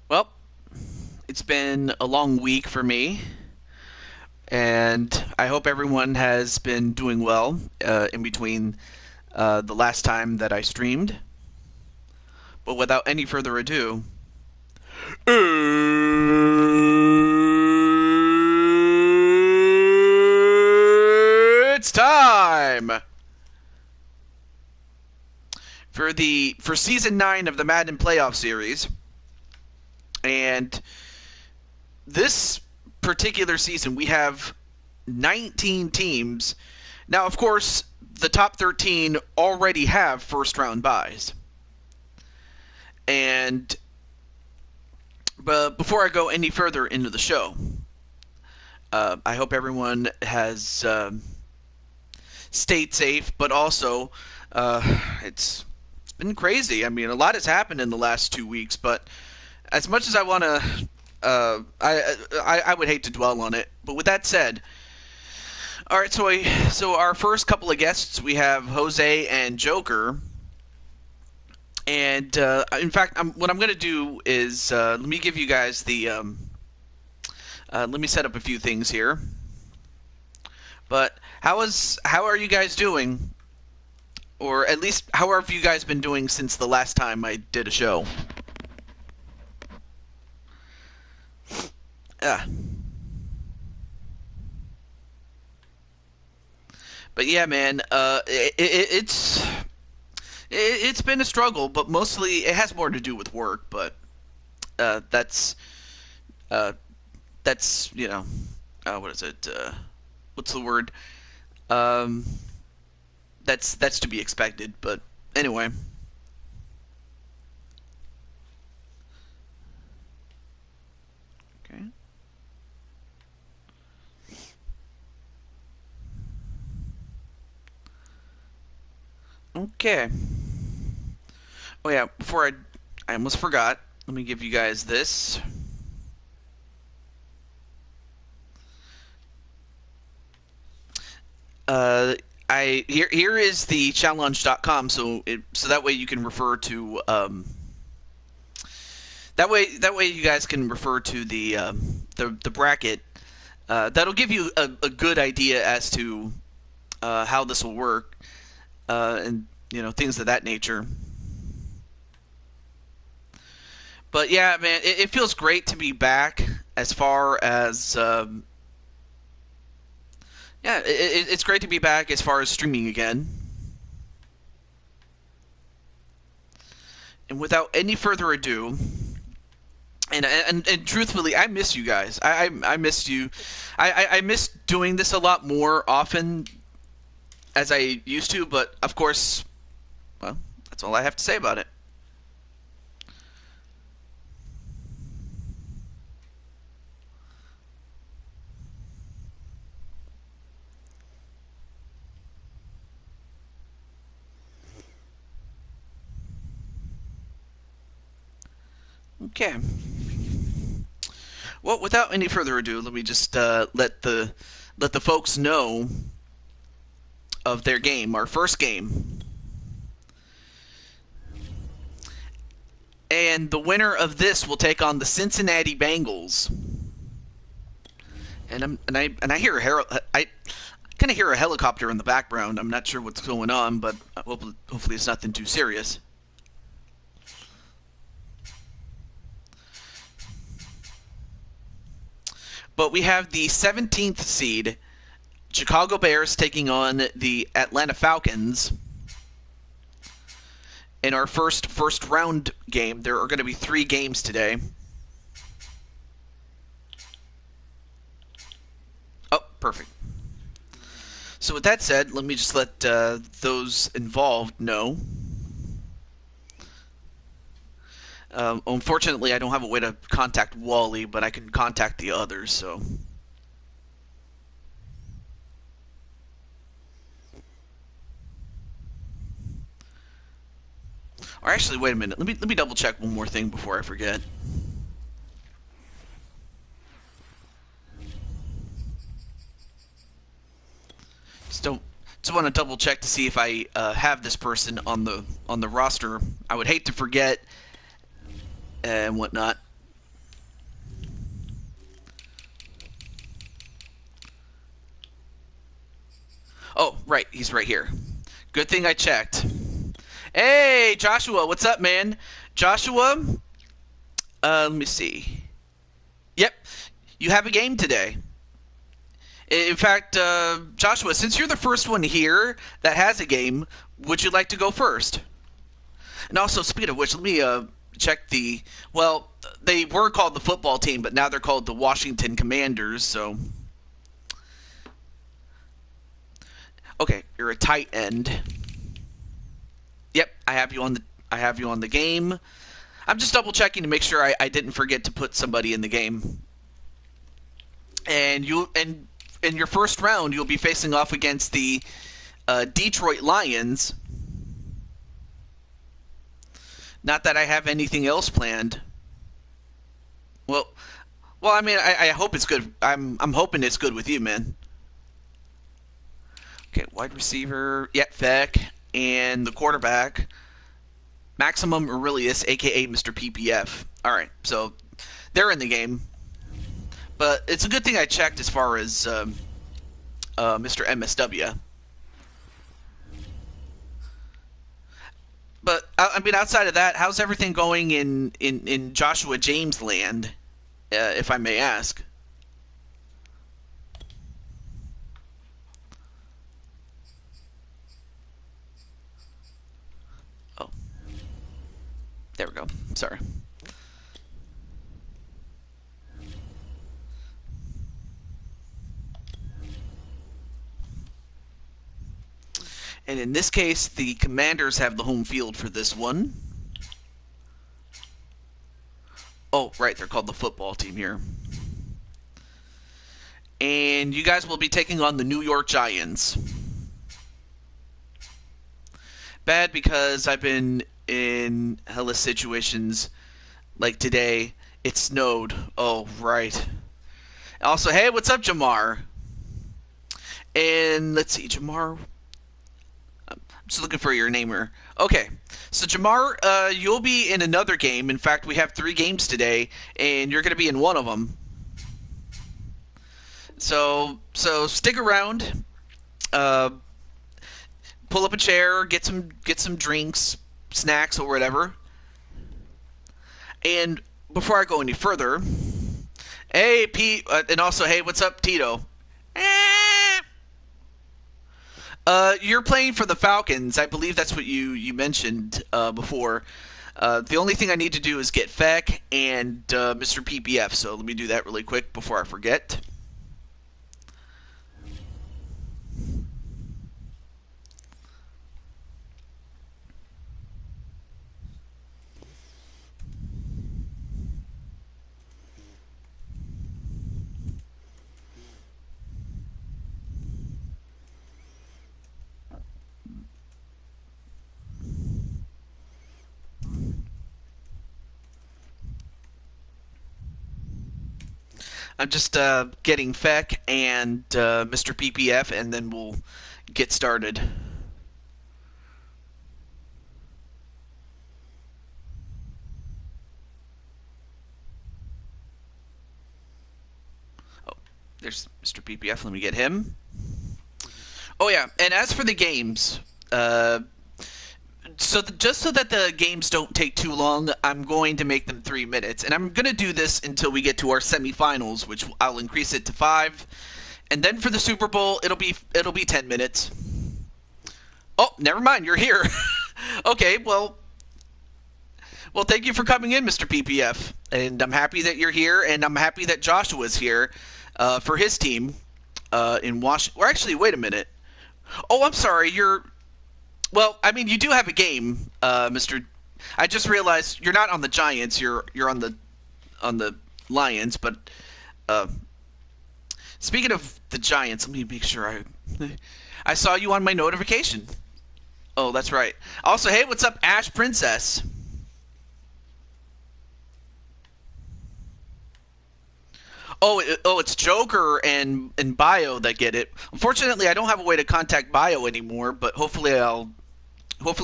Well, it's been a long week for me, and I hope everyone has been doing well in between the last time that I streamed. But without any further ado, it's time for season 9 of the Madden playoff series. And this particular season, we have 19 teams. Now, of course, the top 13 already have first round buys. And but before I go any further into the show, I hope everyone has stayed safe, but also it's been crazy. I mean, a lot has happened in the last 2 weeks, but as much as I want to, I would hate to dwell on it. But with that said, all right. So our first couple of guests, we have Jose and Joker. And in fact, what I'm going to do is let me give you guys the. Let me set up a few things here. But how are you guys doing? Or at least how have you guys been doing since the last time I did a show? Yeah. But yeah, man, it's been a struggle, but mostly it has more to do with work. But uh, that's uh, that's what is it? What's the word? Um, that's to be expected. But anyway, okay, okay. Oh yeah, before I almost forgot. Let me give you guys this. Uh, here is the challenge.com, so that way you can refer to that way you guys can refer to the bracket. That'll give you a good idea as to how this will work, and things of that nature. But yeah, man, it feels great to be back. As far as yeah, it's great to be back as far as streaming again. And without any further ado, and truthfully, I miss you guys. I missed you. I miss doing this a lot more often as I used to. But of course, well, that's all I have to say about it. Okay. Well, without any further ado, let me just let the folks know of their game, our first game, and the winner of this will take on the Cincinnati Bengals. And I hear I kind of hear a helicopter in the background. I'm not sure what's going on, but hopefully it's nothing too serious. But we have the 17th seed Chicago Bears taking on the Atlanta Falcons in our first round game. There are going to be 3 games today. Oh, perfect. So with that said, let me just let those involved know. Unfortunately, I don't have a way to contact Wally, but I can contact the others. So, or actually, wait a minute. Let me double check one more thing before I forget. Just don't just want to double check to see if I have this person on the roster. I would hate to forget and whatnot. he's right here. Good thing I checked. Hey, Joshua, what's up, man? Joshua, let me see. Yep, you have a game today. In fact, Joshua, since you're the first one here that has a game, would you like to go first? And also, speaking of which, let me check the... Well, they were called the football team, but now they're called the Washington Commanders, so... Okay, you're a tight end. Yep, I have you on the game. I'm just double checking to make sure I didn't forget to put somebody in the game. And in your first round, you'll be facing off against the Detroit Lions. Not that I have anything else planned. Well, I mean, I hope it's good. I'm hoping it's good with you, man. Okay, wide receiver, Feck, and the quarterback, Maximum Aurelius, a.k.a. Mr. PPF. All right, so they're in the game. But it's a good thing I checked as far as Mr. MSW. But, I mean, outside of that, how's everything going in Joshua James land, if I may ask? Oh. There we go. Sorry. And in this case, the Commanders have the home field for this one. Oh, right, they're called the football team here. And you guys will be taking on the New York Giants. Bad because I've been in hella situations like today. It snowed. Oh, right. Also, hey, what's up, Jamar? And let's see, Jamar... Just looking for your namer. Okay, so Jamar, you'll be in another game. In fact, we have 3 games today, and you're going to be in one of them. So stick around. Pull up a chair, get some drinks, snacks, or whatever. And before I go any further, hey Pete, and also hey, what's up, Tito? You're playing for the Falcons. I believe that's what you mentioned before. The only thing I need to do is get Feck and Mr. PPF, so let me do that really quick before I forget. I'm just getting Feck and Mr. PPF, and then we'll get started. Oh, there's Mr. PPF. Let me get him. Oh, yeah, and as for the games, just so that the games don't take too long, I'm going to make them 3 minutes, and I'm going to do this until we get to our semifinals, which I'll increase it to 5, and then for the Super Bowl, it'll be 10 minutes. Oh, never mind, you're here. Okay, well, thank you for coming in, Mr. PPF, and I'm happy that you're here, and I'm happy that Joshua's here for his team in Washington. Or actually, wait a minute. Oh, I'm sorry, Well, I mean, you do have a game, Mr. I just realized you're not on the Giants. You're on the Lions. But speaking of the Giants, let me make sure I saw you on my notification. Oh, that's right. Also, hey, what's up, Ash Princess? Oh, it's Joker and Bio that get it. Unfortunately, I don't have a way to contact Bio anymore, but hopefully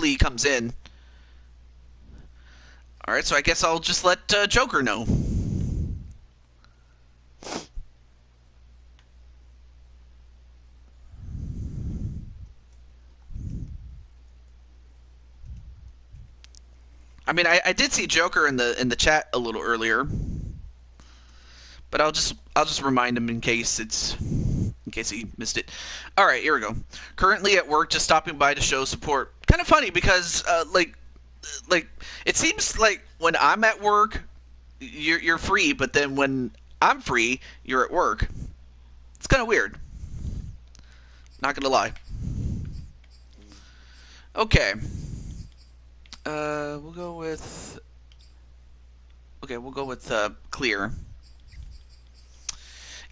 he comes in. All right, so I guess I'll just let Joker know. I mean, I did see Joker in the chat a little earlier, but I'll just remind him in case he missed it. All right, here we go. Currently at work, just stopping by to show support. Kind of funny because like it seems like when I'm at work, you're free, but then when I'm free, you're at work. It's kind of weird. Not gonna lie. Okay. We'll go with clear.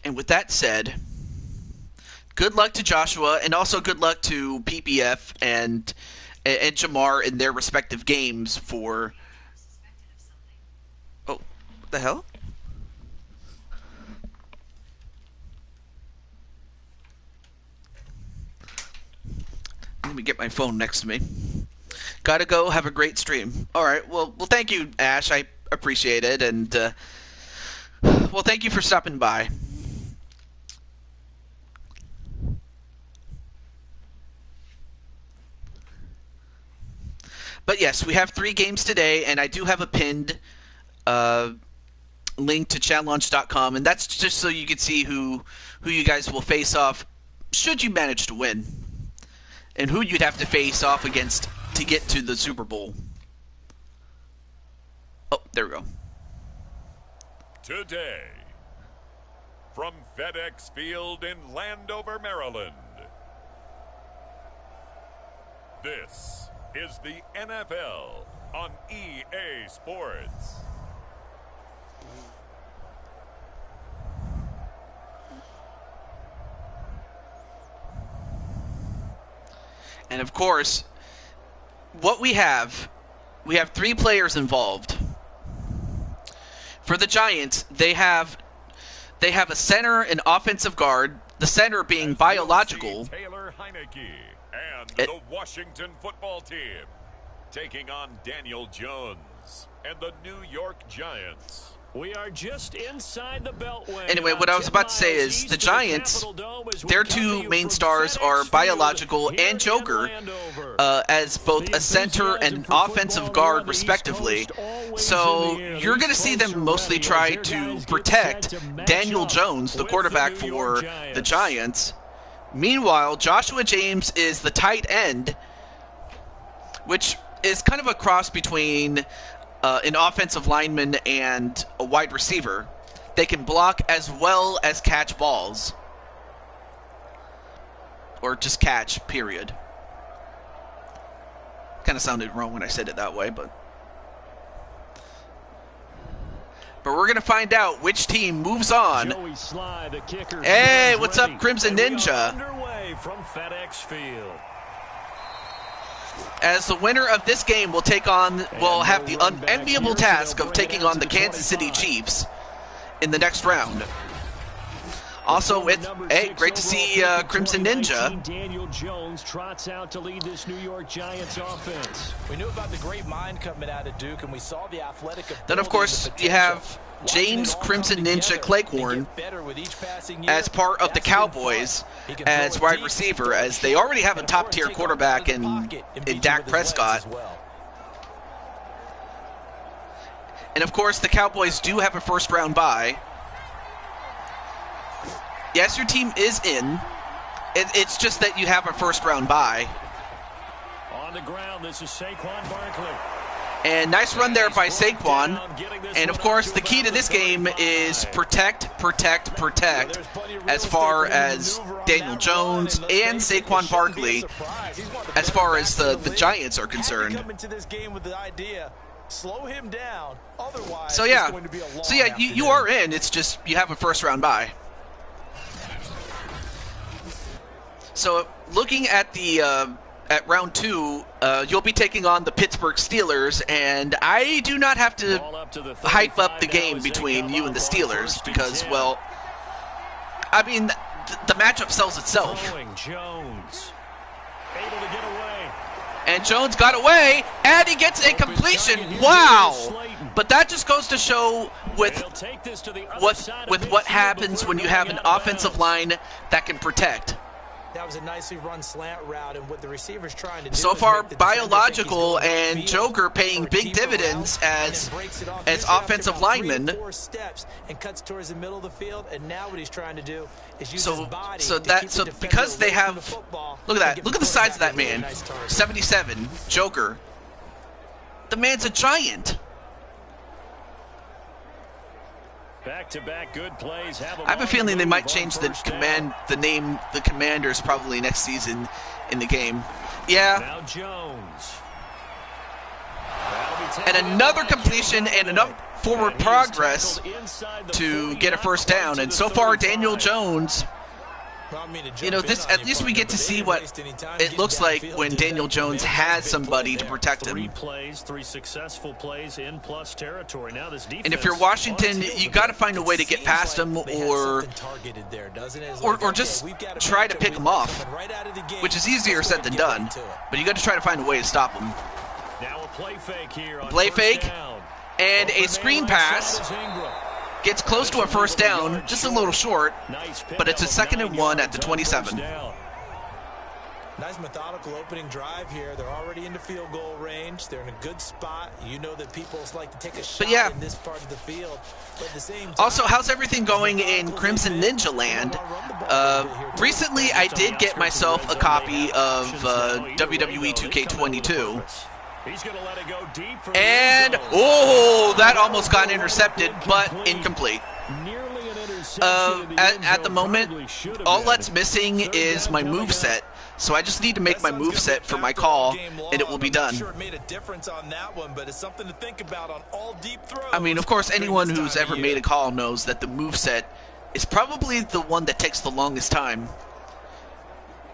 And with that said, good luck to Joshua, and also good luck to PPF and Jamar in their respective games for. Oh, what the hell? Let me get my phone next to me. Gotta go. Have a great stream. All right. Well, thank you, Ash. I appreciate it, and well, thank you for stopping by. But yes, we have 3 games today, and I do have a pinned link to chatlaunch.com, and that's just so you can see who you guys will face off should you manage to win, and who you'd have to face off against to get to the Super Bowl. Oh, there we go. Today, from FedEx Field in Landover, Maryland, this is the NFL on EA Sports. And of course, what we have 3 players involved. For the Giants, they have a center and offensive guard, the center being biological. Taylor Heineke and the Washington football team taking on Daniel Jones and the New York Giants. We are just inside the Beltway. Anyway, what I was about to say is the Giants, their 2 main stars are biological and Joker as both a center and an offensive guard, respectively. So you're going to see them mostly try to protect Daniel Jones, the quarterback for the Giants. Meanwhile, Joshua James is the tight end, which is kind of a cross between an offensive lineman and a wide receiver. They can block as well as catch balls. Or just catch, period. Kind of sounded wrong when I said it that way, but we're going to find out which team moves on. Hey, what's up, Crimson Ninja? From FedEx Field. As the winner of this game will have the unenviable task of taking on the Kansas City Chiefs in the next round. Also, hey, great to see Crimson Ninja. Daniel Jones trots out to lead this New York Giants offense. We knew about the great mind coming out of Duke, and we saw the athletic ability. Then, of course, you have James Crimson Ninja Cleghorn as part of the Cowboys as wide receiver, as they already have a top-tier quarterback in Dak Prescott. And, of course, the Cowboys do have a first-round bye. Yes, your team is in. It's just that you have a first-round bye. On the ground, this is Saquon Barkley. And nice run there by Saquon. And, of course, the key to this game is protect, protect, protect as far as Daniel Jones and Saquon Barkley as far as the Giants are concerned. So, yeah, you are in. It's just you have a first-round bye. So, looking at the at round 2, you'll be taking on the Pittsburgh Steelers, and I do not have to hype up the game between you and the Steelers because, well, I mean, the matchup sells itself. Jones able to get away. And Jones got away, and he gets a completion. Wow! But that just goes to show with what happens when you have an offensive line that can protect. That was a nicely run slant route, and what the receiver's trying to do So is far, make the defender Biological think he's going and upfield Joker paying for a big deeper dividends route, and as then breaks it off usually after offensive about 3 or linemen. 4 steps and cuts towards the middle of the field. And now what he's trying to do is use So his body so to that keep so the defender because they away from have the football look at and that. give Look the at the size of that quarterback a really man. nice target. 77, Joker. The man's a giant. Back-to-back good plays. I have a feeling they might change the Commanders probably next season in the game. Yeah. Now Jones. And another completion and enough forward progress to get a first down. And so far, Daniel Jones, you know, this at least we get to see what it looks like when Daniel Jones has somebody to protect him. 3 plays, 3 successful plays in plus territory. Now this defense. And if you're Washington, you got to find a way to get past him or just try to pick him off, which is easier said than done. But you got to try to find a way to stop him. Now a play fake here. Play fake and a screen pass. Gets close to a first down, just a little short, but it's a 2nd and 1 at the 27. Nice methodical opening drive here. They're already into field goal range. They're in a good spot. You know that people like to take a shot in this part of the field. But at the same time, also, how's everything going in Crimson Ninja Land? Recently, I did get myself a copy of WWE 2K22. He's going to let it go deep for and, oh, that almost got intercepted, but incomplete. Nearly an interception. At the moment, all that's missing is my moveset. So I just need to make my moveset for my call, and it will be done. I mean, of course, anyone who's ever made a call knows that the moveset is probably the one that takes the longest time.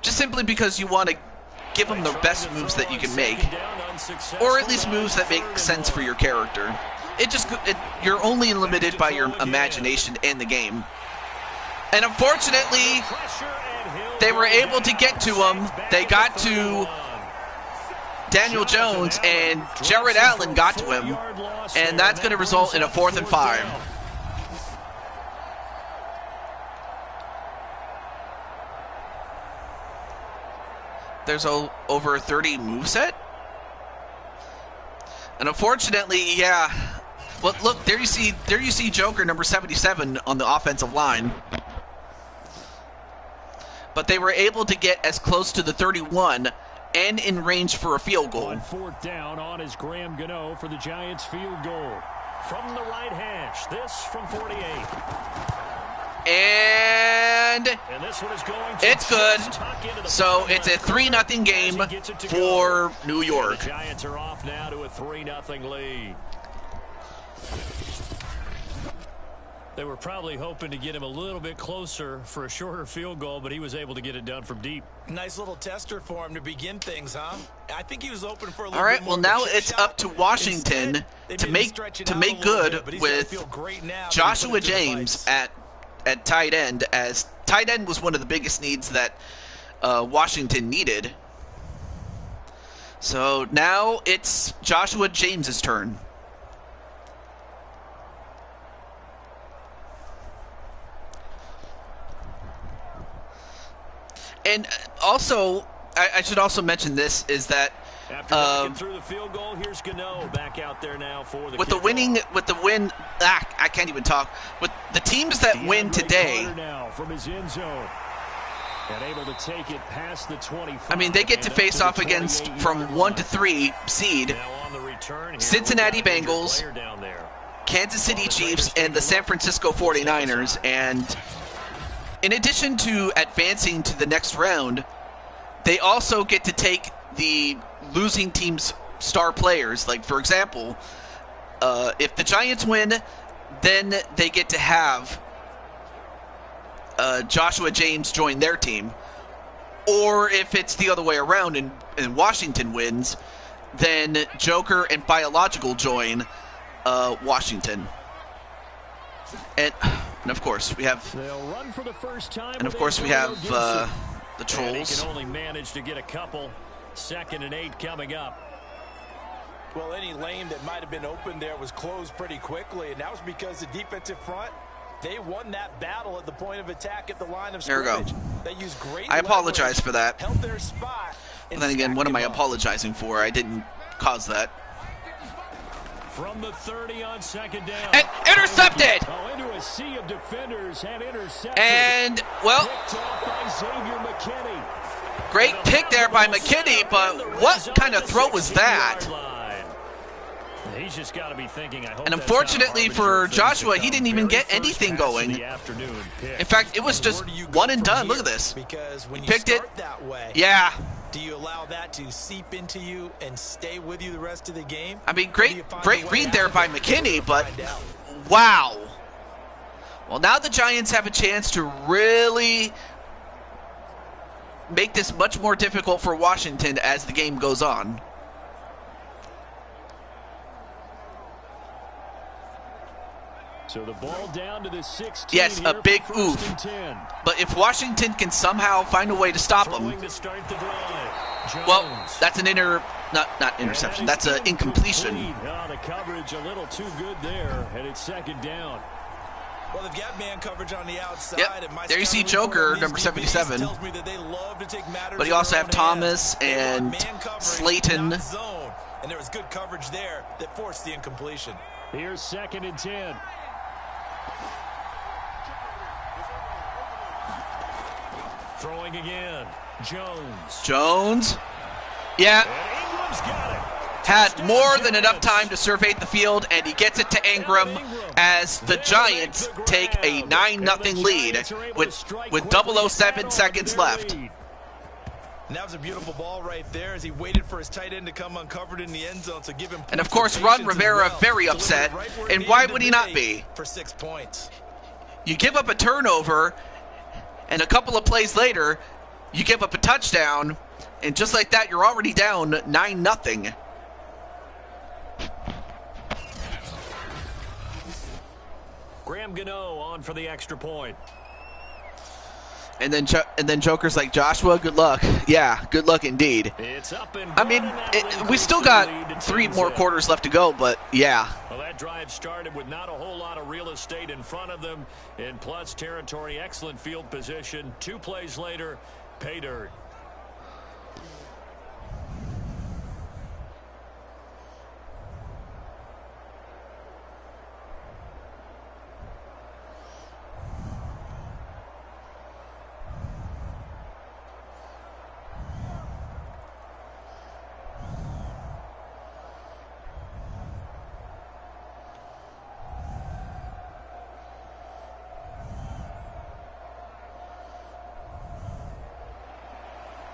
Just simply because you want to give them the best moves that you can make, or at least moves that make sense for your character. You're only limited by your imagination in the game. And unfortunately, they were able to get to him. They got to Daniel Jones, and Jared Allen got to him, and that's going to result in a 4th and 5. There's over a 30 moveset? And unfortunately, yeah. Well, look, there you see Joker number 77 on the offensive line. But they were able to get as close to the 31 and in range for a field goal. On 4th down on is Graham Gano for the Giants field goal. From the right hash, this from 48. And this one is going to it's good. So it's a 3-0 game for New York. The Giants are off now to a 3-0 lead. They were probably hoping to get him a little bit closer for a shorter field goal, but he was able to get it done from deep. Nice little tester for him to begin things, huh? I think he was open for a little All right, bit more well, now it's up to Washington to make good with Joshua James at tight end, as tight end was one of the biggest needs that Washington needed. So now it's Joshua James's turn. And also, I should also mention this, is that through the field goal, here's Gano back out there now for the with the win, I can't even talk. With the teams that win today, now from his end zone. And able to take it past the 25. I mean, they get to face off against from 1 to 3 seed Cincinnati Bengals, Kansas City Chiefs, and the San Francisco 49ers. And in addition to advancing to the next round, they also get to take the losing team's star players. Like, for example, if the Giants win, then they get to have Joshua James join their team. Or if it's the other way around and Washington wins, then Joker and Biological join Washington. And of course we have the Trolls. He can only manage to get a couple. 2nd and 8 coming up. Well, any lane that might have been open there was closed pretty quickly, and that was because the defensive front They won that battle at the point of attack at the line of There we scrimmage. go. They used great I apologize for that. held their spot, But then again, what am I apologizing for? I didn't cause that. From the 30 on second down. And intercepted! Oh, into a sea of defenders and intercepted. And, well, Picked off by Xavier McKinney. great pick there by McKinney, but what kind of throw was that? He's just got to be thinking, I hope And unfortunately for Joshua, he didn't even get anything going. In fact, it was just one and done. Look at this. Because when He you picked it. start that way, Yeah. do you allow that to seep into you and stay with you the rest of the game? I mean, Or do you great find a way read there out by of it McKinney, to but find out? wow. Well, now the Giants have a chance to really make this much more difficult for Washington as the game goes on. So the ball down to the 16. Yes, a here big for first oof. and 10. But if Washington can somehow find a way to stop them, Throwing to start the drive. Jones. well, that's an not interception. That's an incompletion. Oh, the coverage a little too good there, and it's second down. Well, they've got man coverage on the outside. Yep. And my There you see scouting report Joker, on number these 77. tells me that they love to take matters But you in also their have own Thomas hands. They want and man coverage, Slayton. not zone. And there was good coverage there that forced the incompletion. Here's second and 10. Throwing again. Jones. Yeah, And Ingram's got it. had more than enough time to survey the field, and he gets it to Ingram as the Giants take a 9-0 lead with 007 seconds left. And that was a beautiful ball right there as he waited for his tight end to come uncovered in the end zone. So give him And of points course, for Ron patience as Rivera well. very Delivered upset, right where and it why needed would to he not be? For 6 points. You give up a turnover, and a couple of plays later, you give up a touchdown, and just like that, you're already down 9-0. Graham Gano on for the extra point. And then Joker's like, Joshua, good luck. Yeah, good luck indeed. It's up and I mean, we still got 3 more quarters left to go, but yeah. Well, that drive started with not a whole lot of real estate in front of them. In plus territory, excellent field position. 2 plays later, pay dirt.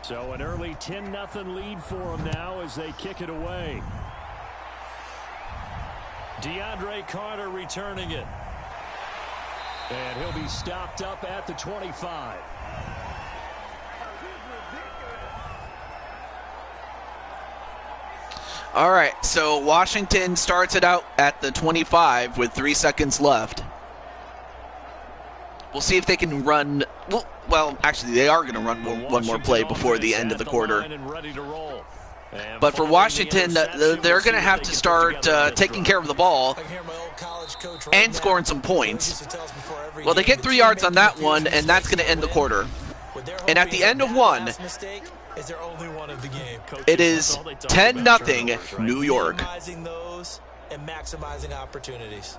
So an early 10-0 lead for them now as they kick it away. DeAndre Carter returning it. And he'll be stopped up at the 25. All right, so Washington starts it out at the 25 with 3 seconds left. We'll see if they can run. Well, actually, they are going to run one more play before the end of the quarter. But for Washington, they're going to have to start taking care of the ball and scoring some points. Well, they get 3 yards on that one, and that's going to end the quarter. And at the end of one, it is 10-0 New York. And maximizing opportunities.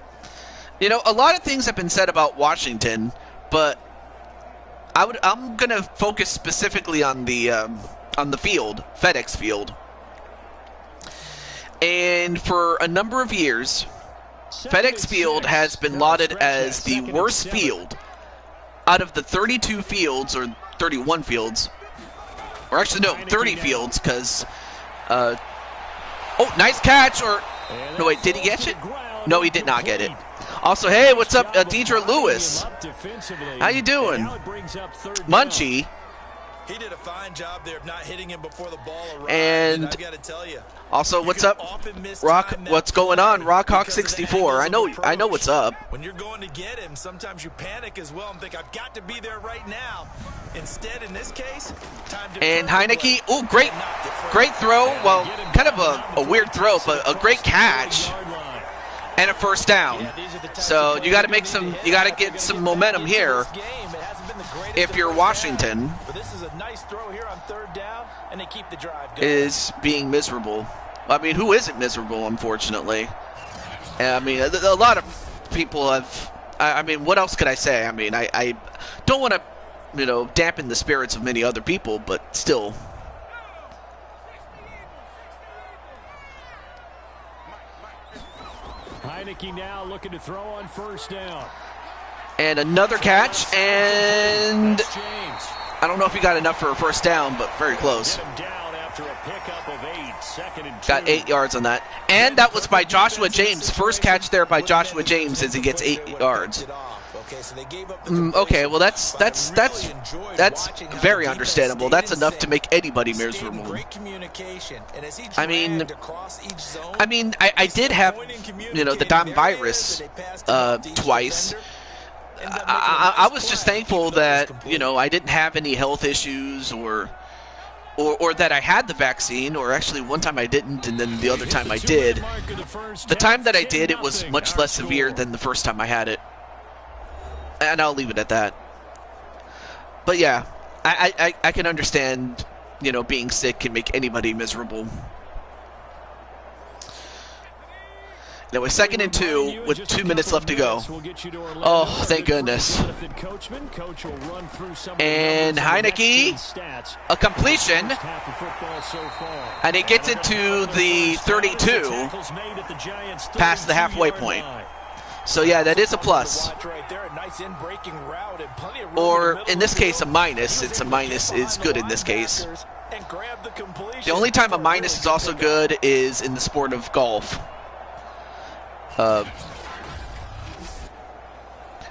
You know, a lot of things have been said about Washington, but I'm going to focus specifically on the field, FedEx Field. And for a number of years, FedEx Field has been lauded as the worst field out of the 32 fields, or 31 fields, or actually no, 30 fields, because oh, nice catch, or no, wait, did he catch it? No, he did not get it. Also, hey, what's up, Deidre Lewis? How you doing? Munchie. He did a fine job there of not hitting him before the ball arrived. And I've got to tell you, also, what's up, Rock? What's going on, Rockhawk64? I know what's up. When you're going to get him, sometimes you panic as well and think, I've got to be there right now. Instead, in this case, time to. And Heineke, oh, great throw. Well, kind of a weird throw, but a great catch. and a first down. So you got to make some. You got to get some momentum here. If you're Washington, is being miserable. I mean, who isn't miserable? Unfortunately, I mean, a lot of people have. I mean, what else could I say? I mean, I don't want to, dampen the spirits of many other people, but still. Heineke now looking to throw on first down. And another catch, and I don't know if he got enough for a first down, but very close. Got 8 yards on that. And that was by Joshua James. First catch there by Joshua James as he gets 8 yards. Okay, well that's very understandable. That's enough to make anybody miserable. I mean, I did have, the Dom virus twice. I was just thankful that, I didn't have any health issues or that I had the vaccine, or actually one time I didn't and then the other time I did. The time that I did, it was much less severe than the first time I had it. And I'll leave it at that. But yeah, I can understand, being sick can make anybody miserable. Now it's 2nd and 2 with 2 minutes left to go. Oh, thank goodness. And Heineke, a completion. And he gets into the 32 past the halfway point. So yeah, that is a plus. Or in this case, a minus. Since a minus is good in this case. The only time a minus is also good is in the sport of golf. And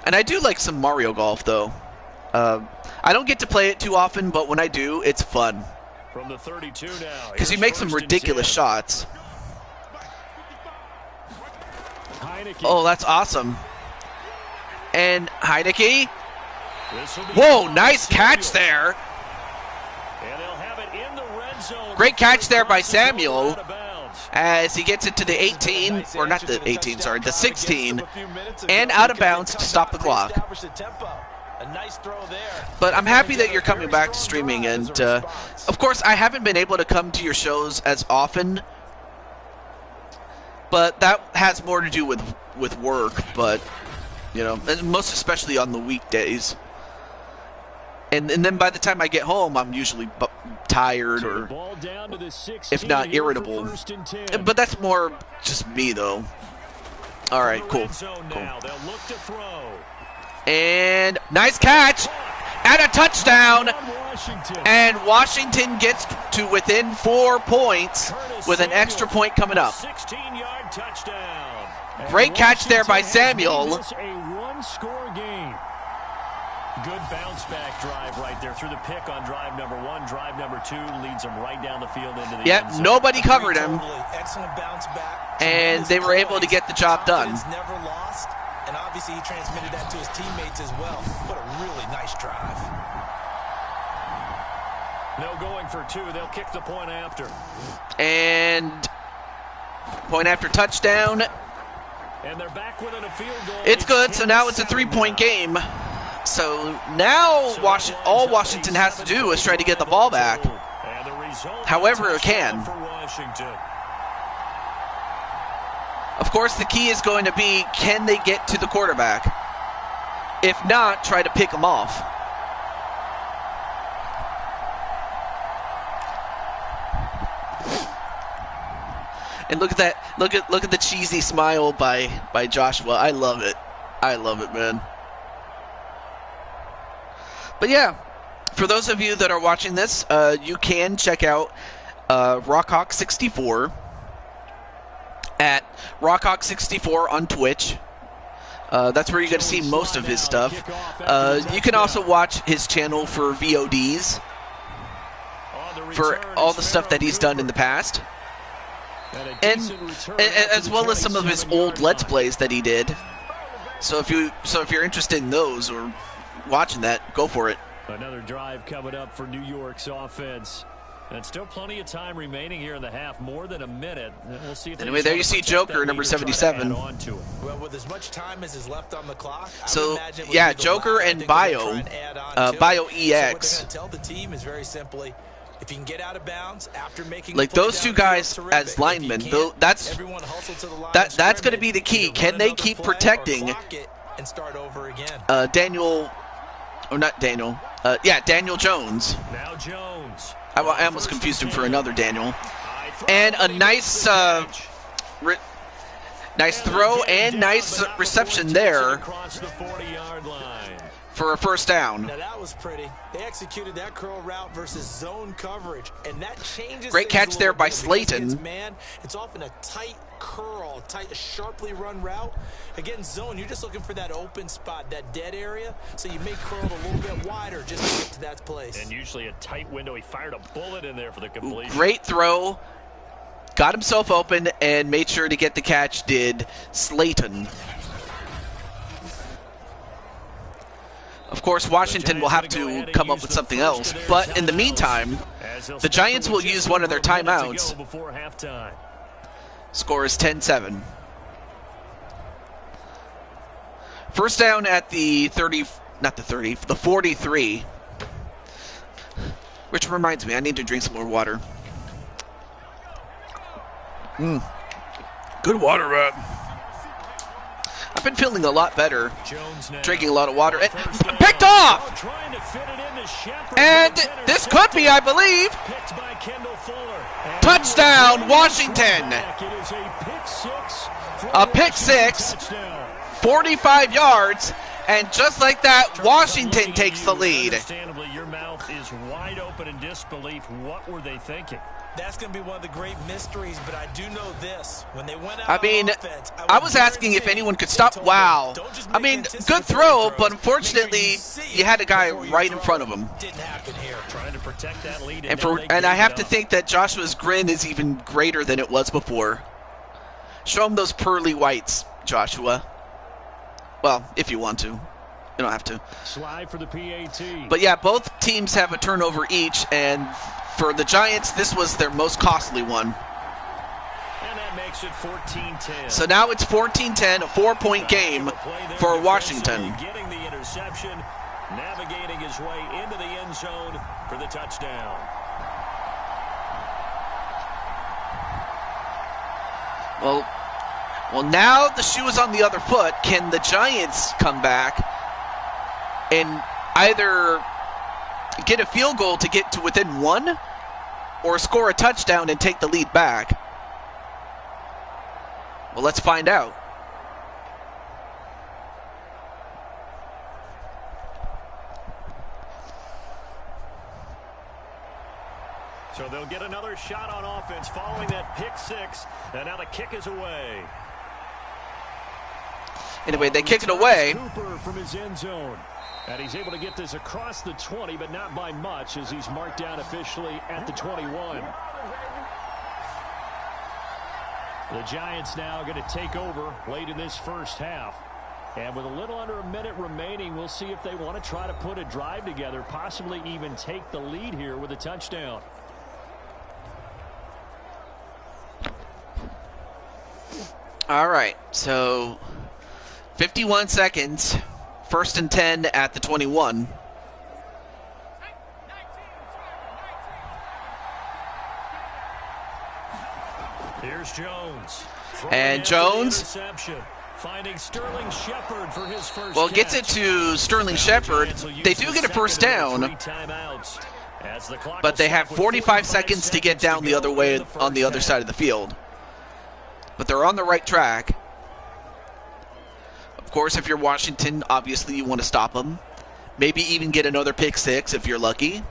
I do like some Mario Golf, though. I don't get to play it too often, but when I do, it's fun. Because you make some ridiculous shots. Oh, that's awesome. And Heineke. Whoa, nice catch there. Great catch there by Samuel. As he gets it to the 18, or not the 18, sorry, the 16, and out of bounds to stop the clock. But I'm happy that you're coming back to streaming, and of course I haven't been able to come to your shows as often, but that has more to do with work, but, and most especially on the weekdays. And then by the time I get home, I'm usually tired or, if not, irritable. But that's more just me, though. All right, cool. And nice catch and a touchdown. And Washington gets to within 4 points with an extra point coming up. Great catch there by Samuel. Good bounce back drive right there through the pick on drive number 1. Drive number 2 leads them right down the field into the end zone. Nobody covered him. Excellent bounce back. And they were able to get the job done. Never lost, and obviously he transmitted that to his teammates as well. What a really nice drive. No going for 2. They'll kick the point after. And point after touchdown. And they're back within a field goal. It's good. So now it's a 3-point game. So now all Washington has to do is try to get the ball back, however it can. Of course, the key is going to be, can they get to the quarterback? If not, try to pick them off. And look at that! Look at the cheesy smile by Joshua. I love it. I love it, man. But yeah, for those of you that are watching this, you can check out Rockhawk64 at Rockhawk64 on Twitch. That's where you're going to see most of his stuff. You can also watch his channel for VODs, for all the stuff that he's done in the past. And as well as some of his old Let's Plays that he did. So if you're interested in those or watching that, go for it. Another drive coming up for New York's offense. And still plenty of time remaining here in the half, more than a minute. We'll see if anyway, there you see Joker, number 77. Well, with as much time as is left on the clock, so yeah, Joker and Bio, Bio EX. So tell the team is very simply, if you can get out of bounds after making like those two guys as linemen, that's going to be the key. Can they keep protecting and start over again? Daniel, or not Daniel? Daniel Jones. Now Jones. I almost confused him for another Daniel. And a nice, nice throw and nice reception there for a first down. Now that was pretty. They executed that curl route versus zone coverage, and that changes. Great catch there by Slayton. Man, it's often a tight curl, a sharply run route. Again, zone, you're just looking for that open spot, that dead area, so you may curl it a little bit wider just to get to that place. And usually a tight window. He fired a bullet in there for the completion. Great throw. Got himself open and made sure to get the catch, did Slayton. Of course, Washington will have to come up with something else, but in the meantime, the Giants will use one of their timeouts. Score is 10-7. First down at the 43. Which reminds me, I need to drink some more water. Good water, Rob. I've been feeling a lot better, drinking a lot of water. And picked off! And this could be, I believe, touchdown, Washington. A pick six, 45 yards, and just like that, Washington takes the lead. Understandably, your mouth is wide open in disbelief. What were they thinking? That's going to be one of the great mysteries, but I do know this. When they went out I mean, offense, I was asking if anyone could stop. Wow. I mean, good throw, but unfortunately, you had a guy right in front of him. Didn't happen here. Trying to protect that lead. And I have to think that Joshua's grin is even greater than it was before. Show him those pearly whites, Joshua. Well, if you want to. You don't have to. Slide for the PAT. But yeah, both teams have a turnover each, and for the Giants, this was their most costly one. And that makes it 14-10. So now it's 14-10, a 4-point game for Washington. Getting the interception, navigating his way into the end zone for the touchdown. Well, now the shoe is on the other foot. Can the Giants come back and either get a field goal to get to within one or score a touchdown and take the lead back? Well, let's find out. So they'll get another shot on offense following that pick six, and now the kick is away. Anyway, they kick it away. Cooper from his end zone. And he's able to get this across the 20, but not by much, as he's marked down officially at the 21. The Giants now going to take over late in this first half. And with a little under a minute remaining, we'll see if they want to try to put a drive together, possibly even take the lead here with a touchdown. All right, so 51 seconds. First and 10 at the 21. Here's Jones. And Jones finding Sterling Shepard for his first catch. Gets it to Sterling Shepard. They do get a first down, but they have 45 seconds to get down the other way on the other side of the field. But they're on the right track. Of course, if you're Washington, obviously you want to stop them. Maybe even get another pick six if you're lucky.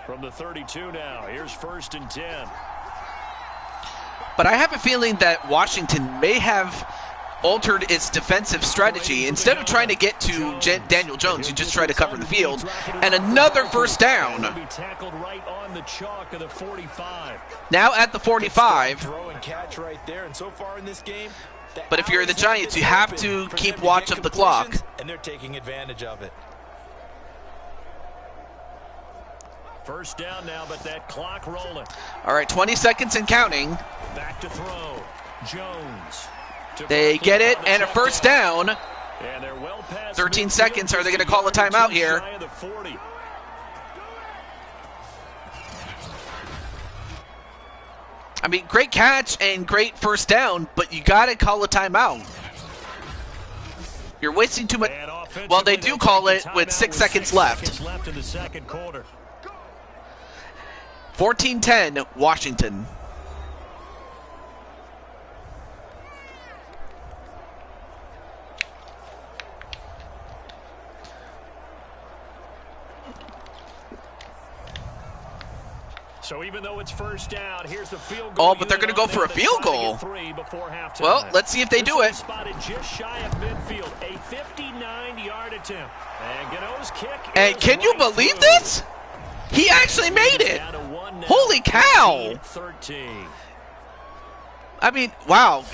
From the 32 now, here's first and 10. But I have a feeling that Washington may have altered its defensive strategy. Instead of trying to get to Daniel Jones, you just try to cover the field. And another first down. Now at the 45. Throw and catch right there, and so far in this game, but if you're the Giants, you have to keep watch of the clock. And they're taking advantage of it. First down now, but that clock rolling. All right, 20 seconds and counting. Back to throw. Jones. They get it, and a first down. And they're well past 13 seconds. Are they going to call a timeout here? I mean, great catch and great first down, but you got to call a timeout. You're wasting too much. Well, they do call it with 6 seconds left. In the second quarter. 14-10, Washington. So even though it's first down, here's the field goal. Oh, but they're going to go for a field goal. Well, let's see if they do it. Spotted just shy of midfield, a 59-yard attempt. And Gano's kick. And can you believe this? He actually made it. Holy cow. 13. I mean, wow.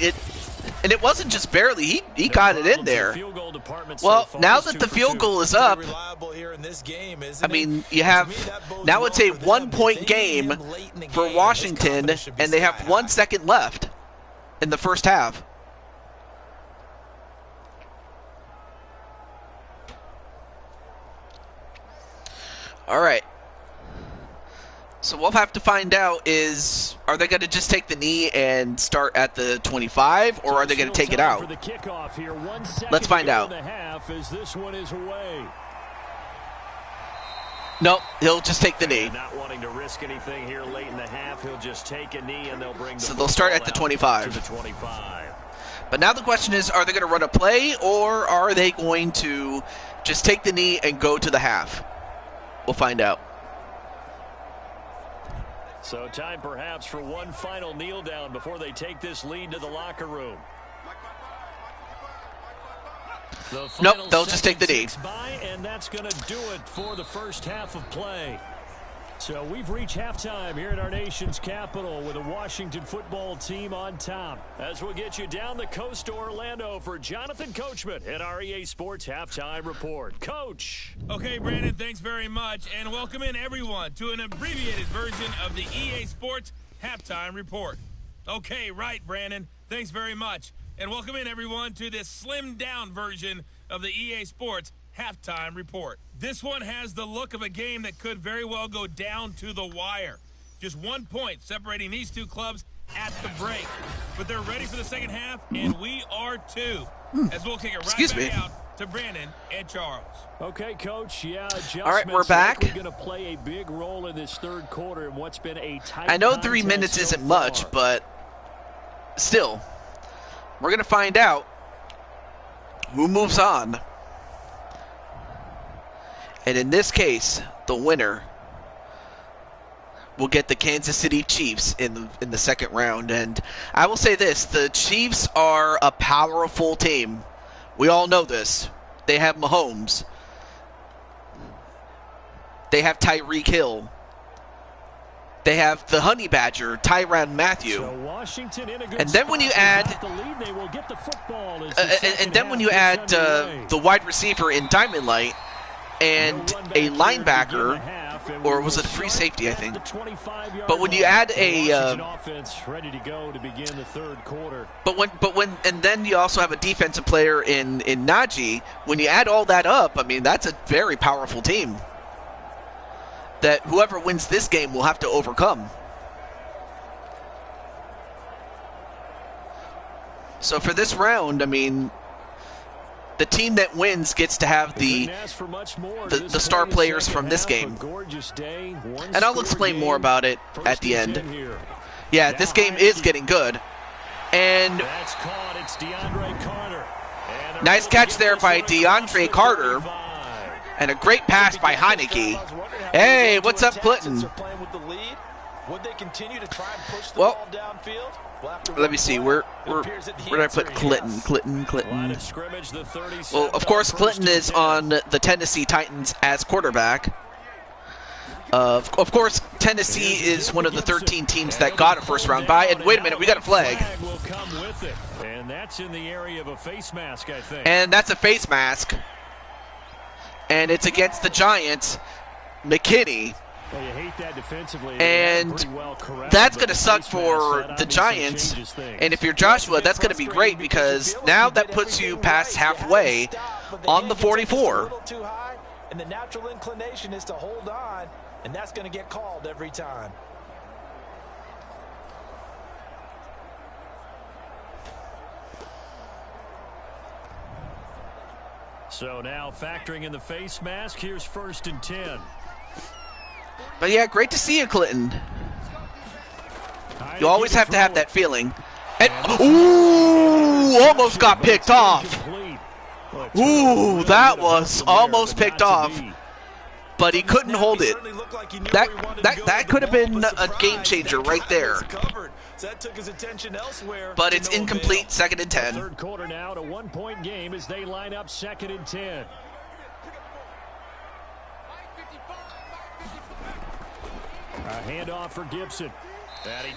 And it wasn't just barely. He got it in there. Well, now that the field goal is up, I mean, you have, now it's a 1-point game for Washington, and they have 1 second left in the first half. All right. So we'll have to find out is, are they going to just take the knee and start at the 25, or are they going to take it out? Let's find out. Nope, he'll just take the knee. Not wanting to risk anything here late in the half, he'll just take a knee and they'll bring. So they'll start at the 25. To the 25. But now the question is, are they going to run a play, or are they going to just take the knee and go to the half? We'll find out. So time perhaps for one final kneel down before they take this lead to the locker room. Nope, they'll just take the knee. And that's going to do it for the first half of play. So we've reached halftime here in our nation's capital with the Washington football team on top. As we'll get you down the coast to Orlando for Jonathan Coachman at our EA Sports Halftime Report. Coach. Okay, Brandon, thanks very much. And welcome in, everyone, to an abbreviated version of the EA Sports Halftime Report. Okay, right, Brandon. Thanks very much. And welcome in, everyone, to this slimmed-down version of the EA Sports Halftime Report. This one has the look of a game that could very well go down to the wire. Just 1 point separating these two clubs at the break. But they're ready for the second half, and we are too. As we'll kick it right back out to Brandon and Charles. Okay, Coach. Yeah, all right, we're back. We're going to play a big role in this third quarter in what's been a tight. I know 3 minutes isn't much, but still, we're going to find out who moves on. And in this case, the winner will get the Kansas City Chiefs in the second round. And I will say this, the Chiefs are a powerful team. We all know this. They have Mahomes. They have Tyreek Hill. They have the Honey Badger, Tyrann Mathieu. So Washington in a good and then when you add the wide receiver in Diamond Light, and a linebacker, or was it a free safety, I think. But when you add a and then you also have a defensive player in Najee. When you add all that up, I mean, that's a very powerful team that whoever wins this game will have to overcome. So for this round, I mean, the team that wins gets to have the star players from this game. And I'll explain more about it at the end. Yeah, this game is getting good. And nice catch there by DeAndre Carter. And a great pass by Heineke. Hey, what's up, Clinton? Well, let me see. Where did I put Clinton? Well, of course, Clinton is on the Tennessee Titans as quarterback. Of course, Tennessee is one of the 13 teams that got a first-round bye. And wait a minute, we got a flag. And that's in the area of a face mask, I think. And that's a face mask. And it's against the Giants. McKinney. Well, you hate that defensively. And that's going to suck for the Giants. And if you're Joshua, that's going to be great because now that puts you past halfway on the 44. And the natural inclination is to hold on, and that's going to get called every time. So now factoring in the face mask, here's 1st and 10. But yeah, great to see you, Clinton. You always have to have that feeling. And, ooh, almost got picked off. Ooh, that was almost picked off. But he couldn't hold it. That could have been a game changer right there. But it's incomplete, 2nd and 10. Third quarter now, a 1-point game as they line up 2nd and 10. A handoff for Gibson.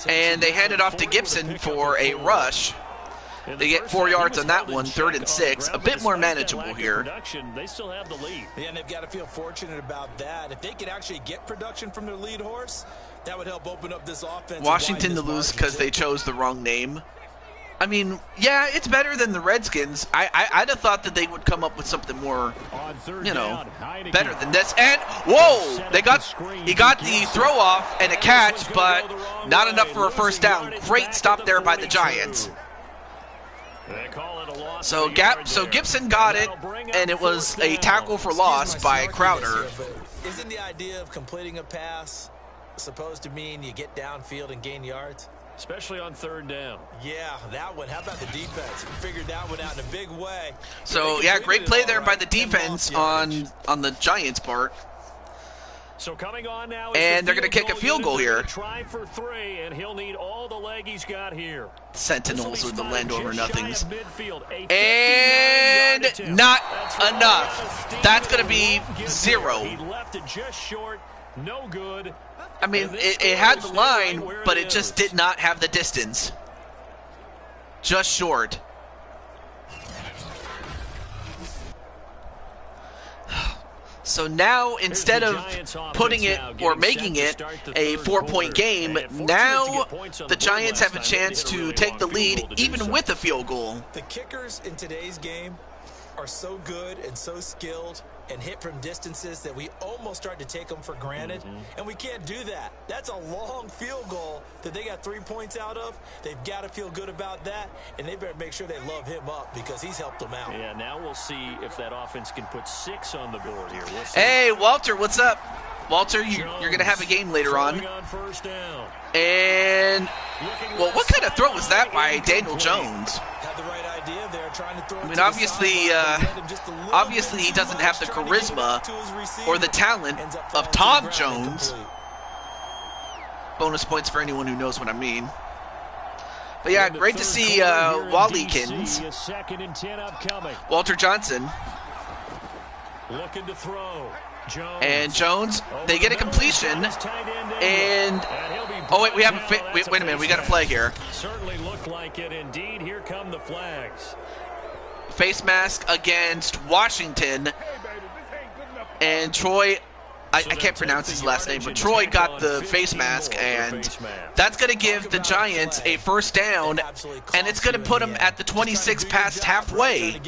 And they hand it off to Gibson for a rush. They get 4 yards on that one, 3rd and 6. A bit more manageable here. They still have the lead. Yeah, and they've got to feel fortunate about that. If they could actually get production from their lead horse, that would help open up this offense. Washington to lose because they chose the wrong name. I mean, yeah, it's better than the Redskins. I'd have thought that they would come up with something more, you know, better than this. And, whoa, he got the throw off and a catch, but not enough for a first down. Great stop there by the Giants. So Gibson got it, and it was a tackle for loss by Crowder. Isn't the idea of completing a pass supposed to mean you get downfield and gain yards? Especially on 3rd down. Yeah, that one. How about the defense? Figured that one out in a big way. So, yeah, great play there by the defense on the Giants' part. So coming on now, and they're going to kick a field goal here. Try for 3, and he'll need all the leg he's got here. Sentinels with the Landover nothings. And not enough. That's going to be 0. He left it just short. No good. I mean, it had the line, but it just did not have the distance. Just short. So now, instead of putting it or making it a 4-point game, now the Giants have a chance to take the lead even with a field goal. The kickers in today's game are so good and so skilled and hit from distances that we almost start to take them for granted, and we can't do that. That's a long field goal that they got 3 points out of. They've got to feel good about that, and they better make sure they love him up because he's helped them out. Yeah, now we'll see if that offense can put 6 on the board here. Hey, Walter, what's up? Walter, you're going to have a game later on. First down. And, well, what kind of throw was that by Daniel Jones? Had the right idea there, trying to throw. I mean, obviously he doesn't have the charisma or the talent of Tom Jones. Bonus points for anyone who knows what I mean. But yeah, great to see Wallykins. Walter Johnson. Looking to throw. And Jones, they get a completion, and oh wait, wait a minute, we got a flag here. Certainly look like it indeed. Here come the flags. Face mask against Washington, and Troy. I can't pronounce his last name, but Troy got the face mask, and that's going to give the Giants a first down, and it's going to put them at the 26 past halfway.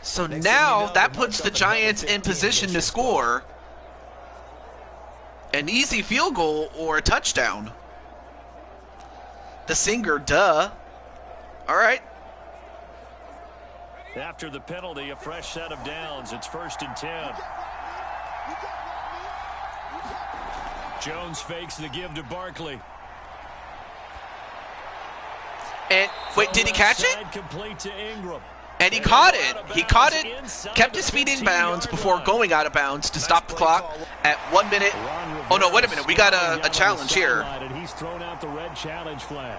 So now that puts the Giants in position to score an easy field goal or a touchdown. The Singer, duh. All right. After the penalty, a fresh set of downs. It's 1st and 10. Jones fakes the give to Barkley. And wait, did he catch it? Complete to Ingram. And he caught it. He caught it, kept his feet in bounds before going out of bounds to stop the clock at 1 minute. Oh no, wait a minute. We got a challenge here. He's thrown out the red challenge flag.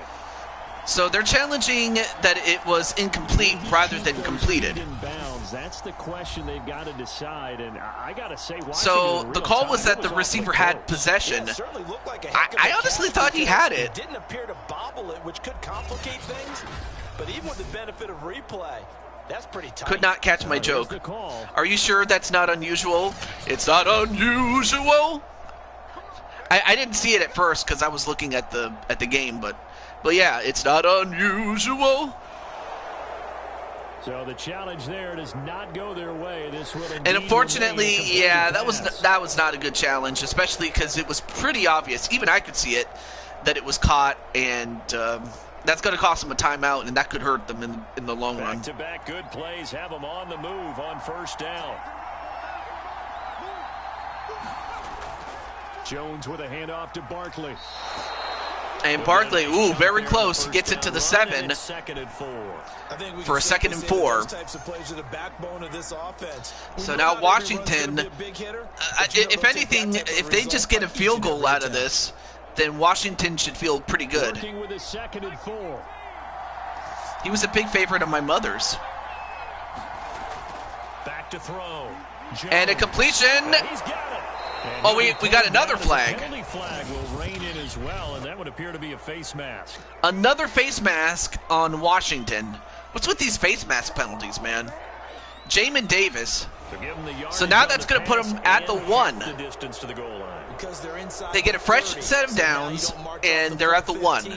So they're challenging that it was incomplete rather than completed. That's the question they've got to decide, and I got to say, so the call was that the receiver had possession. I honestly thought he had it. Didn't appear to bobble it, which could complicate things, but even with the benefit of replay, that's pretty tight. Could not catch my joke. Are you sure that's not unusual? It's not unusual. I didn't see it at first because I was looking at the game, but yeah, it's not unusual. So the challenge there does not go their way. This will and unfortunately, yeah, that was not a good challenge, especially because it was pretty obvious. Even I could see it that it was caught, and that's going to cost them a timeout, and that could hurt them in the long run. Back-to-back good plays have them on the move on first down. Jones with a handoff to Barkley. And Barkley, ooh, very close. Gets it to the 7 for a 2nd and 4. So now Washington, if anything, if they just get a field goal out of this, then Washington should feel pretty good. He was a big favorite of my mother's. Back to throw. And a completion. Oh, we got another flag. Penalty flag will rein in as well, and that would appear to be a face mask. Another face mask on Washington. What's with these face mask penalties, man? Jamin Davis. So now that's going to put them at the 1. They get a fresh set of downs, and they're at the 1.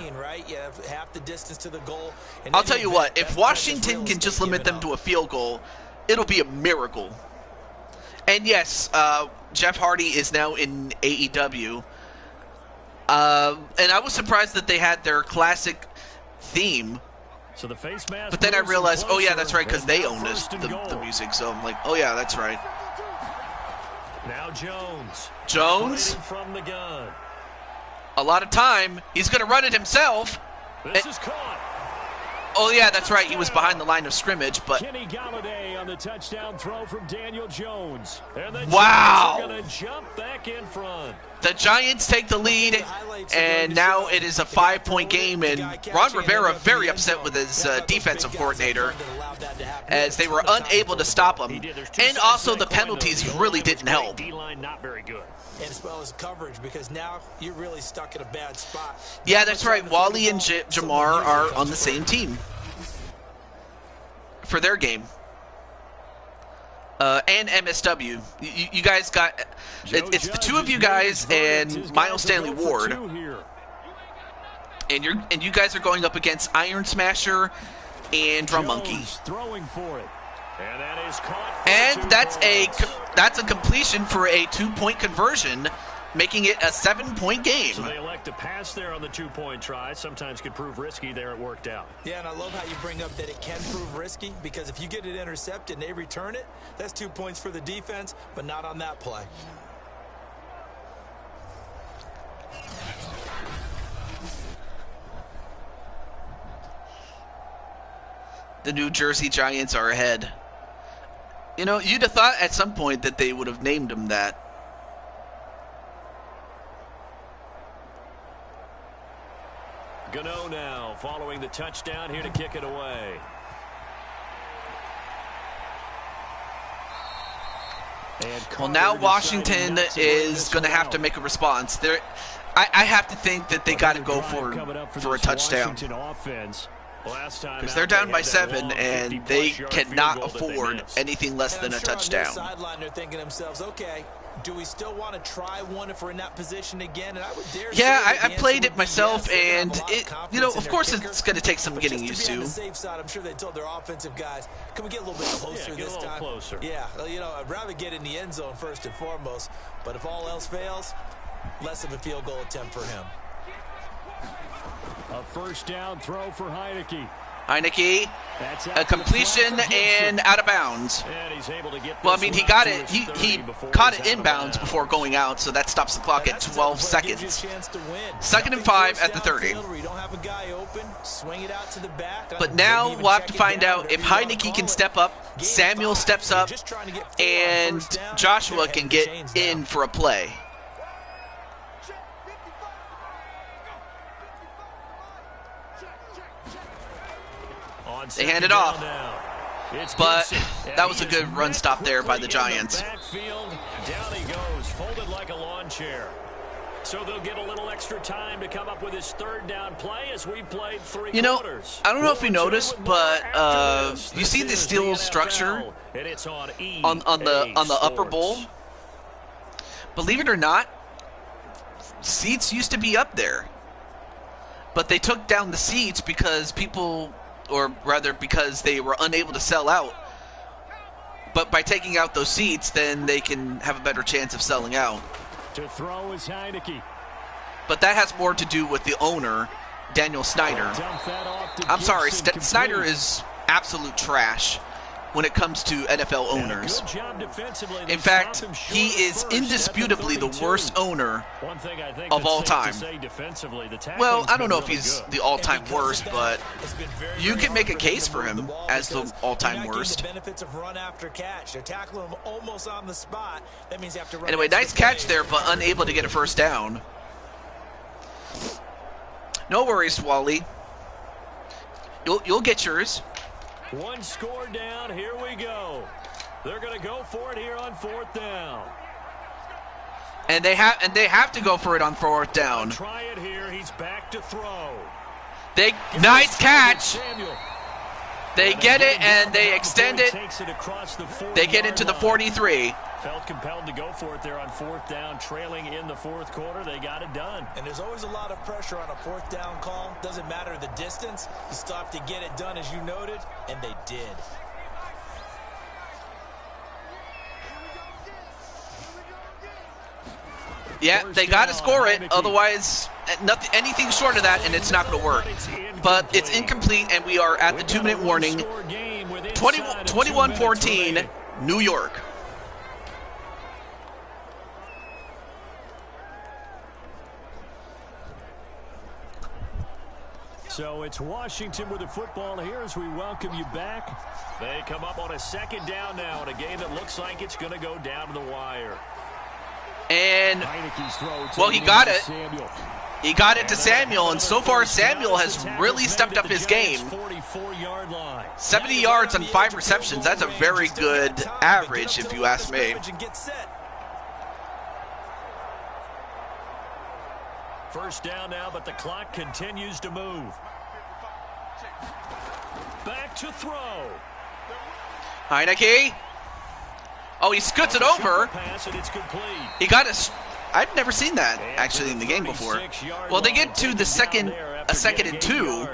I'll tell you what, if Washington can just limit them to a field goal, it'll be a miracle. And yes, Jeff Hardy is now in AEW. And I was surprised that they had their classic theme. So the face mask, but then I realized, oh yeah, that's right, because they own the music. So I'm like, oh yeah, that's right. Now Jones from the gun. A lot of time. He's going to run it himself. This is caught. Oh yeah, that's right. He was behind the line of scrimmage, but Kenny Galladay on the touchdown throw from Daniel Jones. And the wow! Giants are going to jump back in front. The Giants take the lead, and now it is a 5-point game. And Ron Rivera very upset with his defensive coordinator, as they were unable to stop him. And also the penalties really didn't help. D-line not very good. And as well as coverage, because now you're really stuck in a bad spot. Yeah, that's right. Wally and Jamar are on the same team for their game. And MSW. You guys got... It's the two of you guys and Miles Stanley Ward. And you guys are going up against Iron Smasher and Drum Monkey. Throwing for it. And that is caught. And that's a completion for a 2-point conversion, making it a 7-point game. So they elect to pass there on the 2-point try. Sometimes could prove risky. There it worked out. Yeah, and I love how you bring up that it can prove risky, because if you get it intercepted and they return it, that's 2 points for the defense, but not on that play. The New Jersey Giants are ahead. You know, you'd have thought at some point that they would have named him that. Gano now following the touchdown here to kick it away. Well, now Washington is going to have to make a response. I have to think that they got to go for a touchdown. Because they're down by 7, and they cannot afford anything less than a touchdown. They're thinking to themselves, okay, do we still want to try one if we're in that position again? And I would dare yeah, I played it myself, and of course it's going to take some getting used to. On the safe side, I'm sure they told their offensive guys, can we get a little bit closer this time? Closer. Yeah, I'd rather get in the end zone first and foremost, but if all else fails, less of a field goal attempt for him. A first down throw for Heineke. A completion and out of bounds. Well, I mean, he got it. He caught it inbounds before going out, so that stops the clock at 12 seconds. 2nd and 5 at the 30. But now we'll have to find out if Heineke can step up, Samuel steps up, and Joshua can get in for a play. They hand it off, but that was a good run stop there by the Giants. Down he goes, folded like a lawn chair. So they'll get a little extra time to come up with his 3rd down play as we played 3 quarters. I don't know if you noticed, but you see the steel structure on the upper bowl. Believe it or not, seats used to be up there. But they took down the seats because people, or rather because they were unable to sell out. But by taking out those seats, then they can have a better chance of selling out. To throw is Heineke. But that has more to do with the owner, Daniel Snyder. I'm sorry, Snyder is absolute trash when it comes to NFL owners. In fact, he is indisputably the worst owner of all time. Well, I don't know if he's the all-time worst, but you can make a case for him as the all-time worst. Anyway, nice catch there, but unable to get a first down. No worries, Wally. You'll get yours. One score down, here we go. They're going to go for it here on 4th down. And they have to go for it on 4th down. Try it here, he's back to throw. Nice catch. They get it and they extend it. They get into the 43. Felt compelled to go for it there on 4th down, trailing in the 4th quarter. They got it done. And there's always a lot of pressure on a 4th down call. Doesn't matter the distance. You still have to get it done, as you noted, and they did. Yeah, they got to score it. Otherwise, anything short of that, and it's not going to work. But it's incomplete, and we are at the 2-minute warning. 21-14, New York. So it's Washington with the football here as we welcome you back. They come up on a 2nd down now in a game that looks like it's going to go down to the wire. And, well, he got it. He got it to Samuel, and so far Samuel has really stepped up his game. 70 yards on 5 receptions. That's a very good average, if you ask me. First down now, but the clock continues to move. Back to throw. Heineke. Oh, he scoots it over. He got a... I've never seen that, actually, in the game before. Well, they get to the second and 2.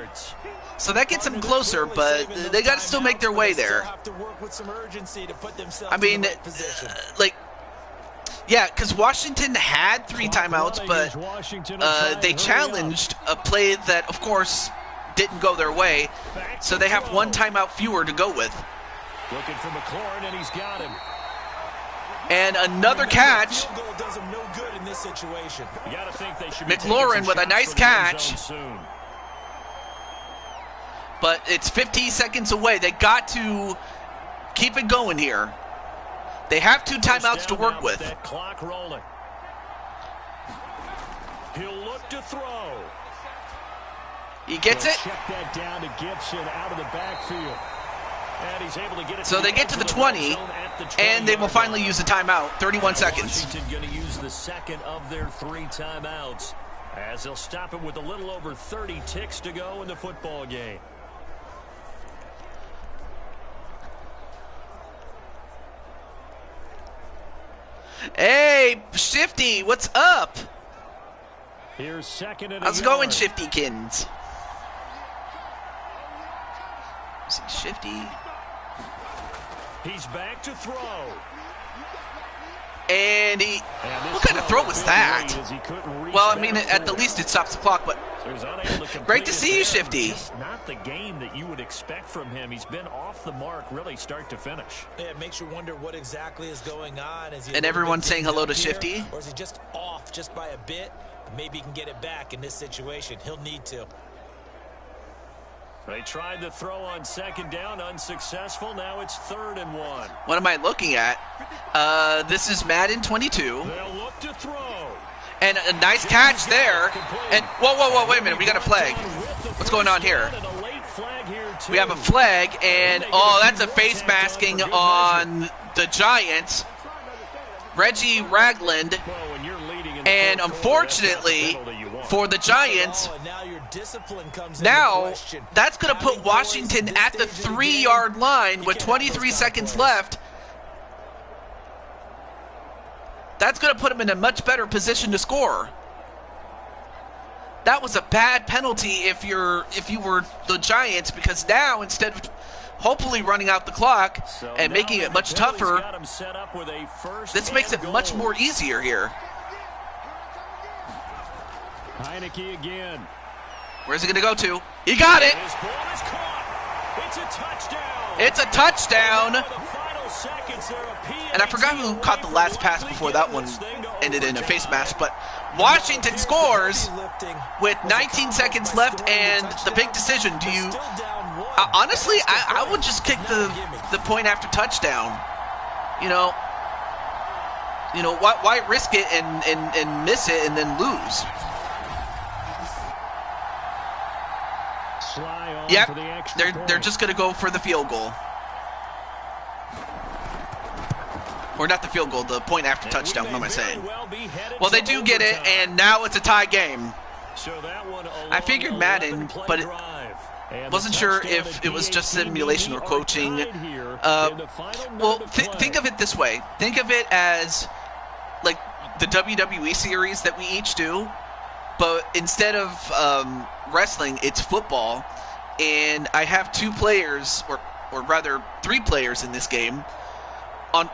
So that gets them closer, but they got to still make their way there. I mean, yeah, because Washington had 3 timeouts, but they challenged a play that, of course, didn't go their way. So they have 1 timeout fewer to go with. Looking for McLaurin, and he's got him. And another catch. McLaurin with a nice catch. But it's 15 seconds away. They got to keep it going here. They have 2 timeouts to work with. That clock rolling. He'll look to throw. He gets it. Check that down to Gibson out of the backfield. And he's able to get it. So they get to the 20, and they will finally use a timeout. 31 seconds. Washington going to use the 2nd of their 3 timeouts as they'll stop it with a little over 30 ticks to go in the football game. Hey, Shifty, what's up? Here's 2nd and How's it going, Shiftykins? Shifty. He's back to throw. And he... What kind of throw was that? Well, I mean, at the least it stops the clock, but... Great to see you, Shifty. Just not the game that you would expect from him. He's been off the mark, really, start to finish. Yeah, it makes you wonder what exactly is going on. And everyone's saying hello to Shifty? Or is he just off just by a bit? Maybe he can get it back in this situation. He'll need to. They tried the throw on 2nd down, unsuccessful. Now it's 3rd and 1. What am I looking at? This is Madden 22. They'll look to throw. And a nice catch there. And whoa, wait a minute. We got a flag. What's going on here? We have a flag, and oh, that's a face masking on the Giants. Reggie Ragland. And unfortunately for the Giants, now that's going to put Washington at the 3-yard line with 23 seconds left. That's going to put them in a much better position to score. that was a bad penalty if you were the Giants, because now instead of hopefully running out the clock and making it much tougher, this makes it much more easier here. Heineke again. Where's he going to go to? He got it! His ball is caught. It's a touchdown. It's a touchdown! And I forgot who caught the last pass before that one ended in a face mask, but Washington scores with 19 seconds left and the big decision. Do you... honestly, I would just kick the point after touchdown. You know, why risk it and miss it and then lose? Yep, they're just going to go for the field goal. Or not the field goal, the point after touchdown, what am I saying? Well, they do get it, and now it's a tie game. I figured Madden, but it wasn't sure if it was just simulation or coaching. Well, think of it this way. Think of it as like the WWE series that we each do, but instead of wrestling, it's football. And I have two players, or rather 3 players in this game.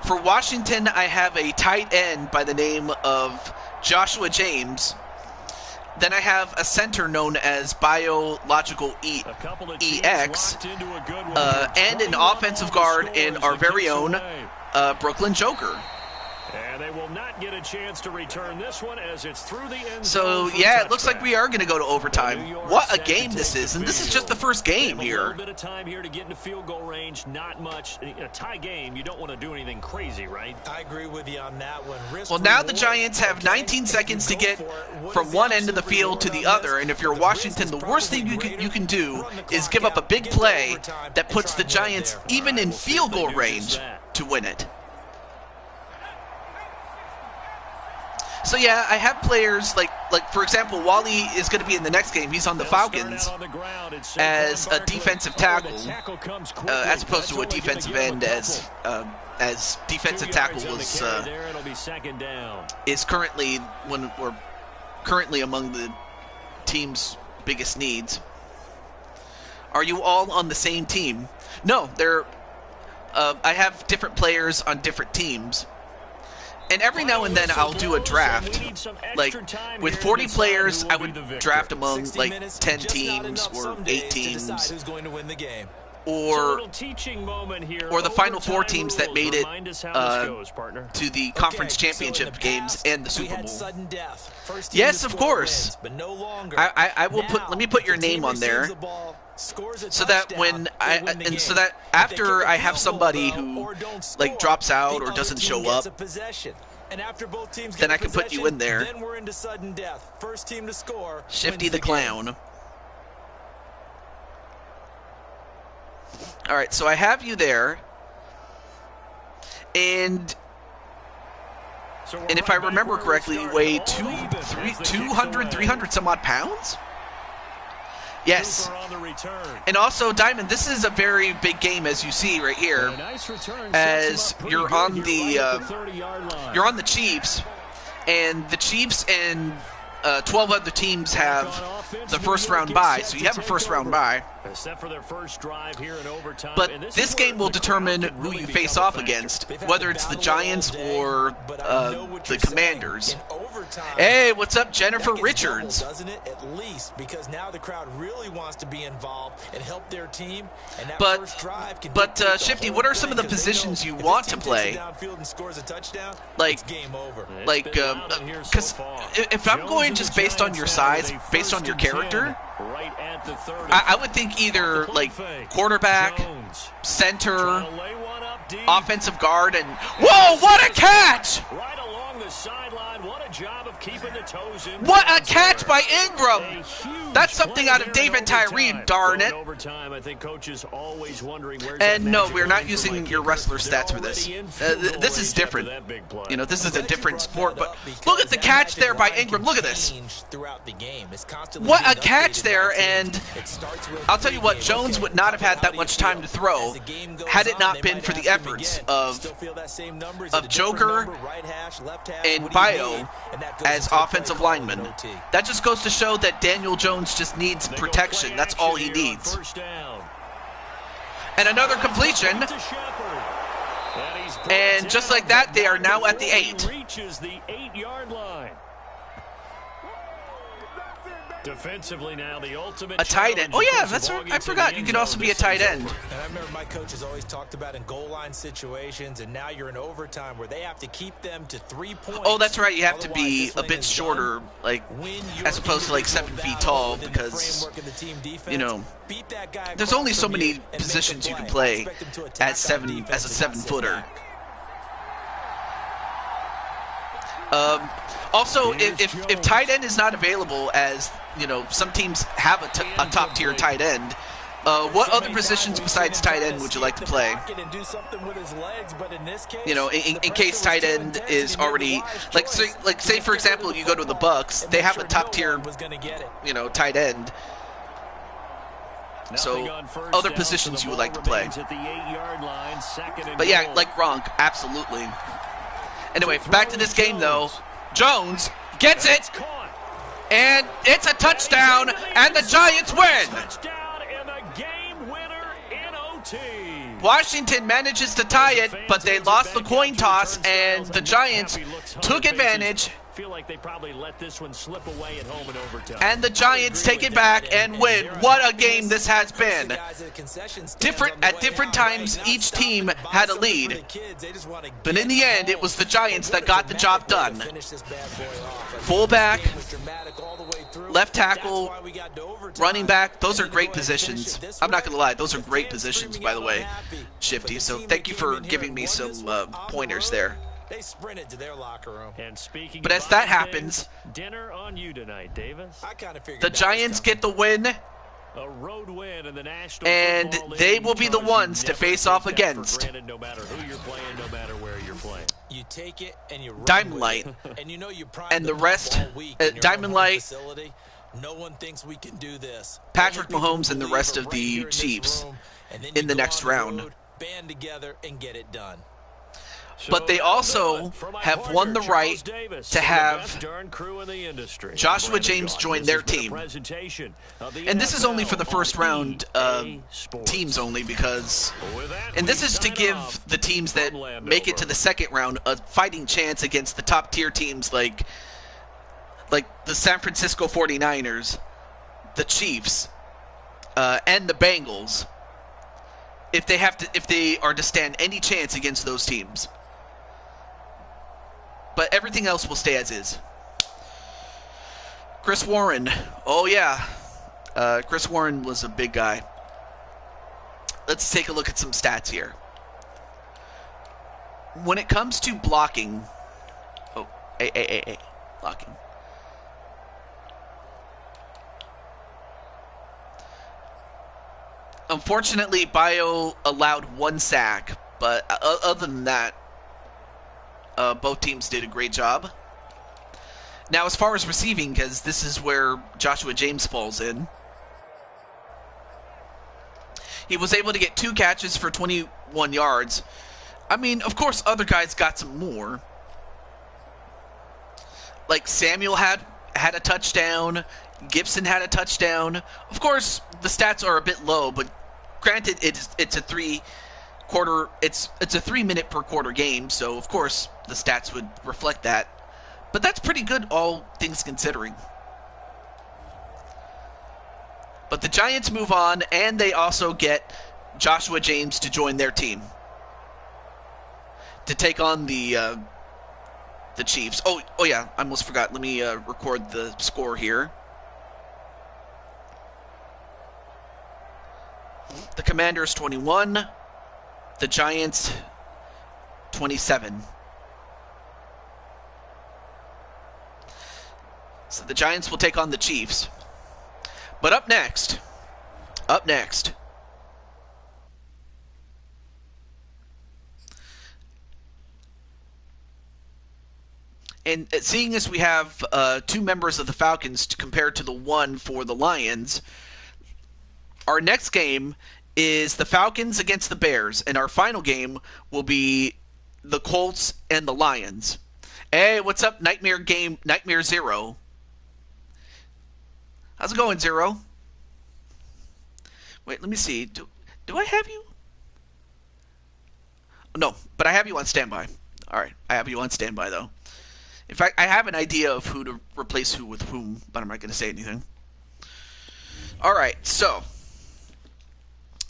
For Washington, I have a tight end by the name of Joshua James. Then I have a center known as Biological EX, and an offensive guard in our very own Brooklyn Joker. And they will not get a chance to return this one as it's through the end So, yeah, it looks like we are going to go to overtime. What a game this is, and this is just the first game here. A little bit of time here to get into field goal range, not much. In a tie game, you don't want to do anything crazy, right? I agree with you on that one. Well, now the Giants have 19 seconds to get from one end of the field to the other, and if you're Washington, the worst thing you can do is give up a big play that puts the Giants even in field goal range to win it. So yeah, I have players like for example, Wally is going to be in the next game. He's on the Falcons as a defensive tackle, as opposed to a defensive end, as defensive tackle is currently among the team's biggest needs. Are you all on the same team? No, I have different players on different teams. And every now and then I'll do a draft. Like, with 40 players, I would draft among, like, 10 teams or 8 teams. Or the final 4 teams that made it to the conference championship games and the Super Bowl. Yes, of course. I will let me put your name on there. So that so that after I have somebody who like drops out or doesn't show up, then I can put you in there. Shifty the Clown. All right, so I have you there, and if I remember correctly, you weigh 200, 300 some odd pounds. Yes, and also, Diamond, this is a very big game, as you see right here, as you're on the Chiefs, and the Chiefs and 12 other teams have the first round bye, so you have a first round bye. But this game will determine who you face off against, whether it's the Giants or the Commanders. Hey, what's up, Jennifer Richards? Doesn't it? At least because now the crowd really wants to be involved and help their team. And that first drive can Shifty, what are some of the positions you want to play? Like, because if I'm going just based on your size, based on your character, I would think either like quarterback, center, offensive guard, and whoa! What a catch! Right along the sideline, what a job of keeping the toes in. What a catch by Ingram! That's something out of David Tyree, darn it. And no, we're not using your wrestler stats for this. This is different. You know, this is a different sport, but look at the catch there by Ingram. Look at this. What a catch there, and I'll tell you what, Jones would not have had that much time to throw had it not been for the efforts of Joker and Bio as offensive linemen. That just goes to show that Daniel Jones just needs protection. That's all he needs. And another completion. And just like that, they are now at the 8. Reaches the 8-yard line. Defensively now, the ultimate a tight end. Oh yeah, that's right. I forgot. You can also be a tight end. And I remember my coaches always talked about in goal line situations, and now you're in overtime where they have to keep them to 3 points. Oh, that's right. You have to be a bit shorter, like as opposed to like 7 feet tall, because there's only so many positions you can play at 7 as a 7-footer. Also, if tight end is not available, as some teams have a top tier tight end, what other positions besides tight end would you like to play? In case tight end is already say for example you go to the Bucks, they have a top tier tight end. So other positions you would like to play. But yeah, like Gronk, absolutely. Anyway, back to this game though. Jones gets it, and it's a touchdown, and the Giants win. Washington manages to tie it, but they lost the coin toss, and the Giants took advantage. Feel like they probably let this one slip away at home in overtime. And the Giants take it back and win. What a game this has been. At different times, each team had a lead. But in the end, it was the Giants that got the job done. Fullback, left tackle, running back, those are great positions. I'm not going to lie, those are great positions, by the way, Shifty. So thank you for giving me some pointers there. They sprinted to their locker room. But as that happens, dinner on you tonight, Davis. The Giants get the win, a road win in the National and they will be the ones to face off against no matter who you're playing, no matter where you're playing. You take it and you Diamond Light, and the rest, Diamond Light, no one thinks we can do this. Patrick Mahomes and the rest of the Chiefs in the next round. Band together and get it done. But they also have won the right to have Joshua James join their team. And this is only for the first round teams only, because, and this is to give the teams that make it to the second round a fighting chance against the top tier teams like the San Francisco 49ers, the Chiefs, and the Bengals, if they are to stand any chance against those teams. But everything else will stay as is. Chris Warren. Oh, yeah. Chris Warren was a big guy. Let's take a look at some stats here. When it comes to blocking... Oh, blocking. Unfortunately, Bio allowed 1 sack, but other than that, both teams did a great job. Now, as far as receiving, because this is where Joshua James falls in, he was able to get 2 catches for 21 yards. I mean, of course, other guys got some more. Like Samuel had a touchdown. Gibson had a touchdown. Of course, the stats are a bit low, but granted, it's a 3-minute per quarter game, so of course the stats would reflect that. But that's pretty good, all things considering. But the Giants move on, and they also get Joshua James to join their team to take on the Chiefs. Oh yeah, I almost forgot. Let me record the score here. The Commanders 21. The Giants, 27. So the Giants will take on the Chiefs. But up next, and seeing as we have 2 members of the Falcons compared to the 1 for the Lions, our next game is the Falcons against the Bears, and our final game will be the Colts and the Lions. Hey, what's up, Nightmare Zero? How's it going, Zero? Wait, let me see. Do I have you? No, but I have you on standby. All right, I have you on standby though. In fact, I have an idea of who to replace who with whom, but I'm not going to say anything. All right, so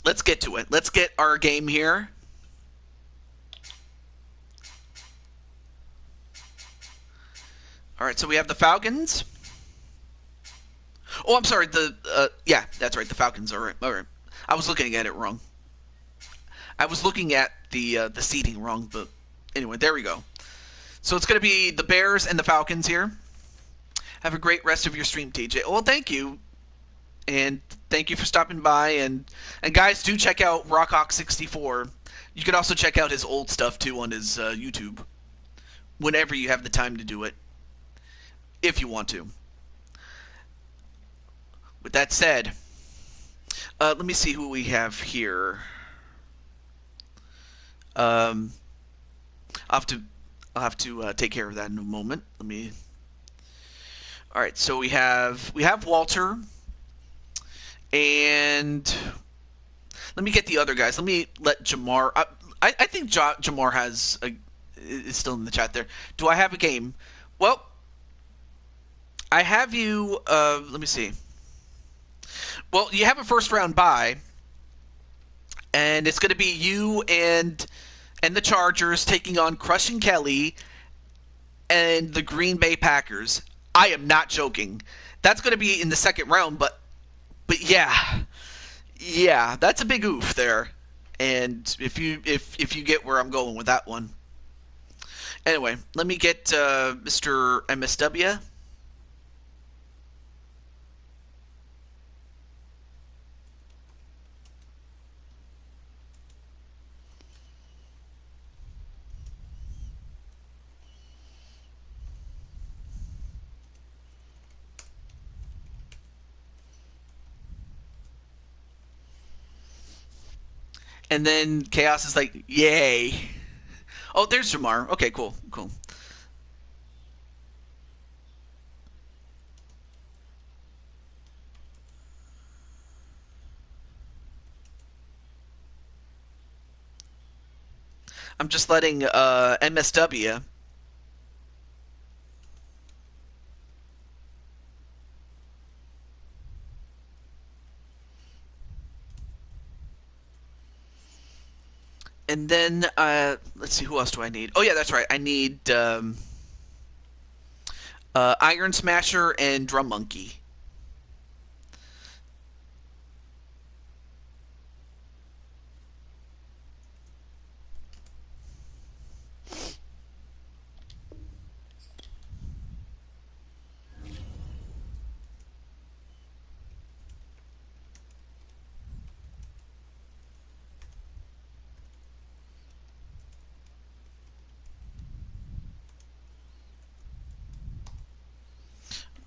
let's get to it. Let's get our game here. All right, so we have the Falcons. Oh, I'm sorry. Yeah, that's right. The Falcons. All right. I was looking at it wrong. I was looking at the seating wrong, but anyway, there we go. So it's going to be the Bears and the Falcons here. Have a great rest of your stream, TJ. Well, thank you, and thank you for stopping by. And guys, do check out Rockhawk64. You can also check out his old stuff too on his YouTube, whenever you have the time to do it, if you want to. With that said, let me see who we have here. I'll have to take care of that in a moment. Let me. All right, so we have Walter, and let me get the other guys. Let me let Jamar. I think Jamar is still in the chat there. Do I have a game? Well, I have you. Let me see. Well, you have a first round bye, and it's going to be you and the Chargers taking on Crushing Kelly and the Green Bay Packers. I am not joking. That's going to be in the second round, but yeah, that's a big oof there. And if you get where I'm going with that one. Anyway, let me get Mr. MSW. And then Chaos is like, yay. Oh, there's Jamar. Okay, cool. I'm just letting MSW. And then, let's see, who else do I need? Oh, yeah, that's right. I need Iron Smasher and Drum Monkey.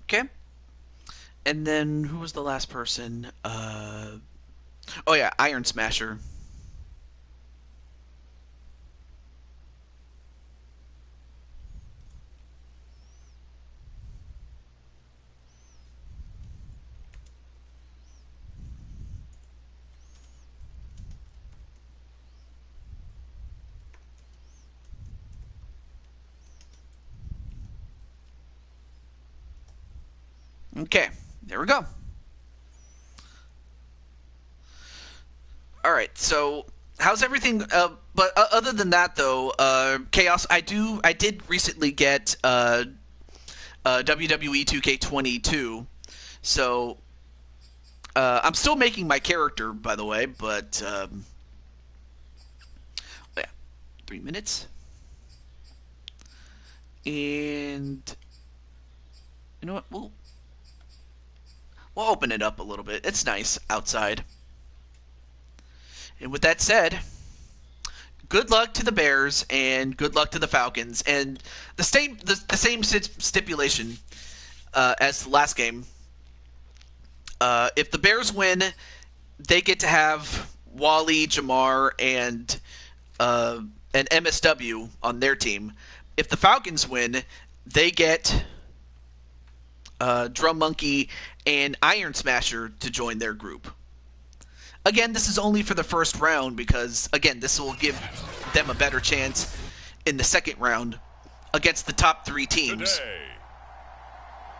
Okay. And then who was the last person? Oh yeah, Iron Smasher. Okay, there we go. All right, so how's everything? But other than that, though, Chaos, I did recently get WWE 2K22, so I'm still making my character, by the way, but yeah, 3 minutes, and you know what? We'll open it up a little bit. It's nice outside. And with that said, good luck to the Bears and good luck to the Falcons. And the same stipulation as the last game. If the Bears win, they get to have Wally, Jamar, and MSW on their team. if the Falcons win, they get Drum Monkey and Iron Smasher to join their group. Again, this is only for the first round because, again, this will give them a better chance in the second round against the top 3 teams. Today,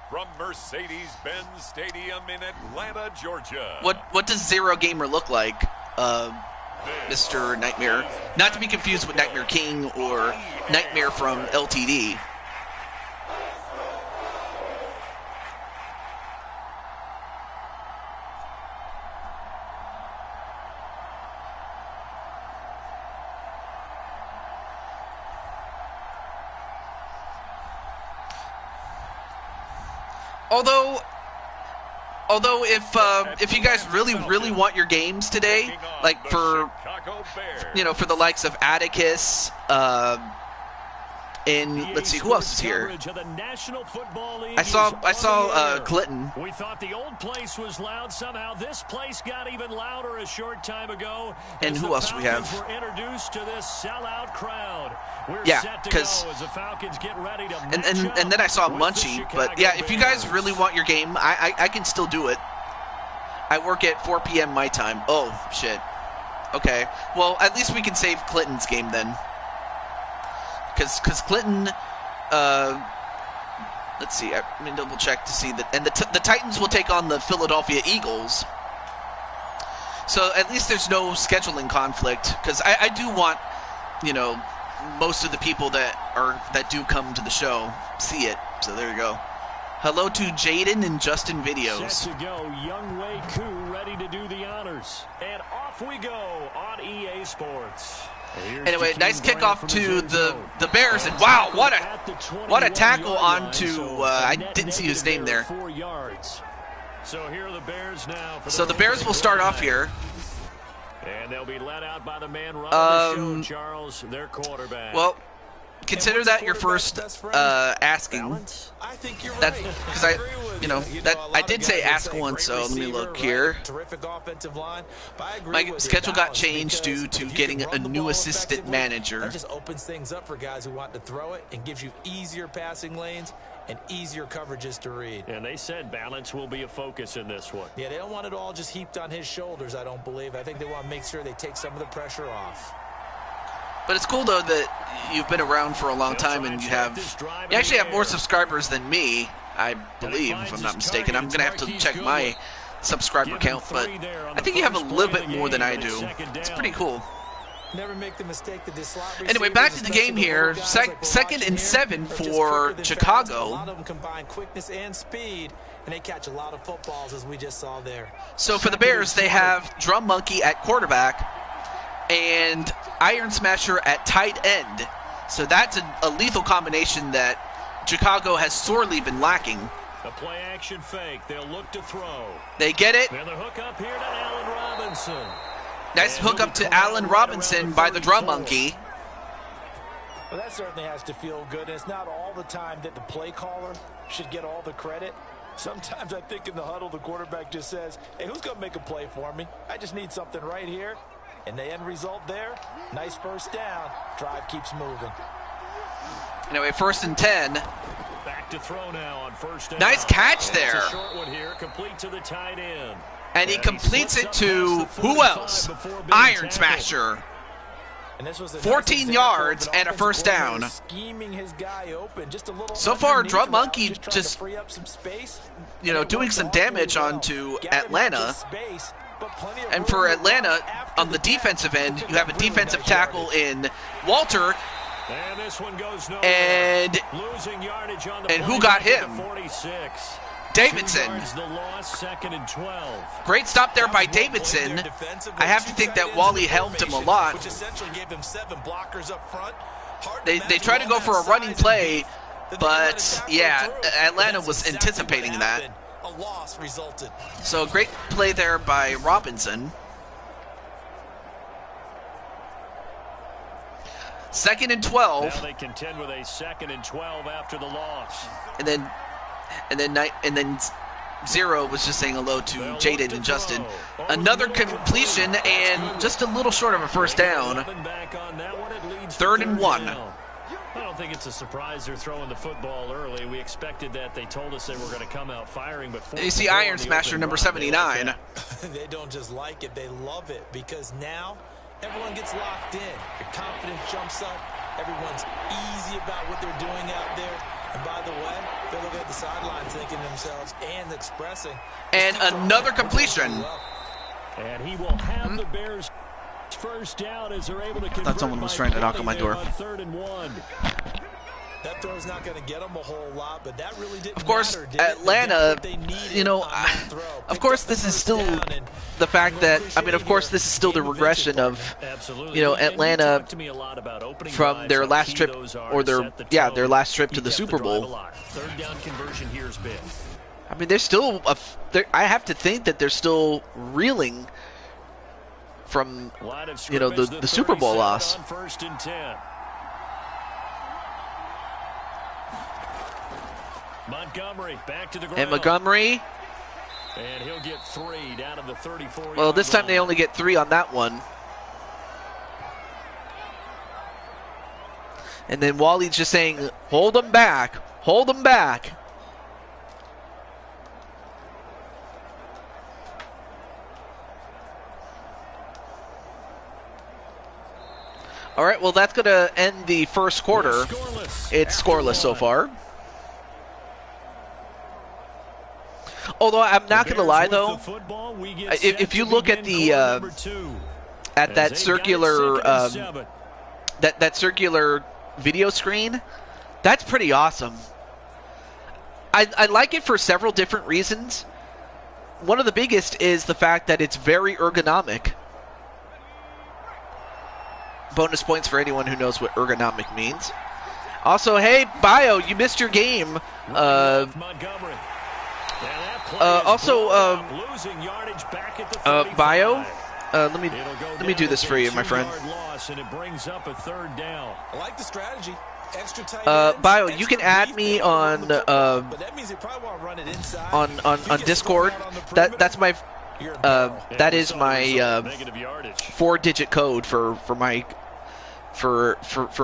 from Mercedes-Benz Stadium in Atlanta, Georgia. What does Zero Gamer look like, Mr. Nightmare? Not to be confused with Nightmare King or Nightmare from LTD. Although if you guys really want your games today, like for for the likes of Atticus, and let's see who else is here. I saw Clinton. We thought the old place was loud. Somehow this place got even louder a short time ago. And who else do we have? Were introduced to this sellout crowd. Yeah, because and then I saw Munchie. But yeah, if you guys really want your game, I can still do it. I work at 4 p.m. my time. Oh shit. Okay. Well, at least we can save Clinton's game then. Because Clinton, let's see, I'm going to double check to see that, and the Titans will take on the Philadelphia Eagles. So at least there's no scheduling conflict, because I do want, most of the people that do come to the show see it. So there you go. Hello to Jaden and Justin Videos. Set to go, Young Wei Koo ready to do the honors, and off we go on EA Sports. Anyway, nice kickoff to the Bears, and wow, what a tackle onto I didn't see his name there. So here are the Bears now. So the Bears will start off here. And they'll be led out by the man running the show, Charles, their quarterback. Well, consider that your first asking. I think you're That's right. because I did say ask once, so let me look here. Terrific offensive line. My schedule got changed due to getting a new assistant manager. That just opens things up for guys who want to throw it and gives you easier passing lanes and easier coverages to read. And they said balance will be a focus in this one. Yeah, they don't want it all just heaped on his shoulders, I don't believe. I think they want to make sure they take some of the pressure off. But it's cool, though, that you've been around for a long you actually have more subscribers than me, I believe, if I'm not mistaken. I'm going to have to check my subscriber count, but I think you have a little bit more than I do. It's pretty cool. Never make the mistake that this slot Anyway, back to the game here. Second and 7 for Chicago. A lot of them combine quickness and speed, and they catch a lot of footballs, as we just saw there. So for the Bears, they have Drum Monkey at quarterback and Iron Smasher at tight end. So that's a lethal combination that Chicago has sorely been lacking. The play action fake. They'll look to throw. They get it. And the hook up here to Allen Robinson. Nice hook up to Allen Robinson by the Drum Monkey. Well, that certainly has to feel good. It's not all the time that the play caller should get all the credit. Sometimes I think in the huddle, the quarterback just says, hey, who's going to make a play for me? I just need something right here. And the end result there, nice first down. Drive keeps moving. Anyway, 1st and 10. Back to throw now on first down. Nice catch there. It's a short one here, complete to the tight end. And he completes it to who else? Iron Smasher. 14 yards and a first down. So far, Drum Monkey just, doing some damage onto Atlanta. And for Atlanta, on the defensive end, you have a defensive tackle in Walter. And this one goes nowhere. And who got him? 46. Davidson. The loss, 2nd and 12. Great stop there by Davidson. I have to think that Wally helped him a lot. They try to go for a running play, but yeah, Atlanta was anticipating that. A loss resulted. So great play there by Robinson. 2nd and 12. Now they contend with a 2nd and 12 after the loss. And then Zero was just saying hello to Jaden and Justin. Another completion and just a little short of a first down. 3rd and 1. I don't think it's a surprise they're throwing the football early. We expected that. They told us they were going to come out firing. But you see Iron Smasher number 79. They don't just like it, they love it, because now everyone gets locked in. Your confidence jumps up. Everyone's easy about what they're doing out there. And by the way, they're looking at the sidelines thinking to themselves and expressing. And another completion. And he will have the Bears first down as they're able to convert. I thought someone was trying to knock on my door. On 3rd and 1. That throw's not going to get them a whole lot, but that really didn't Of course, matter, did it? Atlanta, you know, of course this is still the fact that, I mean, of course this is still the regression of, you know, Atlanta from their last trip, or their last trip to the Super Bowl. Third down conversion here is big. I mean, they're still, I have to think that they're still reeling from, you know, the Super Bowl loss. 1st and 10. Montgomery back to the ground. And Montgomery. And he'll get 3 down to the 34. Well, this time they only get 3 on that one. And then Wally's just saying, hold them back. Hold them back. All right, well, that's going to end the first quarter. It's scoreless so far. Although I'm not going to lie, though, if you look at the that circular that circular video screen, that's pretty awesome. I like it for several different reasons. One of the biggest is the fact that it's very ergonomic. Bonus points for anyone who knows what ergonomic means. Also, hey, Bio, you missed your game. Bio, let me do this for you, my friend. And it brings up a 3rd down. I like the strategy. Extra tight Bio, you can add me on on Discord. That's my that is my 4-digit code for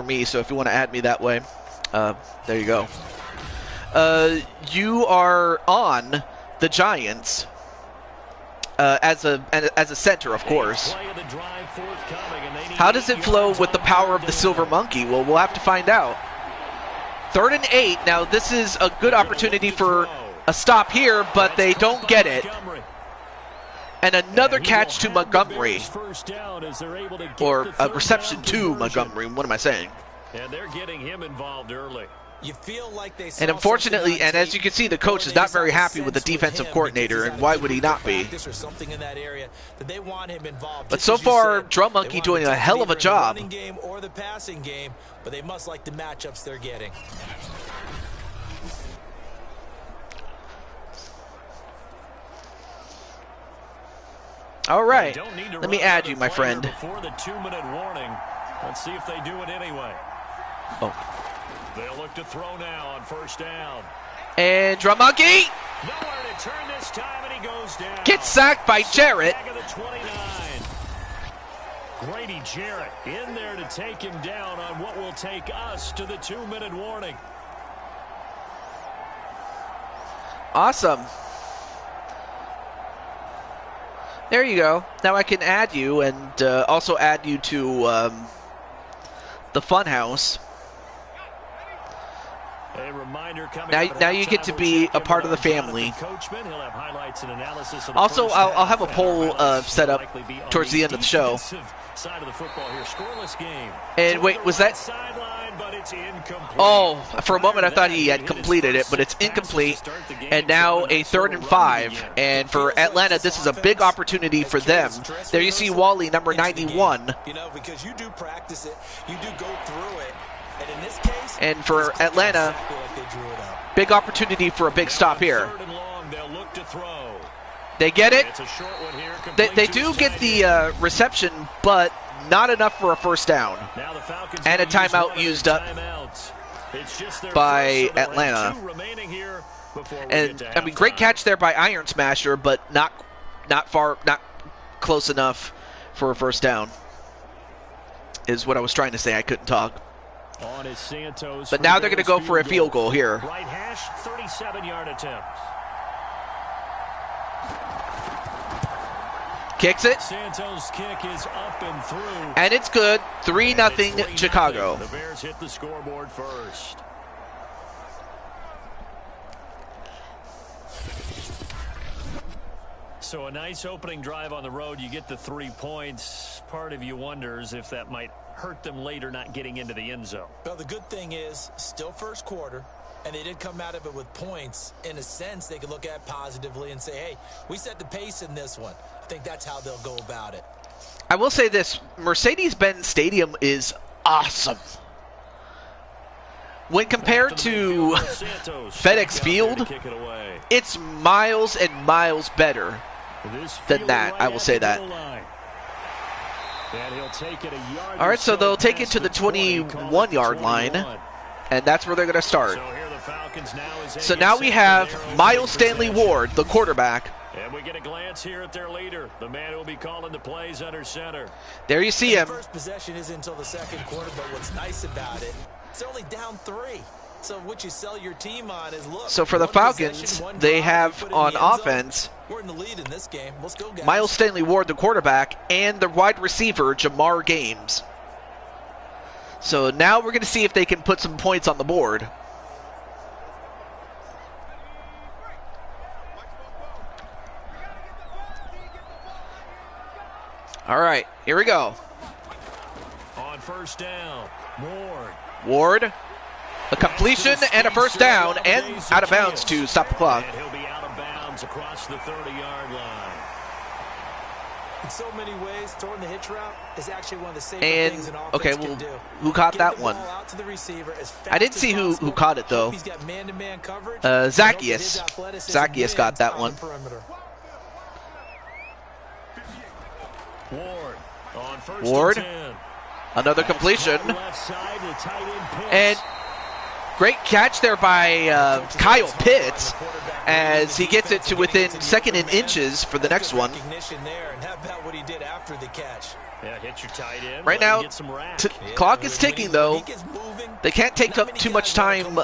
me. So if you want to add me that way, there you go. You are on the Giants as a center, of course. How does it flow with the power of the Silver Monkey? Well, we'll have to find out. 3rd and 8. Now, this is a good opportunity for a stop here, but they don't get it. And another catch to Montgomery. Or a reception to Montgomery. What am I saying? And they're getting him involved early. You feel like they and unfortunately, and as you can see, the coach is not very happy with the defensive coordinator, and why would he not be? But so far, Drum Monkey doing a hell of a job. Or the passing game, but they must like the matchups they're getting. All right, let me add you, my friend. Before the 2-minute warning, let's see if they do it anyway. Oh. They'll look to throw now on 1st down. And Drum Monkey nowhere to turn this time, and he goes down. Gets sacked by Jarrett. Back of the 29. Grady Jarrett in there to take him down on what will take us to the 2-minute warning. Awesome. There you go. Now I can add you and also add you to the Funhouse. A reminder coming now you get to be a part of the family. Also, I'll have a poll set up towards the end of the show. Side of the football here. Scoreless game. And wait, was that? But it's incomplete. Oh, for a moment I thought he had completed it, but it's incomplete. And now a 3rd and 5. And for Atlanta, this is a big opportunity for them. There you see Wally, number 91. You know, because you do practice it, you do go through it. And in this case, and for Atlanta, big opportunity for a big stop here. They get it. They do get the reception, but not enough for a 1st down. And a timeout used up by Atlanta. And I mean, great catch there by Iron Smasher, but not close enough for a 1st down. Is what I was trying to say. I couldn't talk. on his Santos. But now they're going to go for a field goal here. Right hash, 37-yard attempt. Kicks it. Santos' kick is up and through. And it's good. 3-0 Chicago. The Bears hit the scoreboard first. So a nice opening drive on the road. You get the 3 points. Part of you wonders if that might hurt them later not getting into the end zone. Well, the good thing is still first quarter, and they did come out of it with points. In a sense, they could look at it positively and say, hey, we set the pace in this one. I think that's how they'll go about it. I will say this. Mercedes-Benz Stadium is awesome. When compared to FedEx Field, it's miles and miles better than that. I will say that. All right, so they'll take it to the 21-yard line, and that's where they're going to start. So now we have Miles Stanley Ward, the quarterback. And we get a glance here at their leader, the man who will be calling the plays under center. There you see him. The first possession isn't until the second quarter, but what's nice about it, it's only down 3. So what you sell your team on is, look. So for the Falcons, they have on offense, we're in the lead in this game. Let's go, guys. Miles Stanley Ward, the quarterback, and the wide receiver, Jamar Games. So now we're going to see if they can put some points on the board. All right, here we go. On first down, Ward, a completion and a first down, and out of bounds to stop the clock. And he'll be out of bounds across the 30-yard line. In so many ways, throwing the hitch route is actually one of the safest things an offense can do. Who caught that one? I didn't see who caught it, though. He's got man-to-man coverage. Zacchaeus. Zacchaeus got that one. Ward, another completion. And great catch there by Kyle Pitts as he gets it to within 2nd and inches for the next one. Right now, clock is ticking though. They can't take up too much time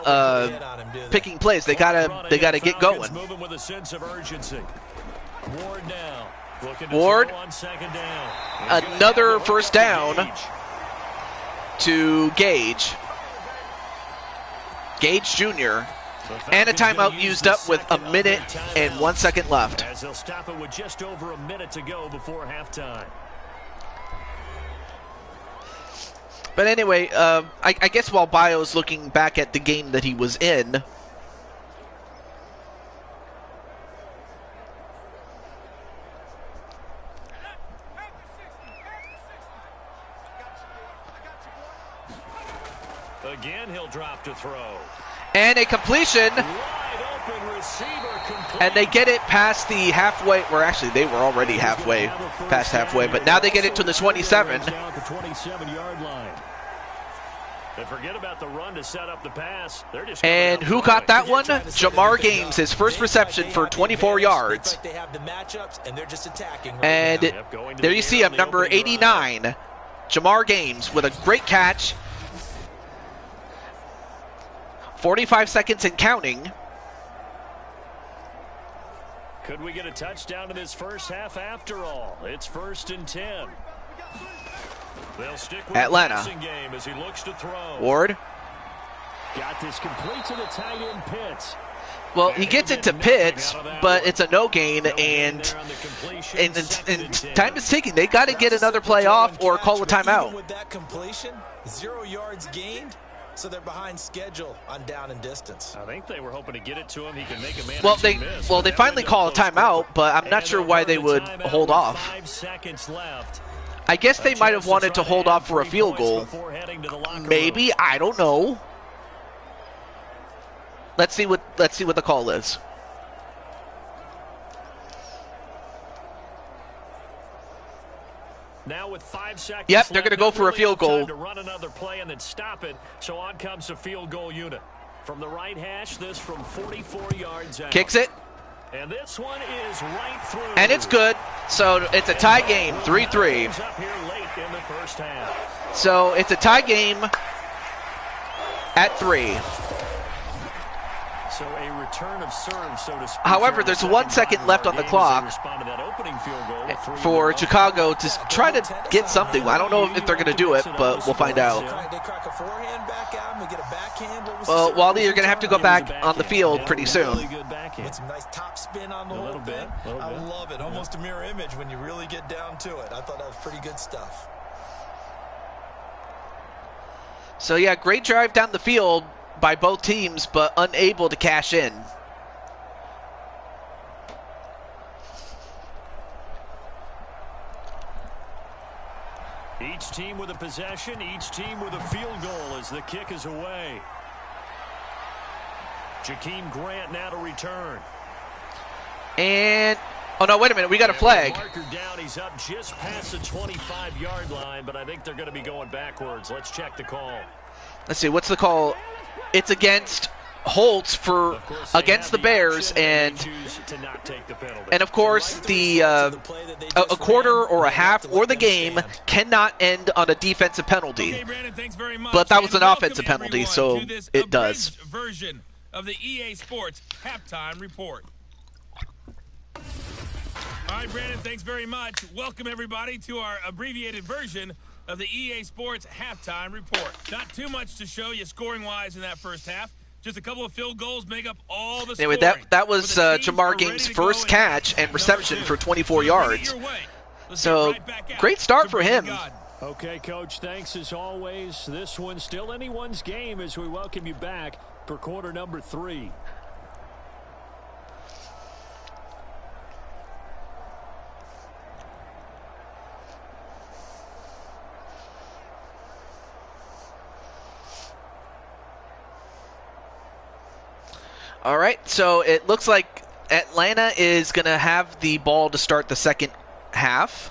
picking plays. They gotta get going. Ward, another first down to Gage. Gage Jr. And a timeout used up with 1 minute and 1 second left. As they'll stop it with just over a minute to go before halftime. But anyway, I guess while Bio's looking back at the game that he was in, again, he'll drop to throw. And a completion. And they get it past the halfway, or actually they were already past halfway, but now they get it to the 27. They forget about the run to set up the pass. And who caught that one? Jamar Games, his first reception for 24 yards. And there you see him, number 89, Jamar Games, with a great catch. 45 seconds and counting. Could we get a touchdown in this first half after all? It's 1st and 10. They'll stick with Atlanta. The passing game as he looks to throw. Ward. Got this complete to the tight end Pitts. Well, he gets it to Pitts, but it's a no gain, and time is ticking. They got to get another play off or call a timeout. With that completion, 0 yards gained. So they're behind schedule on down and distance. I think they were hoping to get it to him. He can make a man. Well, they finally call a timeout, but I'm not sure why they would hold off. 5 seconds left. I guess they might have wanted to hold off for a field goal. Maybe, I don't know. Let's see what the call is. Now with 5 seconds. Yep, they're going to go for a field goal. To run another play and then stop it. So on comes the field goal unit. From the right hash, this from 44 yards out. Kicks it. And this one is right through. And it's good. So it's a tie game, 3-3. Up here late in the first half. So it's a tie game. at 3. So a return of serve, so to speak. However, there's 1 second left on the clock for Chicago to try to get something. I don't know if they're going to do it, but we'll find out. Well, Wally, you're going to have to go back on the field pretty soon. With some nice top spin on the whole thing. I love it. Almost a mirror image when you really get down to it. I thought that was pretty good stuff. So, yeah, great drive down the field by both teams, but unable to cash in. Each team with a possession, each team with a field goal as the kick is away. Jakeem Grant now to return. And, oh no, wait a minute, we got a flag. Marker down, he's up just past the 25-yard line, but I think they're going to be going backwards. Let's check the call. Let's see, what's the call? It's against Holtz for against the Bears, and of course the a quarter or a half or the game cannot end on a defensive penalty. Okay, Brandon, thanks very much. But that was an And offensive welcome penalty, everyone so to this it does. abridged version of the EA Sports halftime report. All right, Brandon, thanks very much. Welcome everybody to our abbreviated version of the EA Sports halftime report. Not too much to show you scoring-wise in that first half. Just a couple of field goals make up all the Anyway, scoring. that was Jamar Ging's first catch and reception for 24 yards. So, great start for him. Okay, Coach, thanks as always. This one's still anyone's game as we welcome you back for quarter number 3. All right, so it looks like Atlanta is going to have the ball to start the second half.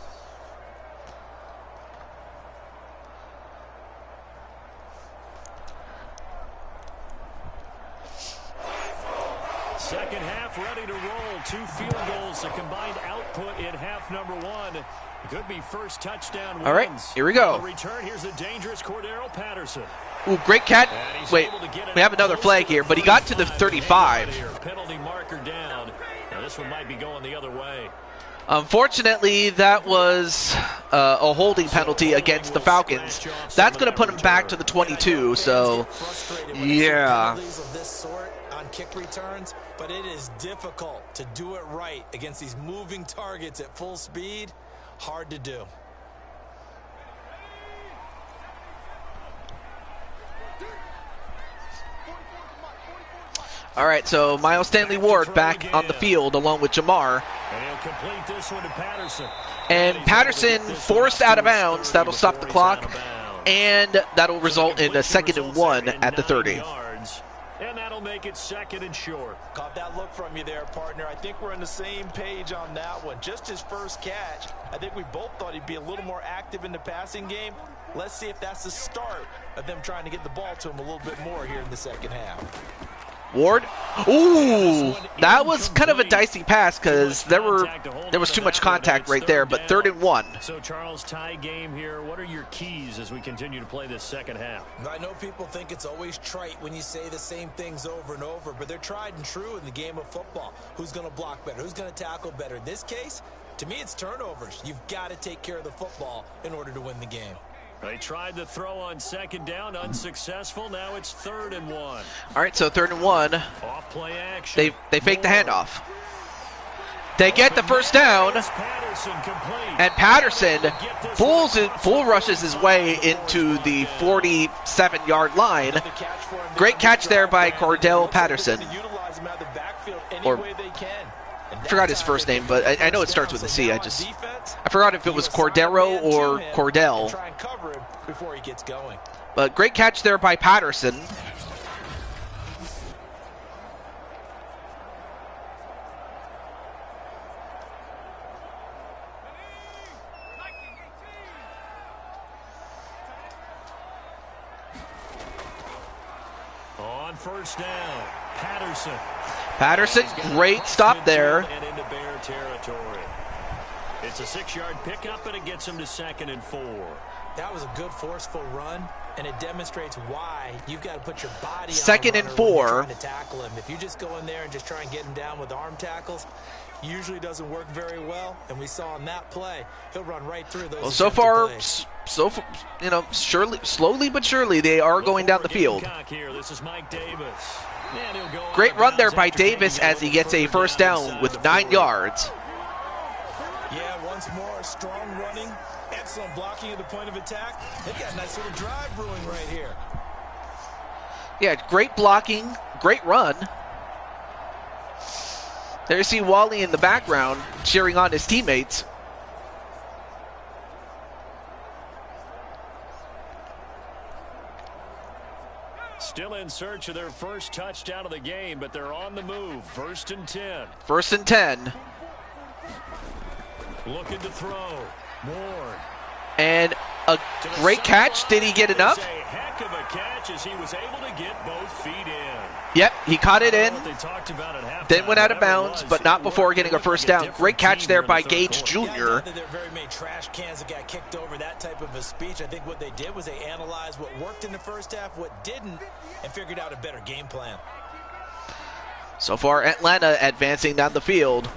Second half ready to roll. 2 field goals, a combined output in half number 1. Could be first touchdown wins. All right, here we go. Return, here's a dangerous Cordero Patterson. Ooh, great catch. Wait, we have another flag here, but he got to the 35. Penalty marker down. Now this one might be going the other way. Unfortunately, that was a holding penalty against the Falcons. That's going to put him back to the 22, so yeah. On kick returns, but it is difficult to do it right against these moving targets at full speed. Hard to do. All right, so Miles Stanley Ward back on the field along with Jamar. And he'll complete this one to Patterson. And Patterson forced out of bounds. That'll stop the clock. And that'll result in a 2nd and 1 at the 30. And that'll make it 2nd and short. Caught that look from you there, partner. I think we're on the same page on that one. Just his first catch. I think we both thought he'd be a little more active in the passing game. Let's see if that's the start of them trying to get the ball to him a little bit more here in the second half. Ward. Ooh, that was kind of a dicey pass because there was too much contact right there, but 3rd and 1. So, Charles, tie game here. What are your keys as we continue to play this second half? I know people think it's always trite when you say the same things over and over, but they're tried and true in the game of football. Who's going to block better? Who's going to tackle better? In this case, to me, it's turnovers. You've got to take care of the football in order to win the game. They tried the throw on 2nd down, unsuccessful. Now it's 3rd and 1. All right, so 3rd and 1. Off play action. They fake the handoff. They get the first down, and Patterson bull rushes his way into the 47-yard line. Great catch there by Cordell Patterson. Or I forgot his first name, but I know it starts with a C. I forgot if it was Cordero or Cordell. But great catch there by Patterson. On first down, Patterson, great stop there. And into Bear territory. It's a 6-yard pickup, and it gets him to 2nd and 4. That was a good, forceful run. and it demonstrates why you've got to put your body Second on and a runner when you're 4. trying to tackle him. If you just go in there and just try and get him down with arm tackles, usually doesn't work very well. And we saw on that play, he'll run right through those. Well, so far, you know, slowly but surely, they are going down the field. This is Mike Davis. Great run there by Davis as he gets a first down with 9 yards. Yeah, once more, strong running, excellent blocking at the point of attack. They've got a nice little drive brewing right here. Yeah, great blocking, great run. There you see Wally in the background cheering on his teammates. Still in search of their first touchdown of the game, but they're on the move. 1st and 10. 1st and 10. Looking to throw. Moore. And a great catch. Did he get enough? A heck of a catch as he was able to get both feet in. Yep, he caught it in. Then went out of bounds, was, but not before getting a first down. Great catch there by Gage Jr. Yeah, I know that there are very many trash cans that got kicked over, that type of a speech. I think what they did was they analyzed what worked in the first half, what didn't, and figured out a better game plan. So far, Atlanta advancing down the field.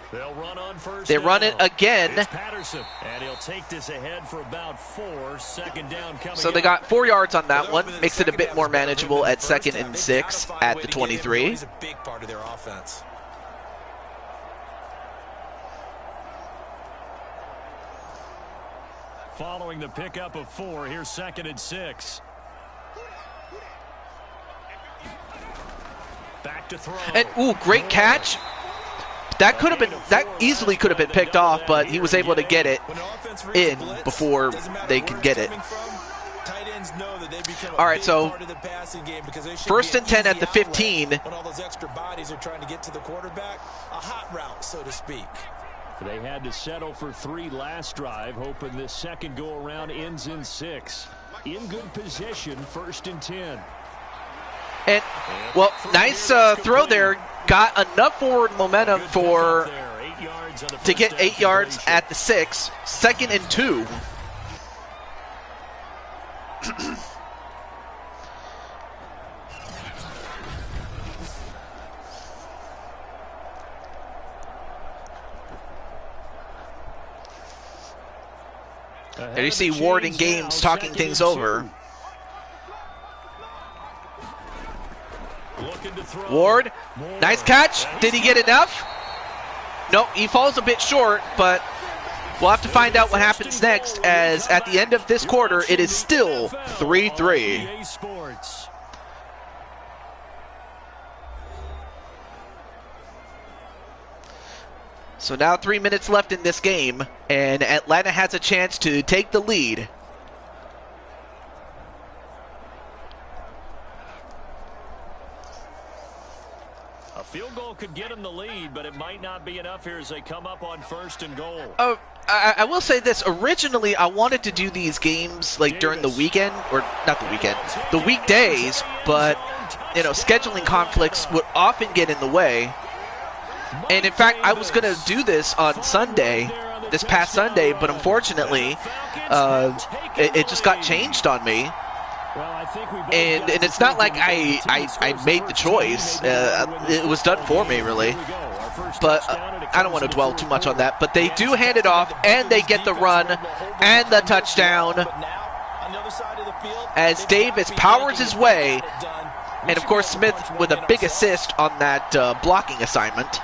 They'll run on first. They run it again. It's Patterson, and he'll take this ahead for about 4. 2nd down coming. So they got 4 yards on that one. Makes it a bit more manageable at 2nd and 6 at the 23. He's a big part of their offense. Following the pickup of 4, here's 2nd and 6. Back to throw. And ooh, great catch. That easily could have been picked off, but he was able to get it in before they could get it. All right, so 1st and 10 at the 15. When all those extra bodies are trying to get to the quarterback, a hot route, so to speak. They had to settle for 3 last drive, hoping this second go-around ends in 6. In good position, 1st and 10. And, well, nice throw there. Got enough forward momentum to get 8 yards at the 6. 2nd and 2. There you see Ward and Games talking things over. Ward, nice catch. Did he get enough? Nope, he falls a bit short, but we'll have to find out what happens next, as at the end of this quarter, it is still 3-3. So now 3 minutes left in this game, and Atlanta has a chance to take the lead. A field goal could get them the lead, but it might not be enough here as they come up on 1st and goal. Oh, I will say this. Originally, I wanted to do these games like during the weekend, or not the weekend, the weekdays, but, you know, scheduling conflicts would often get in the way. And in fact, I was going to do this on Sunday, this past Sunday, but unfortunately, it just got changed on me. And it's not like I made the choice. It was done for me, really. But I don't want to dwell too much on that. But they do hand it off, and they get the run and the touchdown as Davis powers his way. And, of course, Smith with a big assist on that blocking assignment.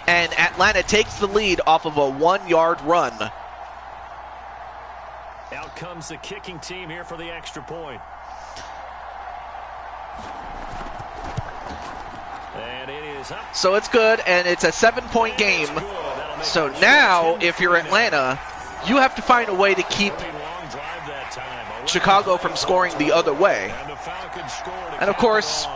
And Atlanta takes the lead off of a 1-yard run. Out comes the kicking team here for the extra point. And it is up. So it's good, and it's a 7-point game. So now, if you're Atlanta, you have to find a way to keep Chicago from scoring the other way. And of course,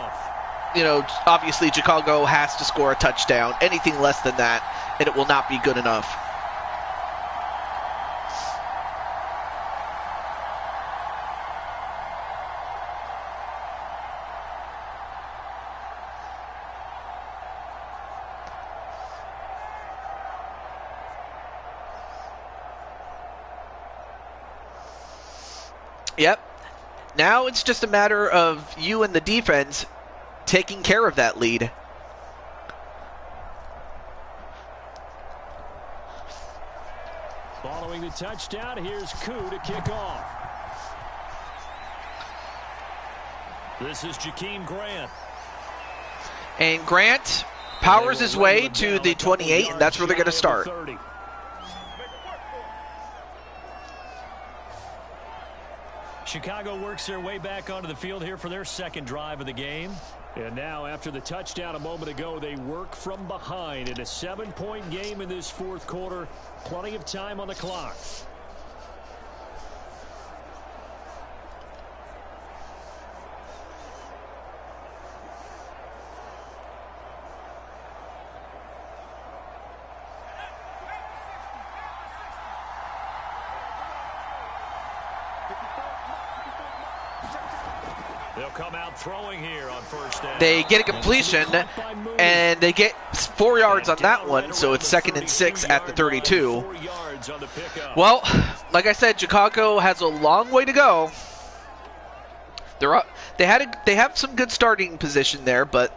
you know, obviously Chicago has to score a touchdown. Anything less than that, and it will not be good enough. Yep. Now it's just a matter of you and the defense taking care of that lead. Following the touchdown, here's Koo to kick off. This is Jakeem Grant. And Grant powers his way to the 28, and that's where they're going to start. Chicago works their way back onto the field here for their second drive of the game. And now, after the touchdown a moment ago, they work from behind in a 7-point game in this fourth quarter. Plenty of time on the clock. They'll come out throwing here on first down. They get a completion, and they get 4 yards on that one, so it's 2nd and 6 at the 32. Well, like I said, Chicago has a long way to go. They have some good starting position there, but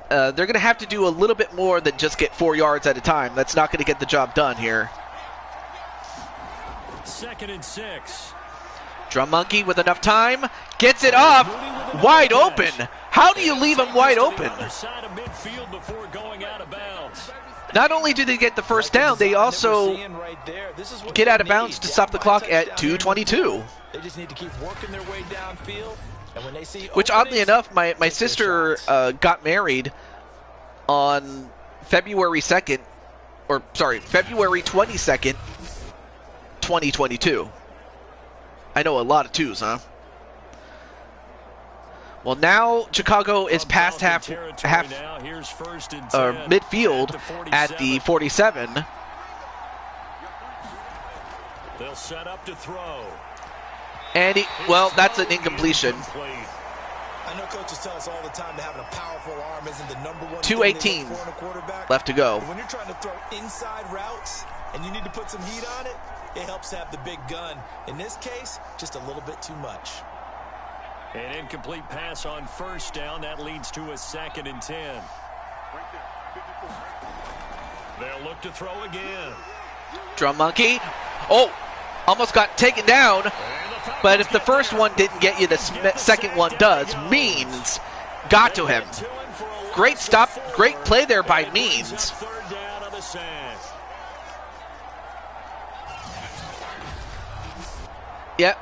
they're going to have to do a little bit more than just get 4 yards at a time. That's not going to get the job done here. 2nd and 6. Drum Monkey with enough time, gets it off, wide open. How do you leave him wide open? Not only do they get the first down, they also get out of bounds to stop the clock at 2:22. They just need to keep working their way downfield. And when they see which, oddly enough, my sister got married on February 2nd, or sorry, February 22nd, 2022. I know a lot of twos, huh? Well, now Chicago is past midfield at the 47. They'll set up to throw. And well, that's an incompletion. I know coaches tell us all the time that having a powerful arm isn't the number one 2:18 left to go. When you're trying to throw inside routes and you need to put some heat on it, it helps have the big gun. In this case, just a little bit too much. An incomplete pass on first down. That leads to a 2nd and 10. They'll look to throw again. Drum Monkey. Oh, almost got taken down. But if the first one didn't get you, the second one does. Means got to him. Great stop, great play there by Means. Yeah,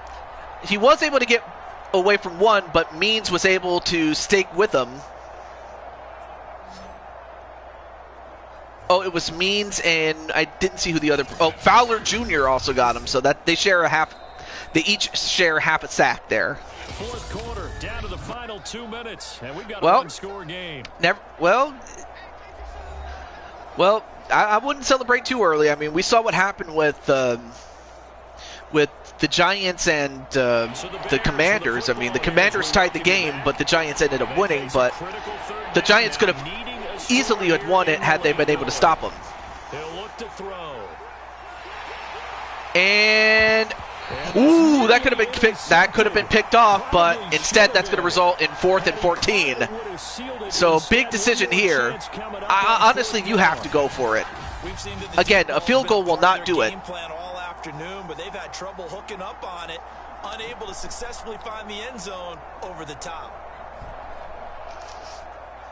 he was able to get away from one, but Means was able to stay with him. Oh, it was Means, and I didn't see who the other. Oh, Fowler Jr. also got him, so that they share a half. They each share half a sack there. Fourth quarter, down to the final 2 minutes, and we've got a one-score game. Well, I wouldn't celebrate too early. I mean, we saw what happened with the Giants and the Commanders. I mean, the Commanders tied the game, but the Giants ended up winning. But the Giants could have easily had won it had they been able to stop them. And ooh, that could have been picked off, but instead that's going to result in 4th and 14. So big decision here. Honestly, you have to go for it. Again, a field goal will not do it. But they've had trouble hooking up on it, unable to successfully find the end zone over the top.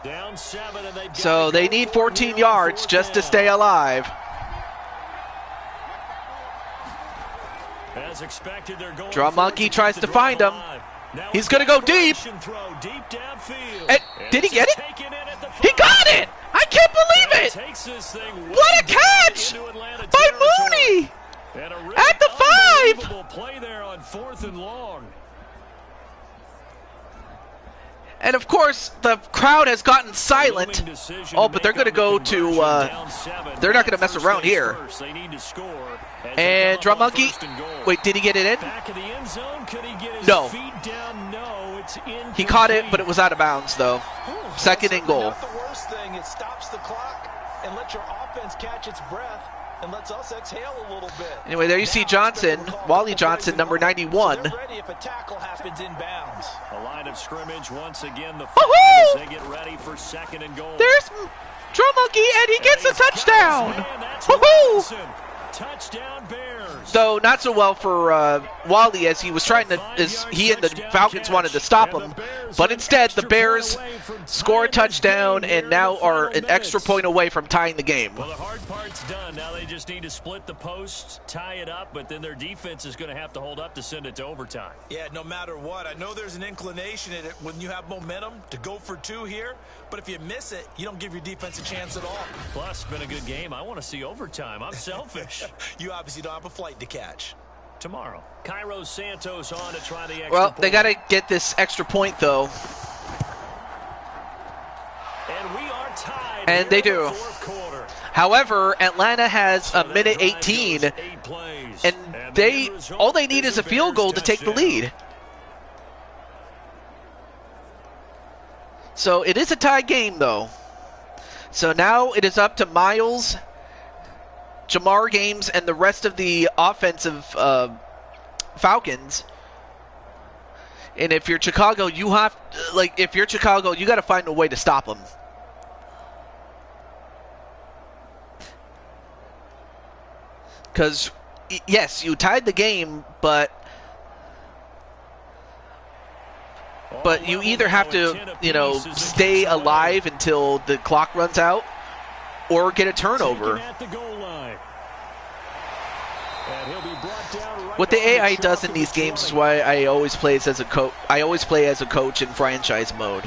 Down 7, and they've so they need 14 yards just to stay alive. As expected, they're going. Drum Monkey tries to find him. He's going to go deep. And did he get it? He got it! I can't believe it! What a catch by Mooney! At the 5! Play there on 4th and long. And of course, the crowd has gotten silent. Oh, but they're going to go to, they're not going to mess around here. And Drum Monkey, wait, did he get it in? No. He caught it, but it was out of bounds, though. 2nd and goal. Not the worst thing. It stops the clock and lets your offense catch its breath. and lets us exhale a little bit. Anyway, there you see Johnson, Wally Johnson, number 91. So they're ready if a tackle happens in bounds. The line of scrimmage once again. The Woohoo! as they get ready for 2nd and goal. There's Drum Monkey, and he gets a touchdown. Man, that's Woohoo! Robinson. Touchdown Bears. Though not so well for Wally, as he was trying to, as he and the Falcons wanted to stop him, but instead the Bears score a touchdown and now are an extra point away from tying the game. Well, the hard part's done. Now they just need to split the posts, tie it up, but then their defense is going to have to hold up to send it to overtime. Yeah, no matter what. I know there's an inclination in it when you have momentum to go for 2 here, but if you miss it, you don't give your defense a chance at all. Plus, it's been a good game. I want to see overtime. I'm selfish. You obviously don't have a flight to catch. Tomorrow, Cairo Santos on to try the extra Well, they point. got to get this extra point, though. And we are tied. And they do. in the 4th quarter. However, Atlanta has So a that minute drive 18, goes 8 plays. and the end result all they need is a field goal to Bears take the touchdown. lead. So it is a tie game, though. So now it is up to Miles, Jamar Games, and the rest of the offensive Falcons. And if you're Chicago, you got to find a way to stop them. Because, yes, you tied the game, but you either have to, stay alive until the clock runs out, or get a turnover. Taken at the goal line. And he'll be brought down right What the on AI chalk does in of these the games is 20. why I always play as a coach. I always play as a coach in franchise mode.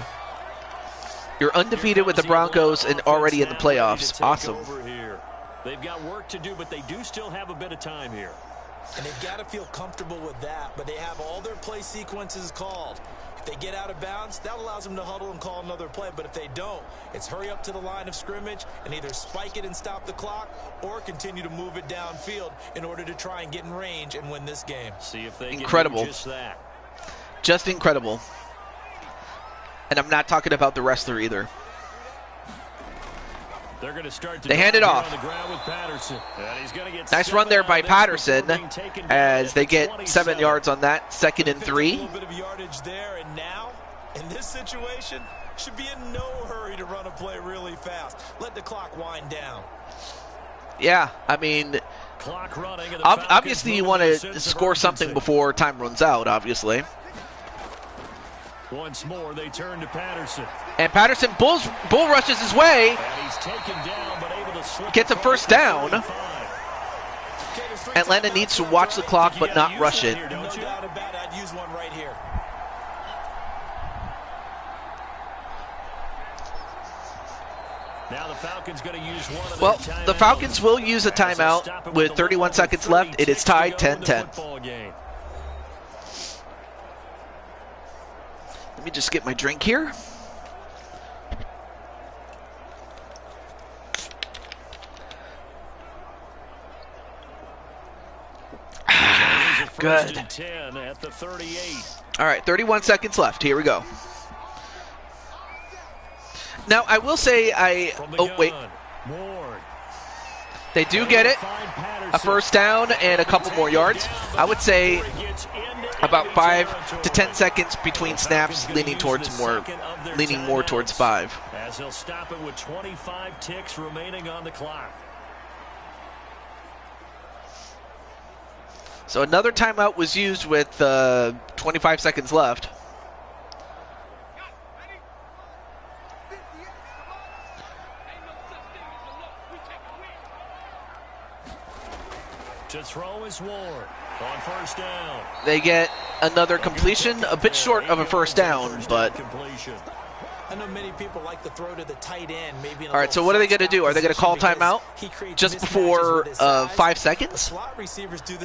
You're undefeated with the Broncos and already in the playoffs. Awesome. They've got work to do, but they do still have a bit of time here. And they've got to feel comfortable with that, but they have all their play sequences called. If they get out of bounds, that allows them to huddle and call another play. But if they don't, it's hurry up to the line of scrimmage and either spike it and stop the clock or continue to move it downfield in order to try and get in range and win this game. See if they Incredible. can do just that. Just incredible. And I'm not talking about the wrestler either. They're going to start to They hand it drive off. on the ground with Patterson. And he's going to get Nice run there by Patterson as they get 7 7 yards on that. 2nd and 3. A little bit of yardage there, and now, in this situation, should be in no hurry to run a play really fast. Let the clock wind down. Yeah, I mean, Clock running, and the Falcons obviously you moving want to the to sense of score something urgency. before time runs out, obviously. Once more, they turn to Patterson. And Patterson bull rushes his way, And he's taken down, but able to slip gets a across first the down. 35. Okay, there's 3 Atlanta timeouts needs to on watch the drive. clock You but gotta not use rush one it. here, No don't you? doubt about it. I'd use one right here. Now the Falcons going to use one of Well, their the timeouts. Falcons will use a As they'll timeout stop it with the 31 1:30 seconds left. It is ticks tied to go in the 10-10. football game. Let me just get my drink here. First Good. and 10 at the 38. All right, 31 seconds left. Here we go. Now, I will say From the oh, gun, wait. Ward. They do get it. Find Patterson. A first down and a couple more yards. I would say about 5 to 10 seconds between snaps, leaning more towards 5. As he'll stop it with 25 ticks remaining on the clock. So another timeout was used with 25 seconds left. To throw is Ward on first down. They get another completion, a bit short of a first down, but Completion. I know many people like to throw to the tight end. Maybe in a all right, so what are they going to do? Are they going to call timeout just before 5 seconds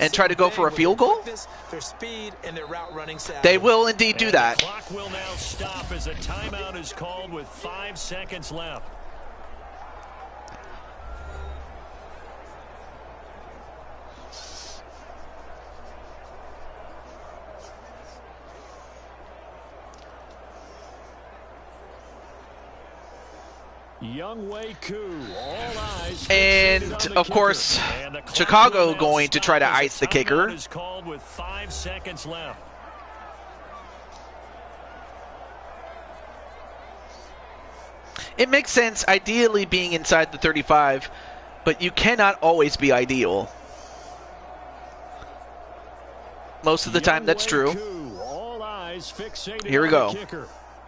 and try to go for a field goal? Their speed and their route running savvy. They will indeed do And that. The clock will now stop as a timeout is called with 5 seconds left. And, of course, Chicago going to try to ice the kicker. Is called with 5 seconds left. It makes sense, ideally being inside the 35, but you cannot always be ideal. Most of the time, that's true. Here we go.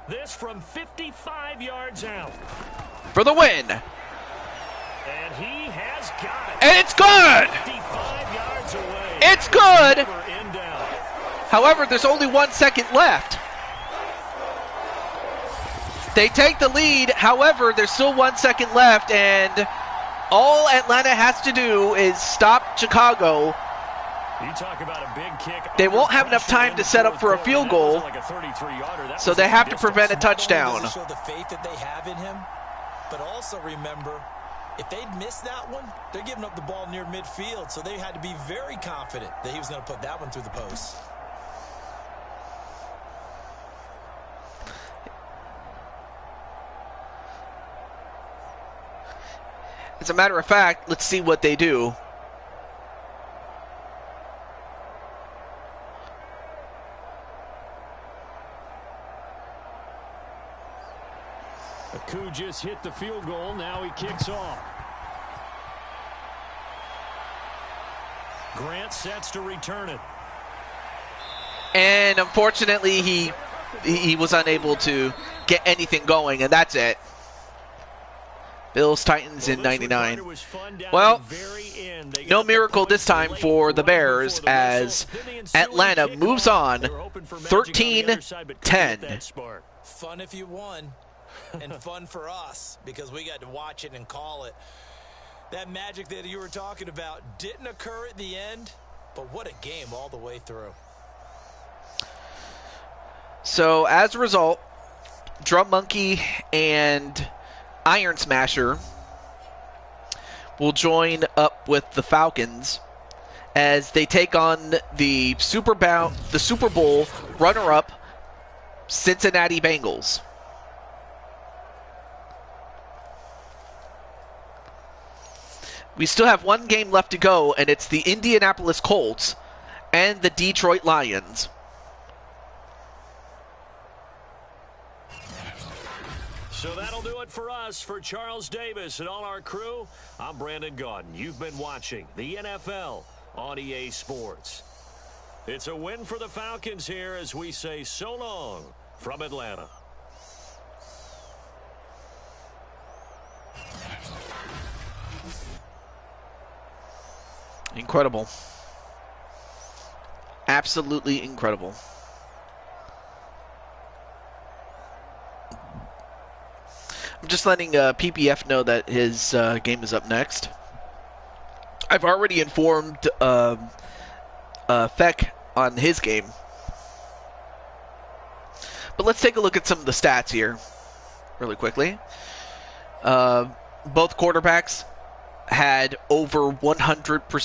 This from 55 yards out. For the win. And he has got it. And it's good. 55 yards away. It's good. However, there's only 1 second left. They take the lead. However, there's still 1 second left, and all Atlanta has to do is stop Chicago. You talk about a big kick. They won't have enough time to set up for a field goal, so they have to prevent a touchdown. Show the faith that they have in him, but also remember, if they'd missed that one, they're giving up the ball near midfield, so they had to be very confident that he was going to put that one through the post. As a matter of fact, let's see what they do. Akou just hit the field goal. Now he kicks off. Grant sets to return it. And unfortunately, he was unable to get anything going, and that's it. Bills, Titans in 99. Well, no miracle this time for the Bears as Atlanta moves on 13-10. Fun if you won, and fun for us because we got to watch it and call it. That magic that you were talking about didn't occur at the end, but what a game all the way through. So as a result, Drum Monkey and Iron Smasher will join up with the Falcons as they take on the Super Bowl runner-up Cincinnati Bengals. We still have one game left to go, and it's the Indianapolis Colts and the Detroit Lions. So that'll do it for us. For Charles Davis and all our crew, I'm Brandon Gaudin. You've been watching the NFL on EA Sports. It's a win for the Falcons here as we say so long from Atlanta. Incredible. Absolutely incredible. I'm just letting PPF know that his game is up next. I've already informed Feck on his game. But let's take a look at some of the stats here really quickly. Both quarterbacks had over 100 for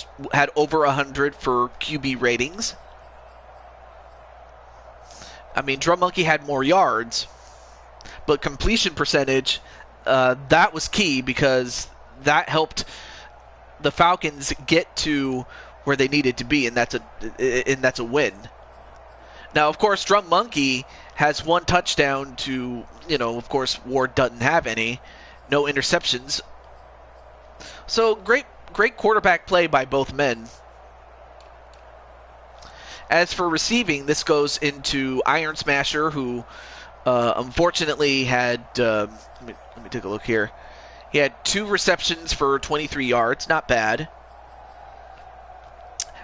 QB ratings. I mean, Drum Monkey had more yards, but completion percentage, that was key because that helped the Falcons get to where they needed to be, and that's a win. Now, of course, Drum Monkey has one touchdown to, of course, Ward doesn't have any, no interceptions. So great quarterback play by both men. As for receiving, this goes into Iron Smasher, who unfortunately had, let me take a look here. He had 2 receptions for 23 yards, not bad.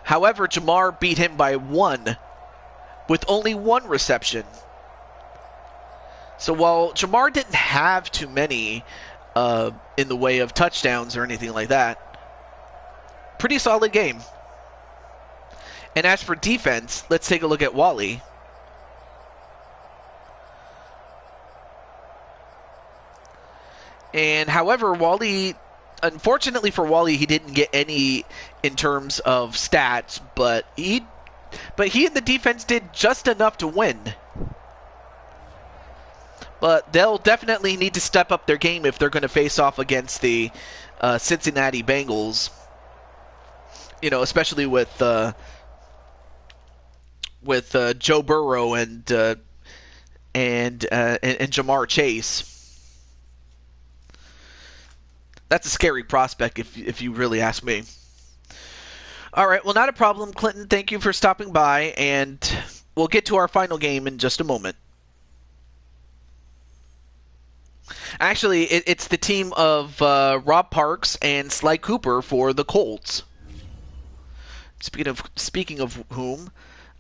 However, Jamar beat him by 1 with only 1 reception. So while Jamar didn't have too many in the way of touchdowns or anything like that, pretty solid game. And as for defense, let's take a look at Wally. And however, Wally, unfortunately for Wally, he didn't get any in terms of stats, but he and the defense did just enough to win. but they'll definitely need to step up their game if they're going to face off against the Cincinnati Bengals. You know, especially with Joe Burrow and Jamar Chase. That's a scary prospect if you really ask me. All right, well, not a problem, Clinton. Thank you for stopping by, and we'll get to our final game in just a moment. Actually, it's the team of Rob Parks and Sly Cooper for the Colts. Speaking of whom,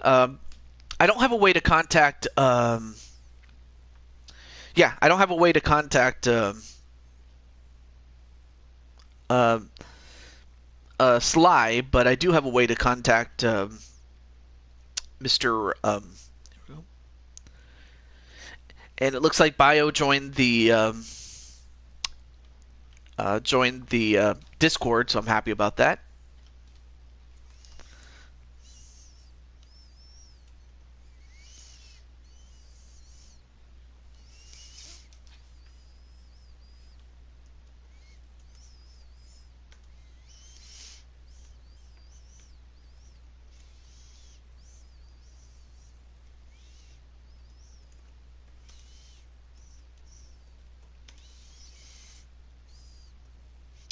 I don't have a way to contact. I don't have a way to contact Sly, but I do have a way to contact Mr. And it looks like Bio joined the Discord, so I'm happy about that.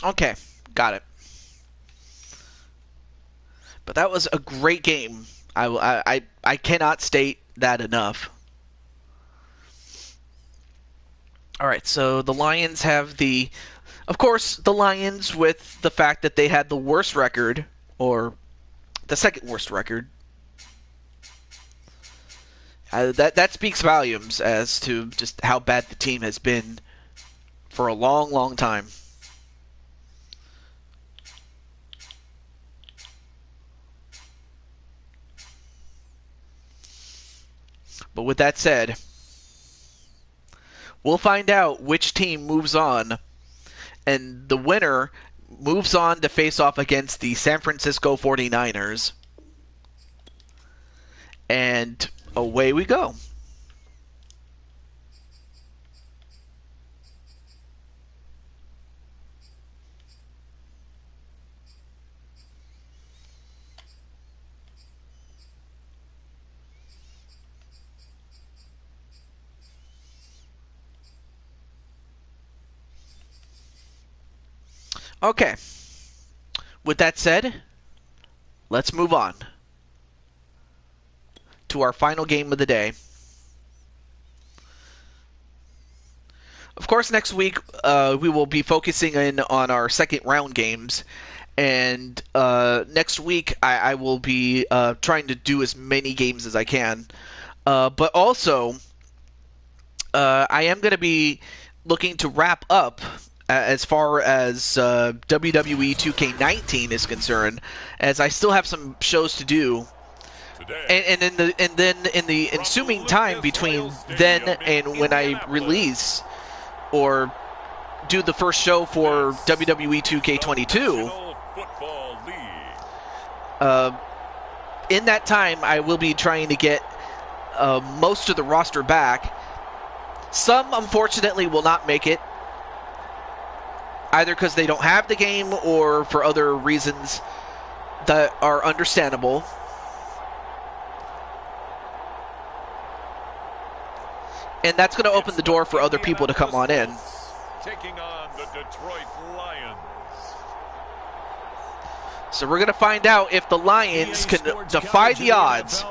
Okay, got it. But that was a great game. I cannot state that enough. All right, so the Lions have of course, the Lions, with the fact that they had the worst record, or the second worst record. That speaks volumes as to just how bad the team has been for a long, long time. But with that said, we'll find out which team moves on, and the winner moves on to face off against the San Francisco 49ers. And away we go. Okay. With that said, let's move on to our final game of the day. Of course, next week we will be focusing in on our second round games. And next week I will be trying to do as many games as I can. But also, I am going to be looking to wrap up as far as WWE 2K19 is concerned, as I still have some shows to do. And then in the ensuing time between then and when I release or do the first show for WWE 2K22, in that time I will be trying to get most of the roster back. Some, unfortunately, will not make it, either because they don't have the game or for other reasons that are understandable. And that's going to open the door for other people to come on in. Taking on the Detroit Lions. So we're going to find out if the Lions can defy the odds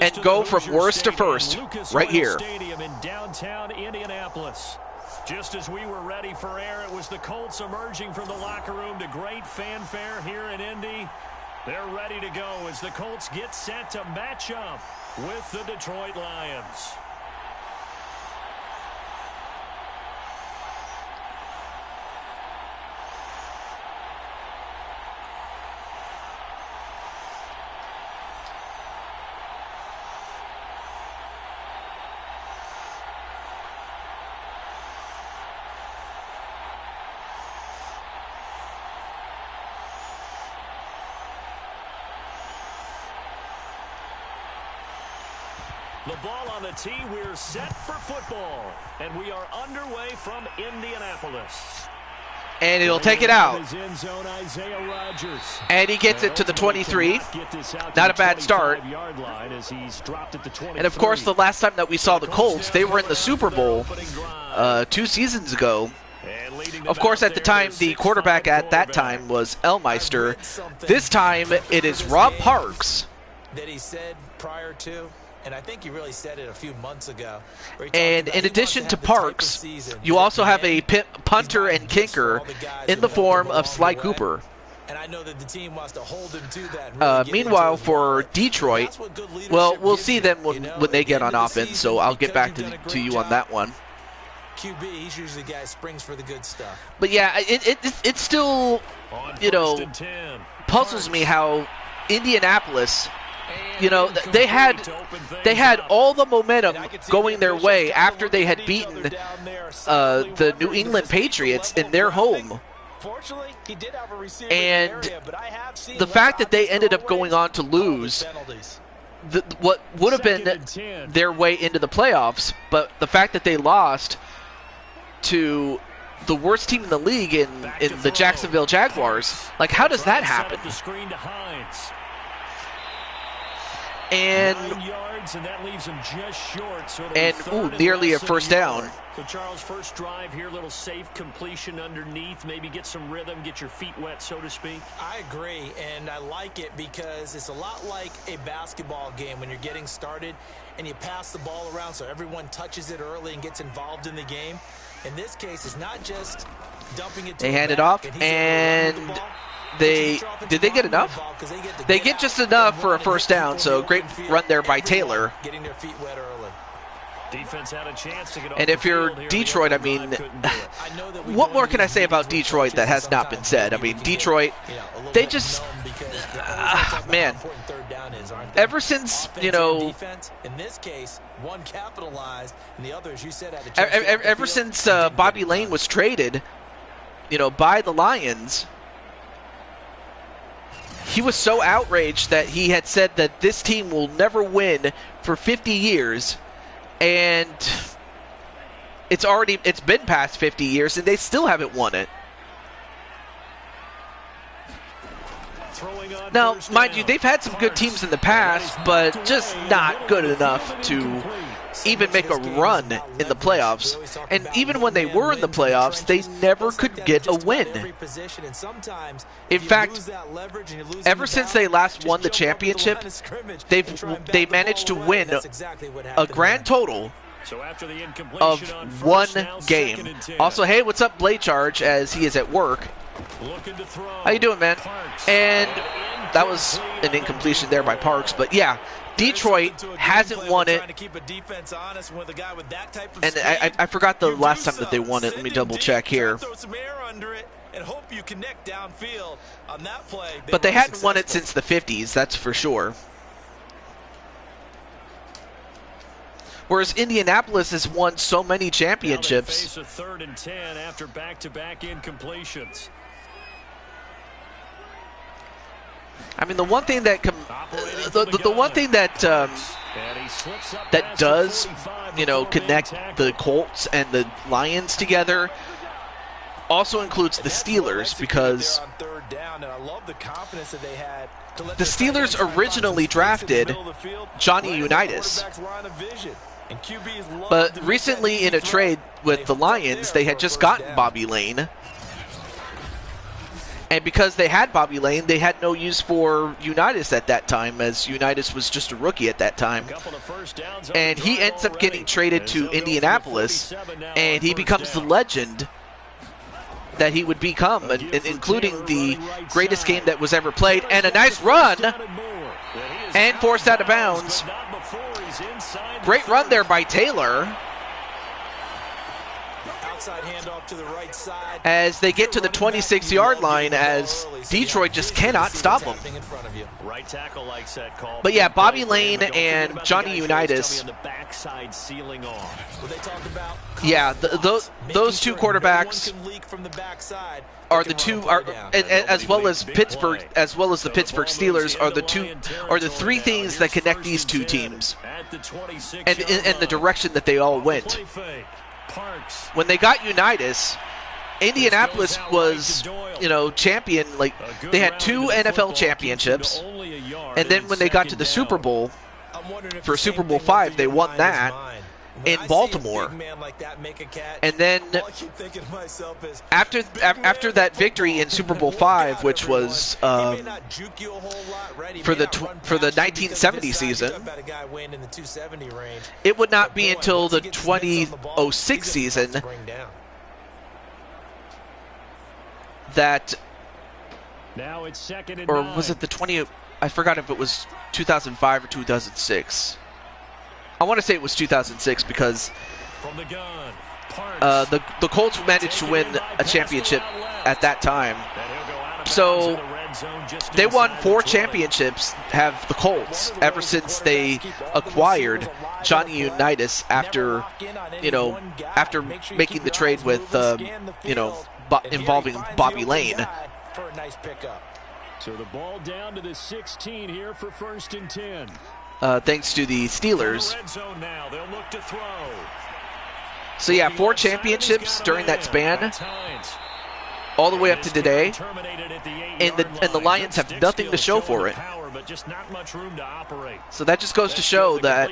and go from worst to first right here. Stadium in downtown Indianapolis. Just as we were ready for air, it was the Colts emerging from the locker room to great fanfare here in Indy. They're ready to go as the Colts get set to match up with the Detroit Lions. The ball on the tee. We're set for football. And we are underway from Indianapolis. And he'll take it out. And he gets it to the 23. Not a bad start. And of course, the last time that we saw the Colts, they were in the Super Bowl 2 seasons ago. Of course, at the time, the quarterback at that time was Elmeister. This time, it is Rob Parks. That he said prior to, and I think he really said it a few months ago. And in addition to Parks, you also have a punter and kicker in the form of Sly Cooper. And I know that the team wants to hold him to that. Meanwhile, for Detroit, well, we'll see them when they get on offense, so I'll get back to you on that one. QB, he's usually the guy who springs for the good stuff. But yeah, it still, puzzles me how Indianapolis, they had all the momentum going their way after they had beaten the New England Patriots in their home. And the fact that they ended up going on to lose what would have been their way into the playoffs, but the fact that they lost to the worst team in the league in the Jacksonville Jaguars, like, how does that happen? And that leaves him just short, so nearly a first down. So Charles, first drive here, little safe completion underneath, maybe get some rhythm, get your feet wet, so to speak. I agree, and I like it because it's a lot like a basketball game when you're getting started and you pass the ball around so everyone touches it early and gets involved in the game. In this case, it's not just dumping it to they hand it off, and did they get enough? They get just enough for a first down, so great run there by Taylor. Getting their feet wet early. Defense had a chance to get off and if you're Detroit, I mean, what more can I say about Detroit that has not been said? I mean, Detroit, they just, man, ever since, in this case, one capitalized, and the other, as you said, had a chance ever since Bobby Lane was traded, by the Lions, he was so outraged that he had said that this team will never win for 50 years. And it's been past 50 years, and they still haven't won it. Now, mind you, they've had some good teams in the past, but just not good enough to even make a run in the playoffs. And even when they were in the playoffs, they never could get a win. In fact, ever since they last won the championship, they managed to win a grand total of 1 game. Also, hey, what's up, Blade Charge, as he is at work. How you doing, man? And that was an incompletion there by Parks, but yeah, Detroit hasn't won it. And I forgot the last time that they won it. Let me double check here. But they hadn't won it since the 50s, that's for sure. Whereas Indianapolis has won so many championships. Now they face a 3rd and 10 after back-to-back incompletions. I mean, the one thing that that does, connect the Colts and the Lions together also includes the Steelers, because the Steelers originally drafted Johnny Unitas. But recently in a trade with the Lions, they had just gotten Bobby Lane. And because they had Bobby Lane, they had no use for Unitas at that time, as Unitas was just a rookie at that time. And he ends up getting traded to Indianapolis, and he becomes the legend that he would become, including the greatest game that was ever played. And a nice run, and forced out of bounds. Great run there by Taylor. Outside handoff to the right side. as they get to the 26-yard line, as Detroit just cannot stop them. Right tackle likes that call. But yeah, Bobby Lane and Johnny Unitas. Yeah, those two quarterbacks are the two, as well as Pittsburgh, as well as the Pittsburgh Steelers, are the three things that connect these two teams, and the direction that they all went. When they got Unitas, Indianapolis was, champion. Like, they had 2 NFL championships, and then when they got to the Super Bowl, for Super Bowl 5, they won that in Baltimore. And then after that victory in Super Bowl 5, which was for the 1970 season, it would not be until the 2006 season that, now it's 2nd and or 9. was it the 20? I forgot if it was 2005 or 2006. I want to say it was 2006 because From the gun, the Colts managed to win a championship at that time. So they won 4 championships, have the Colts, ever since they acquired Johnny Unitas after making the trade with, involving Bobby Lane. So the ball down to the 16 here for 1st and 10. Thanks to the Steelers. Red zone now. They'll look to throw. So yeah, 4 championships during that span, all the way up to today, and the Lions have nothing to show for it. So that just goes to show that,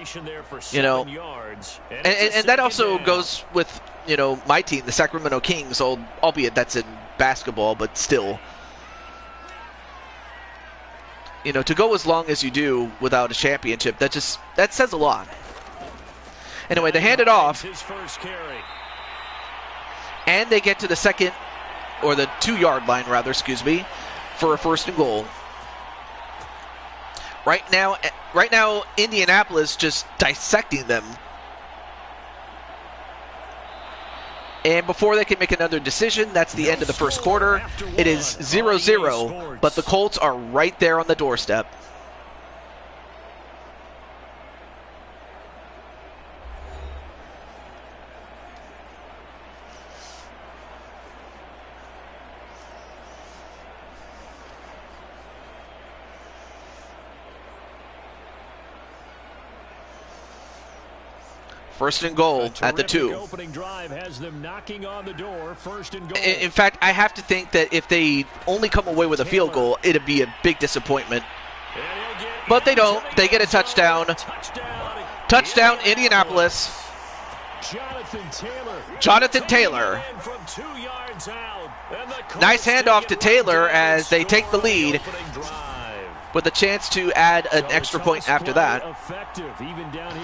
and that also goes with, my team, the Sacramento Kings, albeit that's in basketball, but still. To go as long as you do without a championship, that says a lot. Anyway, they hand it off, and they get to the 2nd, or the 2-yard line, rather, excuse me, for a 1st and goal. Right now, Indianapolis just dissecting them. And before they can make another decision, that's the end of the first quarter. It is 0-0, but the Colts are right there on the doorstep. First and goal at the 2. Opening drive has them knocking on the door. 1st and goal. In fact, I have to think that if they only come away with a field goal, it'd be a big disappointment. But they don't. They get a touchdown. Touchdown, Indianapolis. Jonathan Taylor. Nice handoff to Taylor as they take the lead, with a chance to add an extra point after that.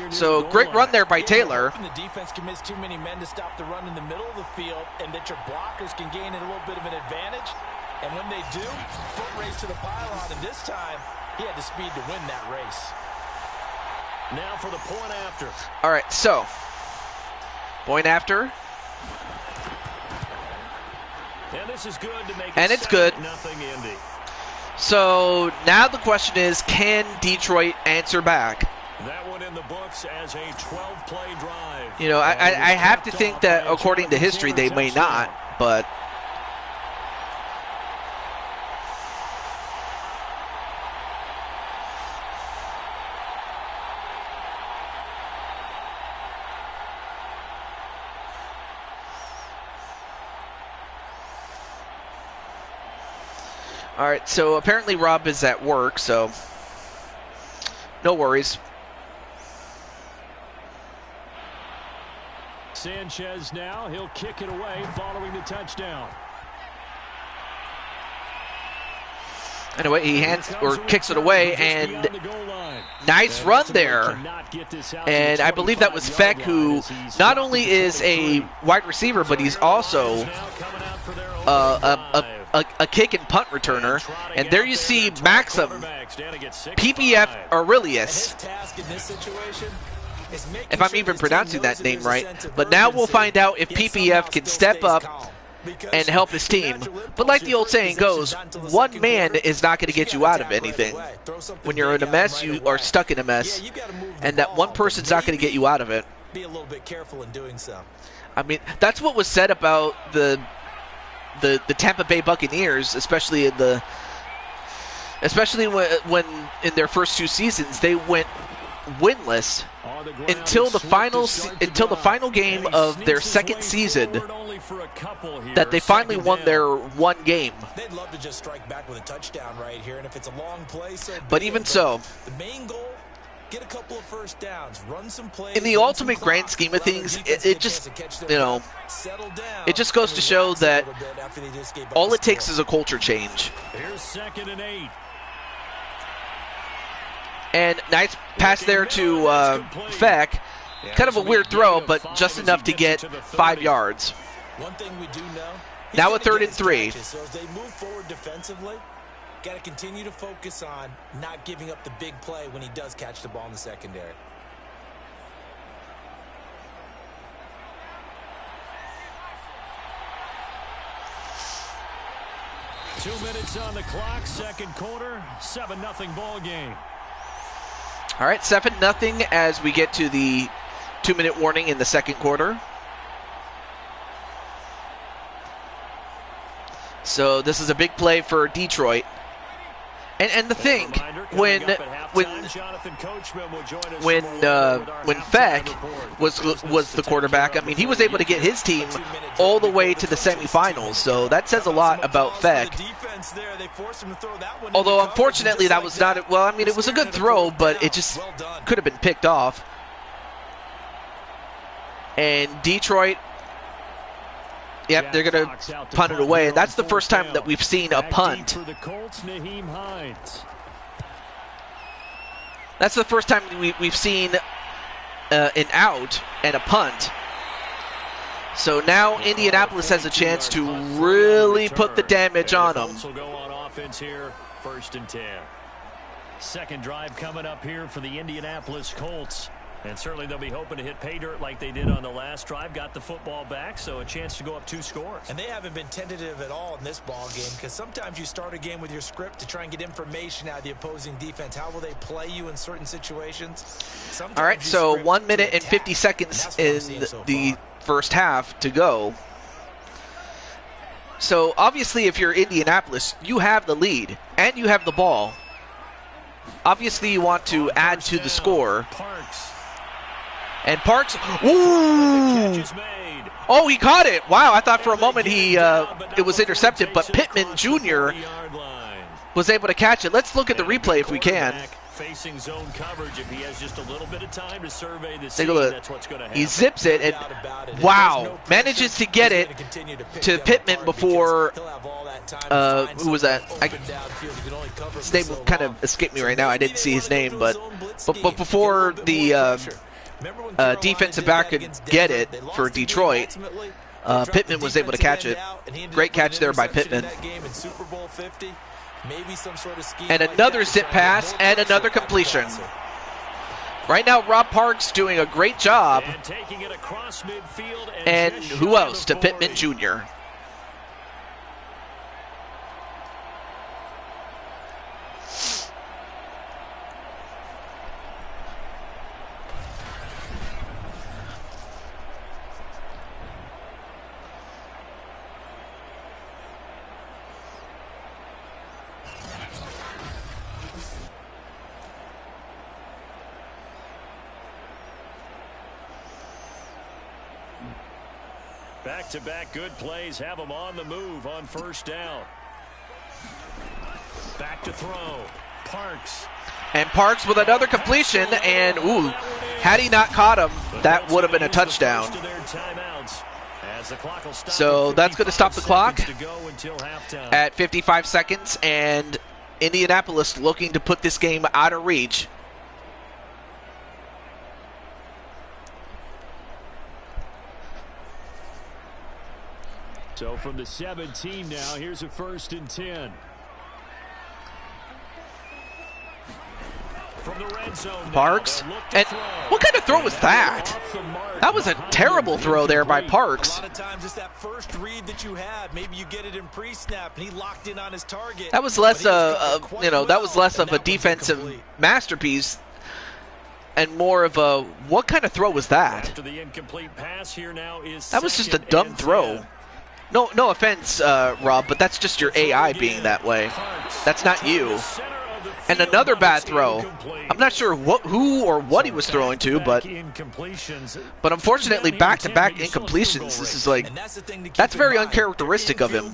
So great run there by Taylor. The defense commits too many men to stop the run in the middle of the field, and that your blockers can gain a little bit of an advantage. And when they do, foot race to the pylon, and this time he had the speed to win that race. Now for the point after. All right, so point after. And this is good to make and it's good. Nothing Indy. So now the question is, can Detroit answer back? That one in the books as a 12-play drive. I have to think that according to history they may not, but all right, so apparently Rob is at work, so no worries. Sanchez now, he'll kick it away following the touchdown. Anyway, he kicks it away, and nice run there. And I believe that was Feck, who not only is a wide receiver, but he's also a kick and punt returner. And there you see Maxim, PPF Aurelius. if I'm even pronouncing that name right. But now we'll find out if PPF can step up and help his team. But like the old saying goes, one man is not going to get you out of anything. When you're in a mess, you are stuck in a mess. And that one person's not going to get you out of it. Be a little bit careful in doing so. I mean, that's what was said about the Tampa Bay Buccaneers, especially when in their first 2 seasons they went winless until the final game of their second season, that they finally won their one game. They'd love to just strike back with a touchdown right here, and if it's a long play, but even so, the main goal, get a couple of first downs, run some plays. In the ultimate grand scheme of things, it just, it just goes to show that all it takes is a culture change. Here's 2nd and 8. And nice pass there to Feck. Kind of a weird throw, but just enough to get 5 yards. One thing we do know, now a 3rd and 3. So as they move forward defensively, got to continue to focus on not giving up the big play when he does catch the ball in the secondary. Two minutes on the clock, second quarter, 7-0 ball game. All right, 7-0 as we get to the 2-minute warning in the second quarter. So this is a big play for Detroit. And the thing, when Feck was the quarterback, I mean, he was able to get his team all the way to the semifinals. So that says a lot about Feck. Although unfortunately that was not, well, I mean, it was a good throw, but it just could have been picked off. And Detroit, yep, they're going to punt it away. And that's the first time that we've seen a punt. That's the first time we've seen an out and a punt. So now Indianapolis has a chance to really put the damage on them. Colts will go on offense here, 1st and 10. Second drive coming up here for the Indianapolis Colts. And certainly they'll be hoping to hit pay dirt like they did on the last drive. Got the football back, so a chance to go up 2 scores. And they haven't been tentative at all in this ball game, because sometimes you start a game with your script to try and get information out of the opposing defense. How will they play you in certain situations? Sometimes all right, so 1 minute and 50 seconds in the first half to go. So obviously if you're Indianapolis, you have the lead and you have the ball. Obviously you want to add to the score. And Parks, ooh! Oh, he caught it. Wow, I thought for a moment it was intercepted, but Pittman Jr. was able to catch it. Let's look at the replay if we can. Facing zone coverage, if he has just a little bit of time to survey the scene, that's what's going to happen. He zips it, and wow, manages to get it to Pittman before, who was that? His name kind of escaped me right now. I didn't see his name, but before the defensive back could get it for Detroit, Pittman was able to catch it. Great catch there by Pittman. And another zip pass and another completion. Right now, Rob Parks doing a great job. And who else? To Pittman Jr. Back-to-back good plays have them on the move on first down. Back to throw. Parks. And Parks with another completion, and ooh, had he not caught him, that would have been a touchdown. So that's going to stop the clock at 55 seconds, and Indianapolis looking to put this game out of reach. So from the 17 now, here's a 1st and 10. Parks. And what kind of throw was that? That was a terrible throw there by Parks. A lot of times it's that first read that you had. Maybe you get it in pre-snap, and he locked in on his target. That was less that was less of a defensive masterpiece and more of a, what kind of throw was that? After the incomplete pass, here now is that was just a dumb throw. No offense, Rob, but that's just your AI being that way. That's not you. And another bad throw. I'm not sure who or what he was throwing to, but unfortunately, back-to-back incompletions. This is like, that's very uncharacteristic of him.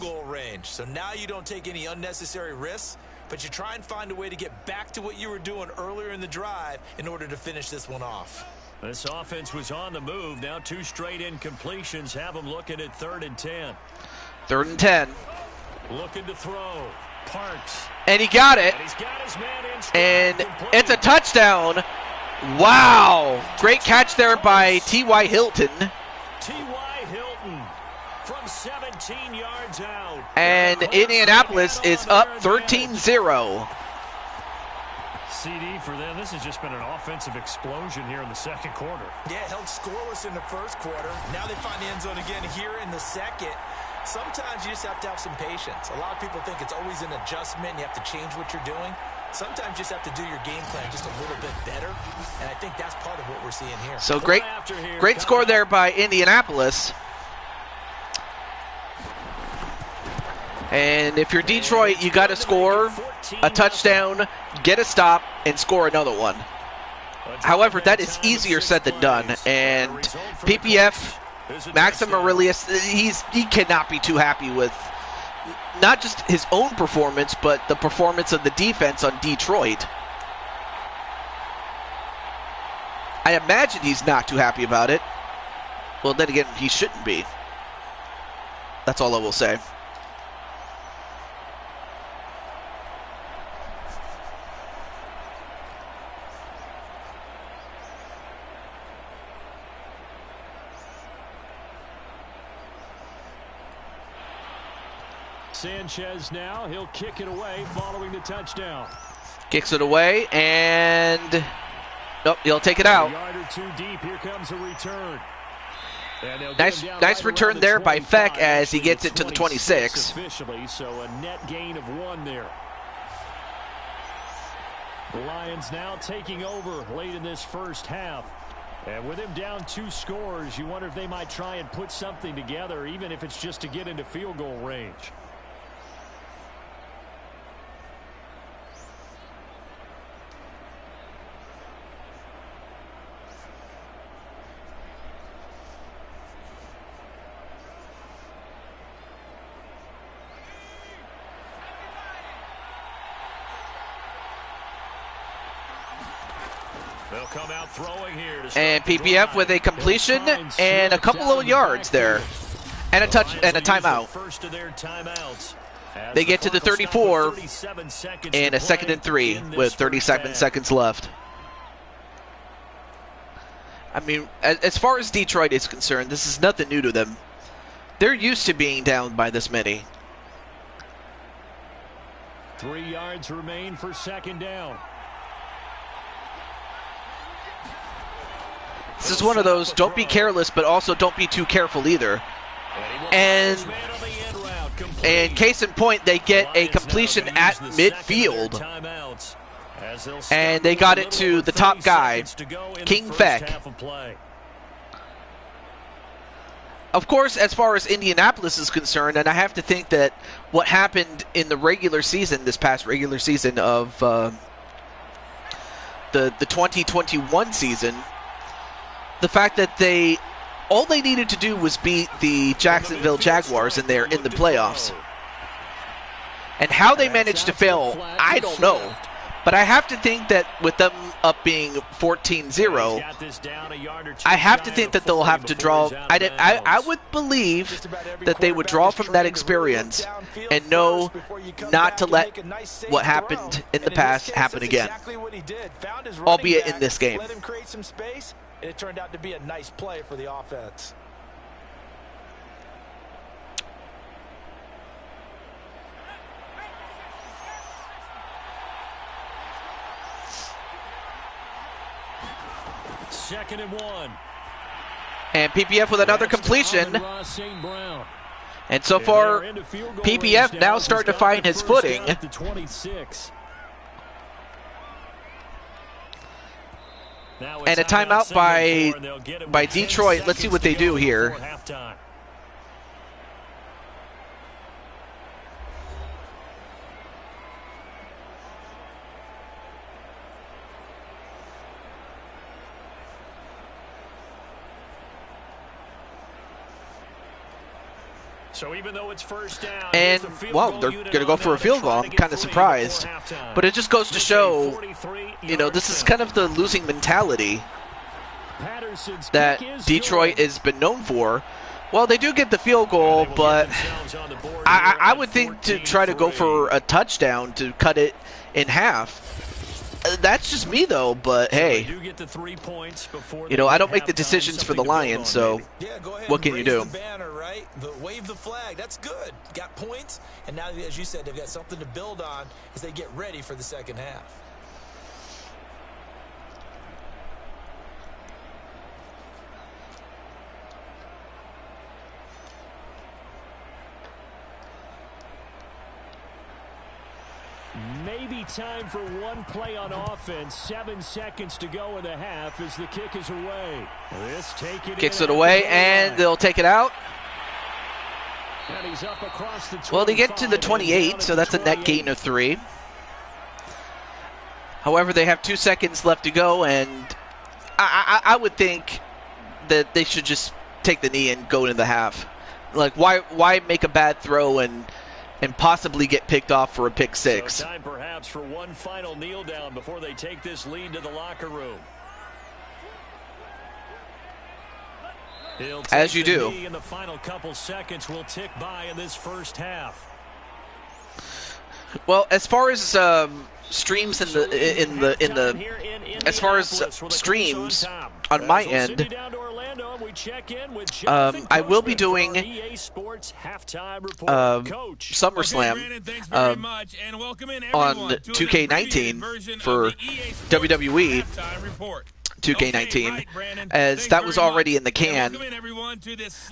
So now you don't take any unnecessary risks, but you try and find a way to get back to what you were doing earlier in the drive in order to finish this one off. This offense was on the move. Now 2 straight incompletions have them looking at 3rd and 10. 3rd and 10. Looking to throw. Parks. And he got it. And it's a touchdown. Wow. Great catch there by T.Y. Hilton. T.Y. Hilton from 17 yards out. And Indianapolis is up 13-0. CD for them. This has just been an offensive explosion here in the second quarter. Yeah, held scoreless in the first quarter. Now they find the end zone again here in the second. Sometimes you just have to have some patience. A lot of people think it's always an adjustment. You have to change what you're doing. Sometimes you just have to do your game plan just a little bit better. And I think that's part of what we're seeing here. So great score there by Indianapolis. And if you're Detroit, you got to score a touchdown, get a stop, and score another one. However, that is easier said than done. And PPF, Maxim Aurelius, he cannot be too happy with not just his own performance, but the performance of the defense on Detroit. I imagine he's not too happy about it. Well, then again, he shouldn't be. That's all I will say. Sanchez now, he'll kick it away following the touchdown. Kicks it away, and nope, he'll take it out. A yard or 2 deep, here comes a return. Nice return there by Feck as he gets it to the 26. Officially, so a net gain of 1 there. The Lions now taking over late in this first half. And with him down 2 scores, you wonder if they might try and put something together, even if it's just to get into field goal range. Come out throwing here and PPF with a completion and a couple of yards there, and a touch and a timeout. They get to the 34 in a 2nd and 3 with 37 seconds left. I mean, as far as Detroit is concerned, this is nothing new to them. They're used to being down by this many. 3 yards remain for 2nd down. This is one of those, don't be careless, but also don't be too careful either. And case in point, they get a completion at midfield. And they got it to the top guy, King Feck. Of course, as far as Indianapolis is concerned, and I have to think that what happened in the regular season, this past regular season of the 2021 season, the fact that all they needed to do was beat the Jacksonville Jaguars in the playoffs. And how they managed to fail, I don't know. But I have to think that with them up being 14-0, I have to think that they'll have to draw. I would believe that they would draw from that experience and know not to let what happened in the past happen again, albeit in this game. And it turned out to be a nice play for the offense. 2nd and 1. And PPF with another completion. And so far, PPF now starting to find his footing. And a timeout by Detroit. Let's see what they do here. So even though it's first down, and, well, they're going to go for a field goal. I'm kind of surprised. But it just goes to show, you know, this is kind of the losing mentality that Detroit has been known for. Well, they do get the field goal, but I would think to try to go for a touchdown to cut it in half. That's just me, though, but hey, you know, I don't make the decisions for the Lions, so what can you do? Wave the flag. That's good. Got points, and now, as you said, they've got something to build on as they get ready for the second half. Maybe time for one play on offense. 7 seconds to go in the half as the kick is away. Kicks it away, and they'll take it out. And he's up across the 25. Well, they get to the 28, so that's a net gain of 3. However, they have 2 seconds left to go, and I would think that they should just take the knee and go into the half. Like, why make a bad throw and possibly get picked off for a pick six? So time perhaps for one final kneel down before they take this lead to the locker room. As you do. In the final couple seconds will tick by in this first half. Well, as far as streams as far as streams on my end, I will be doing SummerSlam on 2K19 for WWE 2K19, as that was already in the can.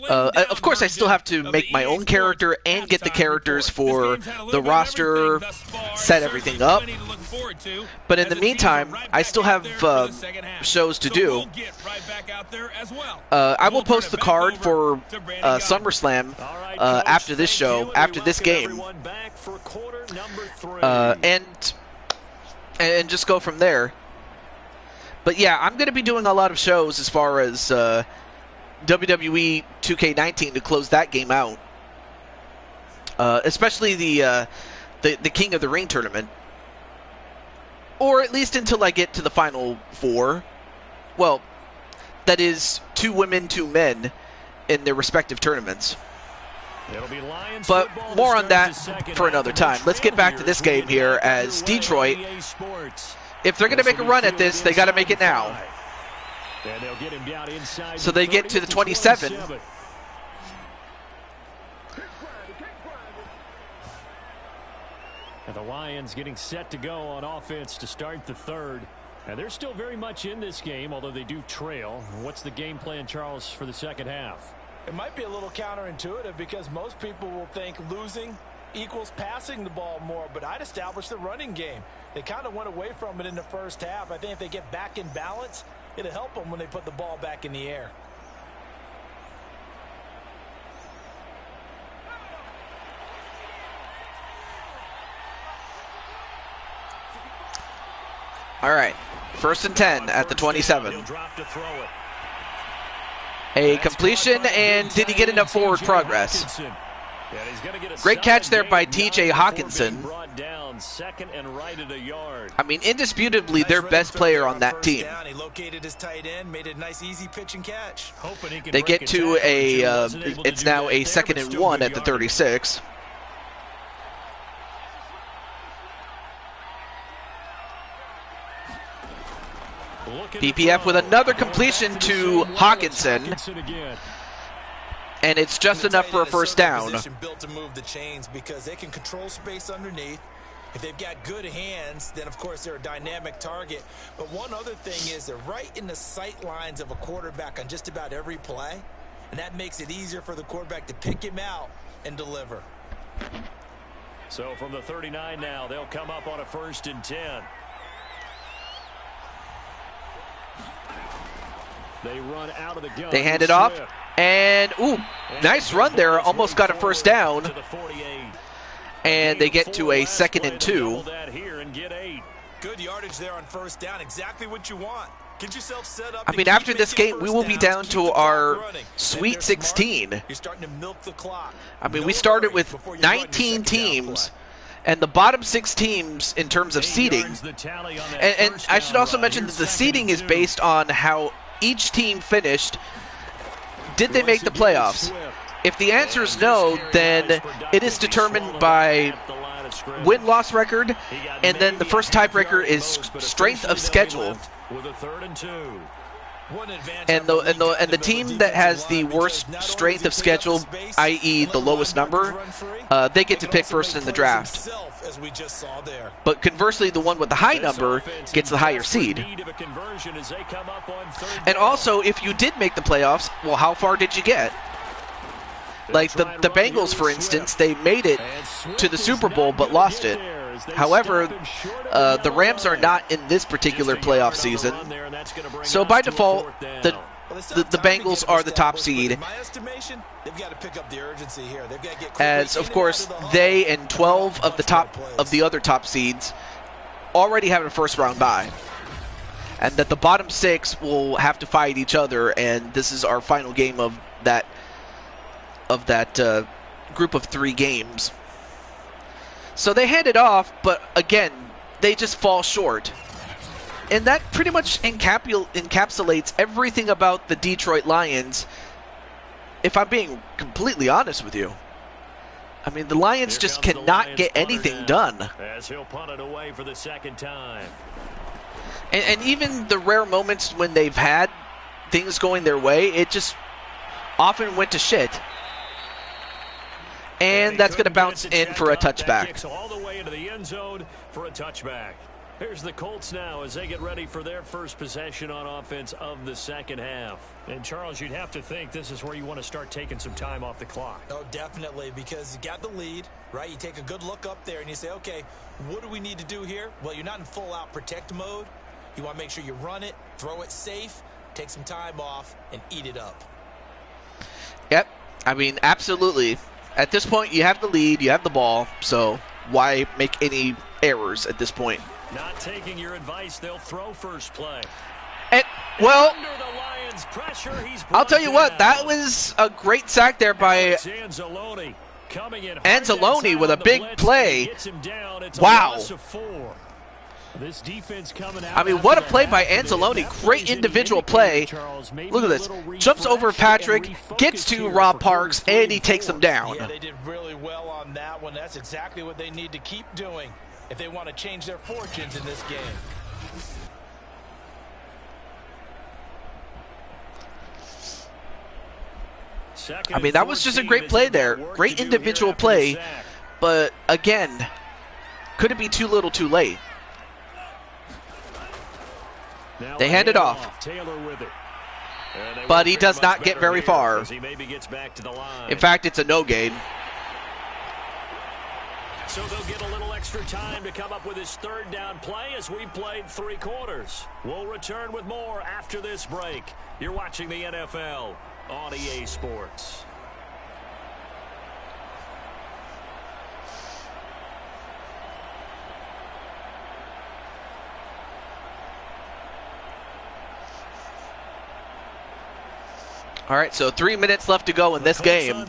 Of course, I still have to make my own character and get the characters for the roster, set everything up. But in the meantime, I still have shows to do. I will post the card for SummerSlam after this show, after this game, and just go from there. But yeah, I'm going to be doing a lot of shows as far as WWE 2K19 to close that game out, especially the King of the Ring tournament, or at least until I get to the Final Four. Well, that is 2 women, 2 men in their respective tournaments. But more on that for another time. Let's get back to this game here, as Detroit, if they're going to make a run at this, they got to make it now. So they get to the 27. And the Lions getting set to go on offense to start the third. And they're still very much in this game, although they do trail. What's the game plan, Charles, for the second half? It might be a little counterintuitive because most people will think losing equals passing the ball more, but I'd establish the running game. They kind of went away from it in the first half. I think if they get back in balance, it'll help them when they put the ball back in the air. All right, 1st and 10 at the 27. A completion, and did he get enough forward progress? Great catch there by T.J. Hawkinson. I mean, indisputably their best player on that team. They get to a, it's now a 2nd and 1 at the 36. PPF with another completion to Hawkinson. And it's just enough for a first down. Built to move the chains because they can control space underneath, If they've got good hands, then of course they're a dynamic target. But one other thing is they're right in the sight lines of a quarterback on just about every play. And that makes it easier for the quarterback to pick him out and deliver. So from the 39 now, they'll come up on a 1st and 10. They run out of the gun. They hand it off. And, ooh, nice run there. Almost got a first down. And they get to a 2nd and 2. Good yardage there on 1st down. Exactly what you want. Get yourself set up. I mean, after this game, we will be down to our Sweet 16. You're starting to milk the clock. I mean, we started with 19 teams, and the bottom 6 teams in terms of seeding. And I should also mention that the seeding is based on how each team finished. Did they make the playoffs? If the answer is no, then it is determined by win-loss record, and then the first tiebreaker is strength of schedule. And the team that has the worst strength of schedule, i.e. the lowest number, they get to pick first in the draft. But conversely, the one with the high number gets the higher seed. And also, if you did make the playoffs, well, how far did you get? Like the Bengals, for instance, they made it to the Super Bowl but lost it. However, the Rams are not in this particular playoff season. So by default, the Bengals are the top seed. As, of course, they and 12 of the other top seeds already have a first-round bye. And that the bottom 6 will have to fight each other, and this is our final game of that group of 3 games. So they hand it off, but again, they just fall short. And that pretty much encapsulates everything about the Detroit Lions, if I'm being completely honest with you. I mean, the Lions just cannot get anything done. As he'll punt it away for the 2nd time. And even the rare moments when they've had things going their way, it just often went to shit. And that's going to bounce in for a touchback. All the way into the end zone for a touchback. Here's the Colts now as they get ready for their first possession on offense of the 2nd half. And Charles, you'd have to think this is where you want to start taking some time off the clock. Oh, definitely, because you got the lead, right? You take a good look up there and you say, okay, what do we need to do here? Well, you're not in full-out protect mode. You want to make sure you run it, throw it safe, take some time off, and eat it up. Yep. I mean, absolutely. At this point, you have the lead, you have the ball, so why make any errors at this point? Not taking your advice, they'll throw first play. And, well, Under the Lions' pressure, he's I'll tell you what, that was a great sack there by Anzalone with a big play. Wow. This defense coming out. I mean, what a play by Anzalone. Great individual play. Look at this. Jumps over Patrick, gets to Rob Parks, and he takes him down. Yeah, they did really well on that one. That's exactly what they need to keep doing if they want to change their fortunes in this game. I mean, that was just a great play there. Great individual play. But, again, could it be too little too late? They hand it off. But he does not get very far. In fact, it's a no gain. So they'll get a little extra time to come up with his 3rd down play as we played 3 quarters. We'll return with more after this break. You're watching the NFL on EA Sports. All right, so 3 minutes left to go in this game.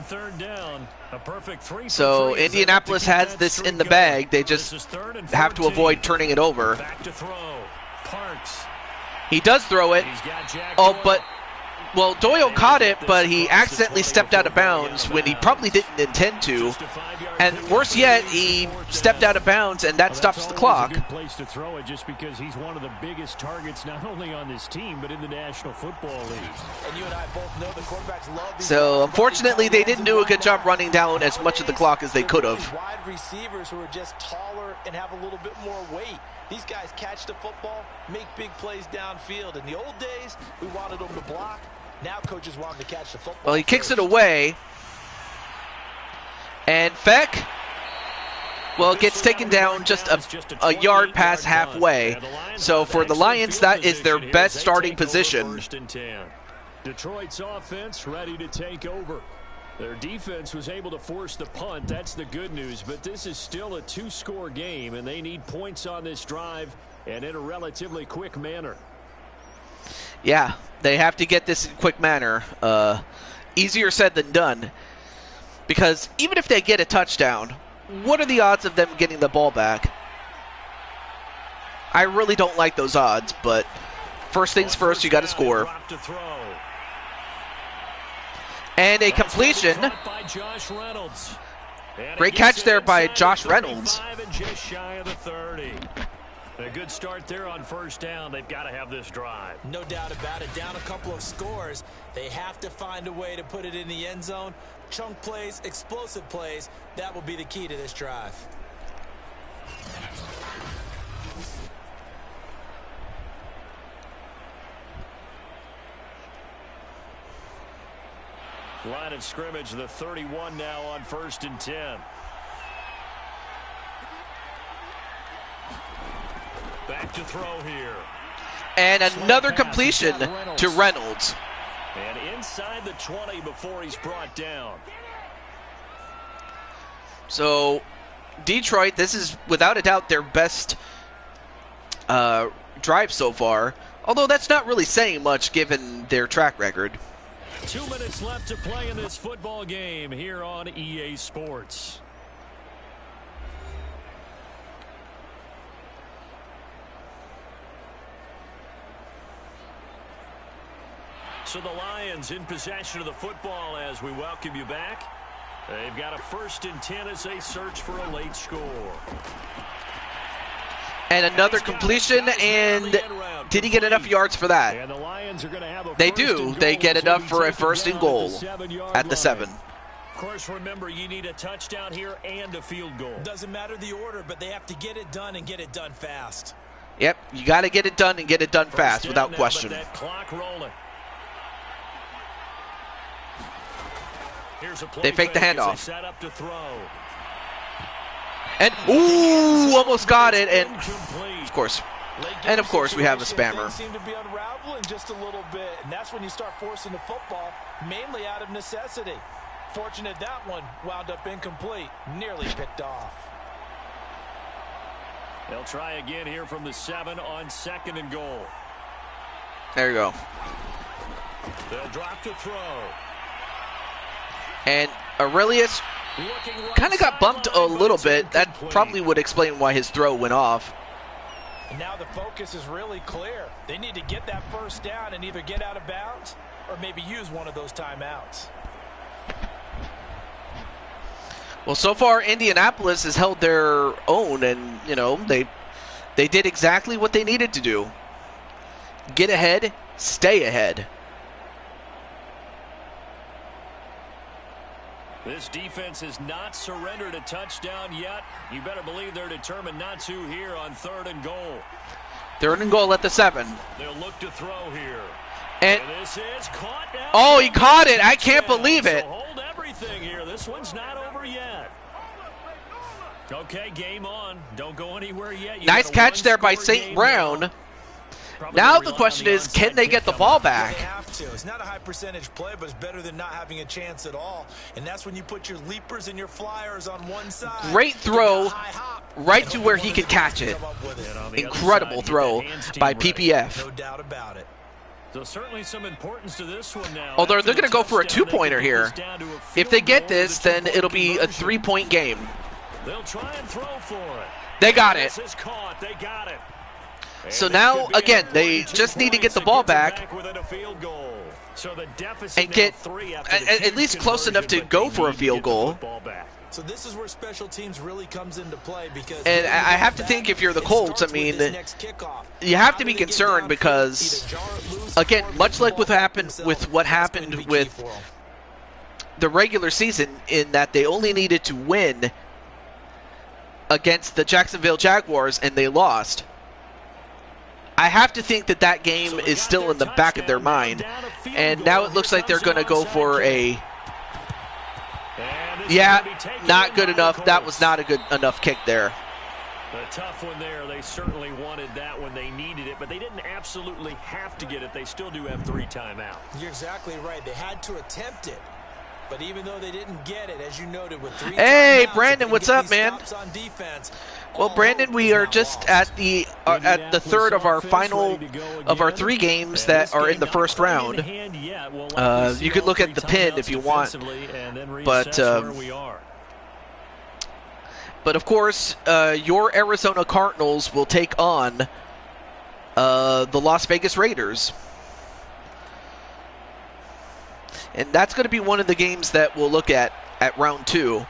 So Indianapolis has this in the bag. They just have to avoid turning it over. He does throw it. Oh, but Well, Doyle caught it, but he accidentally stepped out of bounds when he probably didn't intend to. And worse yet, he stepped out of bounds, and that stops the clock. A good place to throw it just because he's one of the biggest targets not only on this team but in the National Football League. And you and I both know the quarterbacks love these. So, unfortunately, they didn't do a good job running down as much of the clock as they could have. Wide receivers who are just taller and have a little bit more weight. These guys catch the football, make big plays downfield. In the old days, we wanted them to block. Now coaches want them to catch the football. Well, he kicks it away. And Feck, well, gets taken down just a yard past halfway. So for the Lions, that is their best starting position. Detroit's offense ready to take over. Their defense was able to force the punt. That's the good news. But this is still a two-score game, and they need points on this drive and in a relatively quick manner. Yeah, they have to get this in a quick manner. Easier said than done. Because even if they get a touchdown, what are the odds of them getting the ball back? I really don't like those odds, but first things first, you got to score. And a completion. Great catch there by Josh Reynolds. A good start there on first down. They've got to have this drive. No doubt about it. Down a couple of scores. They have to find a way to put it in the end zone. Chunk plays, explosive plays. That will be the key to this drive. Line of scrimmage, the 31 now on 1st and 10. Back to throw here. And another completion to Reynolds. And inside the 20 before he's brought down. So, Detroit, this is without a doubt their best drive so far. Although that's not really saying much given their track record. 2 minutes left to play in this football game here on EA Sports. So the Lions in possession of the football as we welcome you back. They've got a 1st and 10 as they search for a late score. And another completion, and did he get enough yards for that? And the Lions are going to have a They do. They get enough for a 1st and goal at the 7. Of course, remember, you need a touchdown here and a field goal. Doesn't matter the order, but they have to get it done and get it done fast. Yep, you got to get it done and get it done fast without question. That clock rolling. Here's a play They fake the handoff. Set up to throw. And ooh, almost got it. And of course, we have a spammer. Things seem to be unraveling just a little bit, and that's when you start forcing the football, mainly out of necessity. Fortunate that one wound up incomplete, nearly picked off. They'll try again here from the 7 on 2nd and goal. There you go. They'll drop to throw. And Aurelius kind of got bumped a little bit. That probably would explain why his throw went off. And now the focus is really clear. They need to get that 1st down and either get out of bounds or maybe use one of those timeouts. Well, so far Indianapolis has held their own, and you know they did exactly what they needed to do. Get ahead, stay ahead. This defense has not surrendered a touchdown yet. You better believe they're determined not to here on 3rd and goal. 3rd and goal at the 7. They'll look to throw here. And this is caught now. Oh, he caught it. I can't believe it. So hold everything here. This one's not over yet. Okay, game on. Don't go anywhere yet. Nice catch there by St. Brown. Now the question is, can they get the ball back? They have to. It's not a high percentage play, but it's better than not having a chance at all. And that's when you put your leapers and your flyers on one side. Great throw right to where he could catch it. Incredible throw by PPF. No doubt about it. So certainly some importance to this one now. Although they're going to go for a 2-pointer here. If they get this, then it'll be a 3-point game. They'll try and throw for it. They got it. This is caught. They got it. So now, again, they just need to get the ball back. Within a field goal. So the deficit and get 3 after the at least close enough to go for a field goal. So this is where special teams really comes into play because. And I have to think if you're the Colts, I mean, you have to be concerned because, again, much like what happened with the regular season, in that they only needed to win against the Jacksonville Jaguars and they lost. I have to think that that game is still in the back of their mind, and now it looks like they're going to go for a. Yeah, not good enough. That was not a good enough kick there. A tough one there. They certainly wanted that when they needed it, but they didn't absolutely have to get it. They still do have 3 timeouts. You're exactly right. They had to attempt it. But even though they didn't get it, as you noted, with 3 Hey, timeouts, Brandon, what's up, man? Defense, well, Brandon, we are just at the third of our final of our 3 games that are in the first round. You could look at the pin if you want, but of course, your Arizona Cardinals will take on the Las Vegas Raiders. And that's going to be one of the games that we'll look at round 2.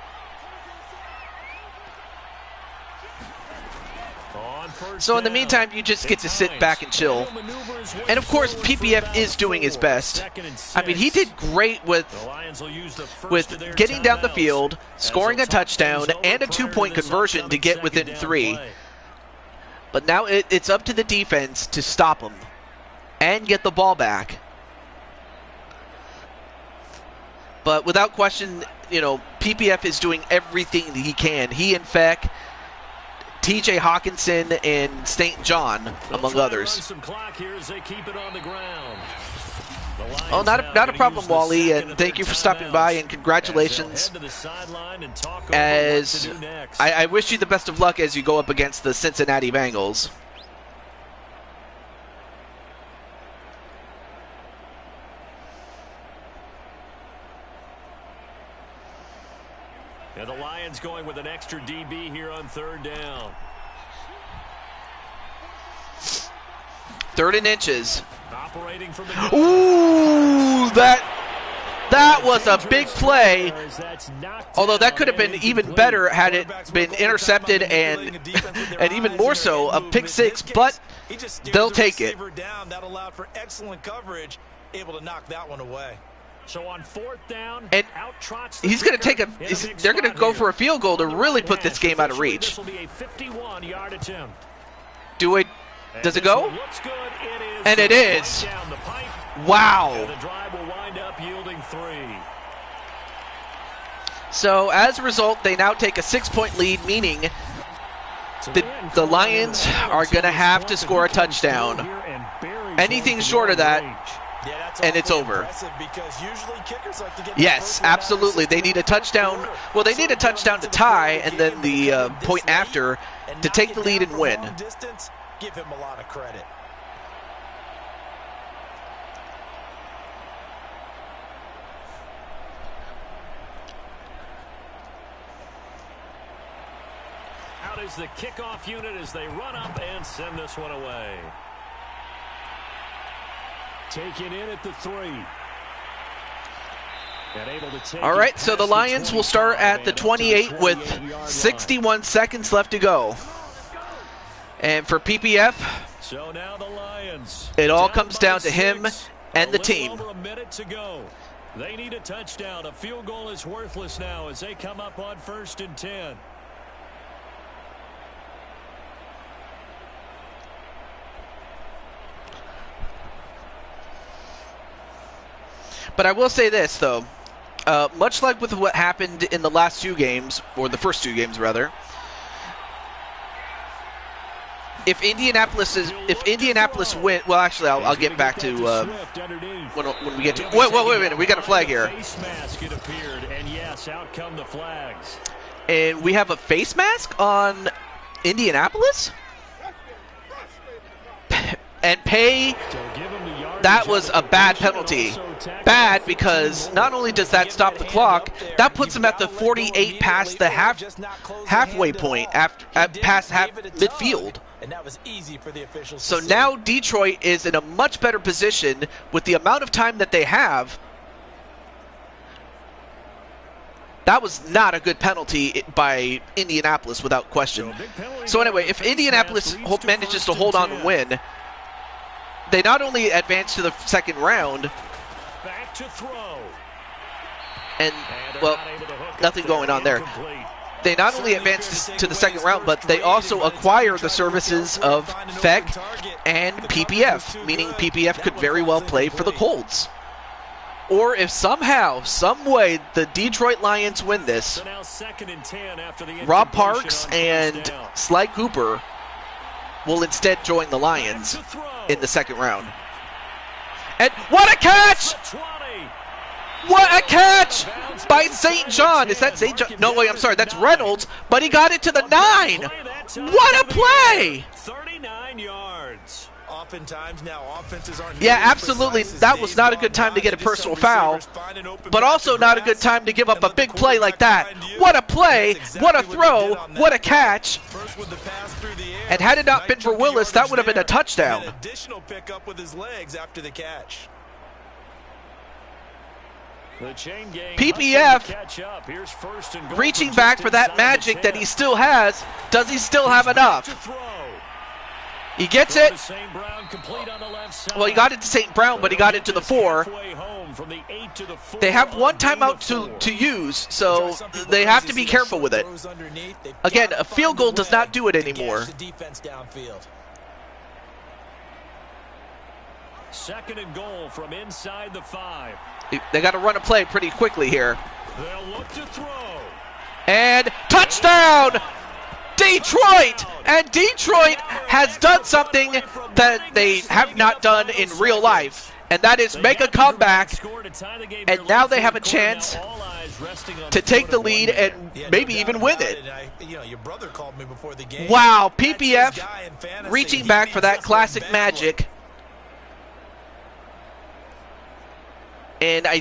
So in the meantime, you just get to sit back and chill. And of course, PPF is doing his best. I mean, he did great with getting down the field, scoring a touchdown, and a 2-point conversion to get within 3. But now it's up to the defense to stop him and get the ball back. But without question, you know, PPF is doing everything that he can. He and Feck, TJ Hawkinson, and St. John, among others. Oh, not a problem, Wally, and thank you for stopping by, and congratulations. As I wish you the best of luck as you go up against the Cincinnati Bengals. And the Lions going with an extra DB here on 3rd down. 3rd and inches. Ooh, that was a big play. Although that could have been even better had it been intercepted and even more so a pick 6. But they'll take it. That allowed for excellent coverage, able to knock that one away. So on 4th down, and he's going to take they're going to go for a field goal to really put this game out of reach. This will be a 51-yard attempt. Does it go? And it is. Wow. The drive will wind up yielding 3. So as a result, they now take a 6-point lead, meaning the Lions are going to have to score a touchdown. Anything short of that, and it's over. Yes, absolutely. They need a touchdown. Well, they need a touchdown to tie, and then the point after to take the lead and win. Give him a lot of credit. Out is the kickoff unit as they run up and send this one away. Taken in at the 3. All right, so the Lions will start at the 28 with 61 seconds left to go. And for PPF, so now the Lions, it all comes down to him and the team. Over a minute to go. They need a touchdown. A field goal is worthless now as they come up on 1st and 10. But I will say this, though. Much like with what happened in the last 2 games, or the first 2 games, rather, if Indianapolis win, well, actually, I'll get back to when we get to. Wait a minute, we got a flag here. Face mask it appeared, and yes, out come the flags. And we have a face mask on Indianapolis, and pay. That was a bad penalty. Bad because not only does that stop the clock, that puts them at the 48 past the halfway point past midfield. and that was easy for the officials. So to now see. Detroit is in a much better position with the amount of time that they have. That was not a good penalty by Indianapolis, without question. So anyway, if Indianapolis manages to hold on and win, they not only advance to the second round, Back to throw. and, well, nothing going on there. They not only advance to the second round, but they also acquire the services of FEC and PPF, meaning PPF could very well play for the Colts. Or if somehow, some way, the Detroit Lions win this, So now 2nd and 10 after the Rob incompletion Parks on first and down. Sly Cooper will instead join the Lions Back to throw. in the second round. And what a catch! 20. What a catch by St. John. Is that St. John? No, wait, I'm sorry. That's Reynolds, but he got it to the 9. What a play! 39 yards. Oftentimes now offenses aren't. Yeah, absolutely. That was not a good time to get a personal foul, but also not a good time to give up a big play like that. What a play, what a throw, what a catch. And had it not been for Willis, that would have been a touchdown. An additional pickup with his legs after the catch. The chain gang PPF hustling to catch up. Here's 1st and goal reaching from back just for that inside the magic that 10. he still has. Does he still have To enough? throw. He gets Throw it. to St. Brown, complete on the left side. Well, he got it to St. Brown, but he got it to the 4. Halfway home from the 8 to the 4 They have on one gain timeout of 4. to use, so they have to be careful with it. Again, a field goal does not do it anymore. 2nd and goal from inside the 5. They got to run a play pretty quickly here. They'll look to throw. And touchdown! Detroit! And Detroit has done something that they have not done in real life, and that is make a comeback, and now they have a chance to take the lead and maybe even win it. Wow, PPF reaching back for that classic magic. And I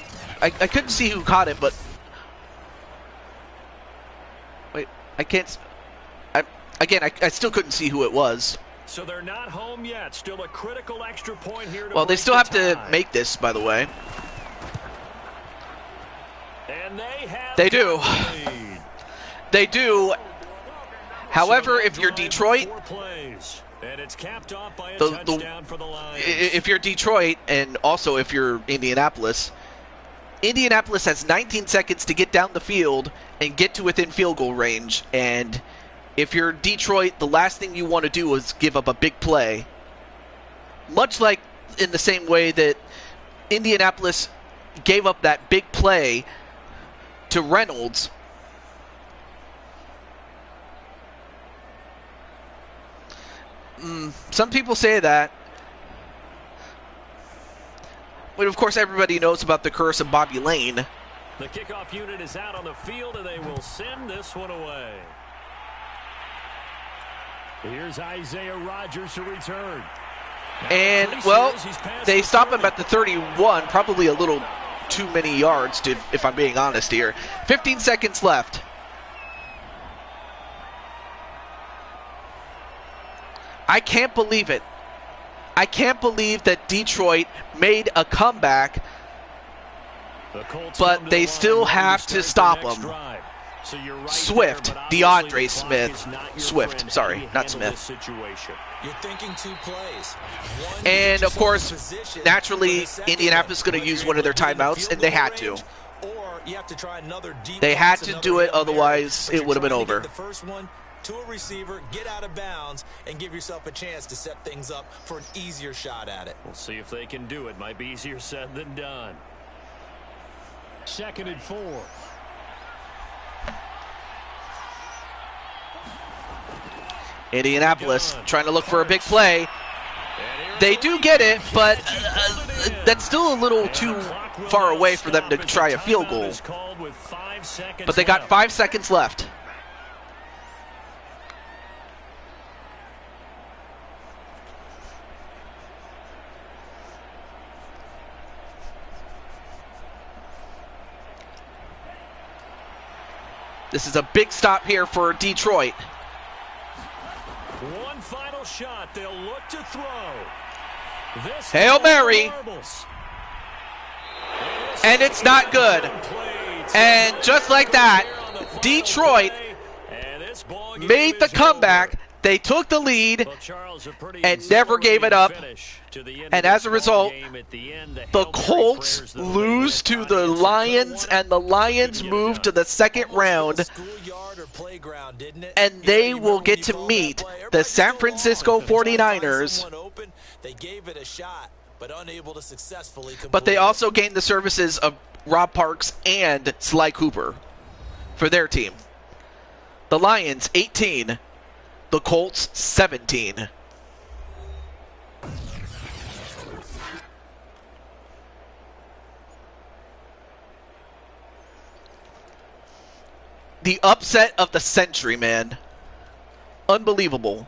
couldn't see who caught it, but wait, I can't. I still couldn't see who it was. So they're not home yet. Still a critical extra point here. Well, they still have to make this, by the way. And they do. They do. However, if you're Detroit, and it's capped off by a the touchdown for the Lions. if you're Detroit, and also if you're Indianapolis has 19 seconds to get down the field and get to within field goal range. And if you're Detroit, the last thing you want to do is give up a big play. Much like in the same way that Indianapolis gave up that big play to Reynolds. Some people say that. But of course, everybody knows about the curse of Bobby Lane. The kickoff unit is out on the field, and they will send this one away. Here's Isaiah Rodgers to return. And, well, they stop him at the 31, probably a little too many yards, if I'm being honest here. 15 seconds left. I can't believe it. I can't believe that Detroit made a comeback, but they still have to stop him. So you're right Swift, there, but DeAndre obviously the clock Smith. is not your Swift, friend sorry, as you not handle Smith. this situation. You're thinking 2 plays. One, And, of course, position naturally, for the second Indianapolis is going to whether use you're one of their able to get in the timeouts, field and they goal had to. range, or you have to try another deep They had pass, to another do it, Hail Mary, otherwise but it you're would have been trying to over. get the first one to a receiver, get out of bounds, and give yourself a chance to set things up for an easier shot at it. We'll see if they can do it. Might be easier said than done. 2nd and 4. Indianapolis trying to look for a big play. They do get it, but that's still a little too far away for them to try a field goal. But they got 5 seconds left. This is a big stop here for Detroit. One final shot. They'll look to throw. This Hail Mary. And it's not good. And just like that, Detroit made the comeback. They took the lead and never gave it up. And as a result, the Colts lose to the Lions, and the Lions move to the second round. And they will get to meet the San Francisco 49ers. But they also gained the services of Rob Parks and Sly Cooper for their team. The Lions 18, the Colts 17. The upset of the century, man. Unbelievable.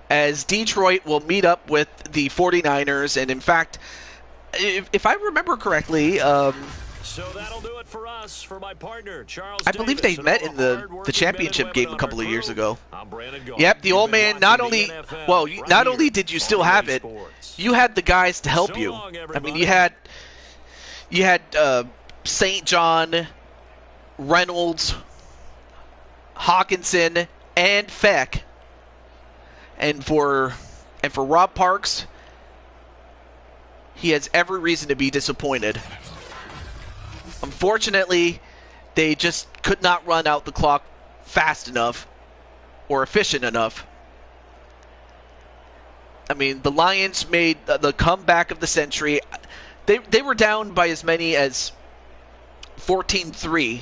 As Detroit will meet up with the 49ers, and in fact, if I remember correctly, so that'll do it for us. For my partner, Charles I believe Davis, they met in the championship game a couple of years ago. Yep, Yep, the old man, not only did you still have it, you had the guys to help you. I mean, you had St. John, Reynolds, Hawkinson, and Feck. And for Rob Parks, he has every reason to be disappointed. Unfortunately, they just could not run out the clock fast enough or efficient enough. I mean, the Lions made the comeback of the century. They were down by as many as 14-3.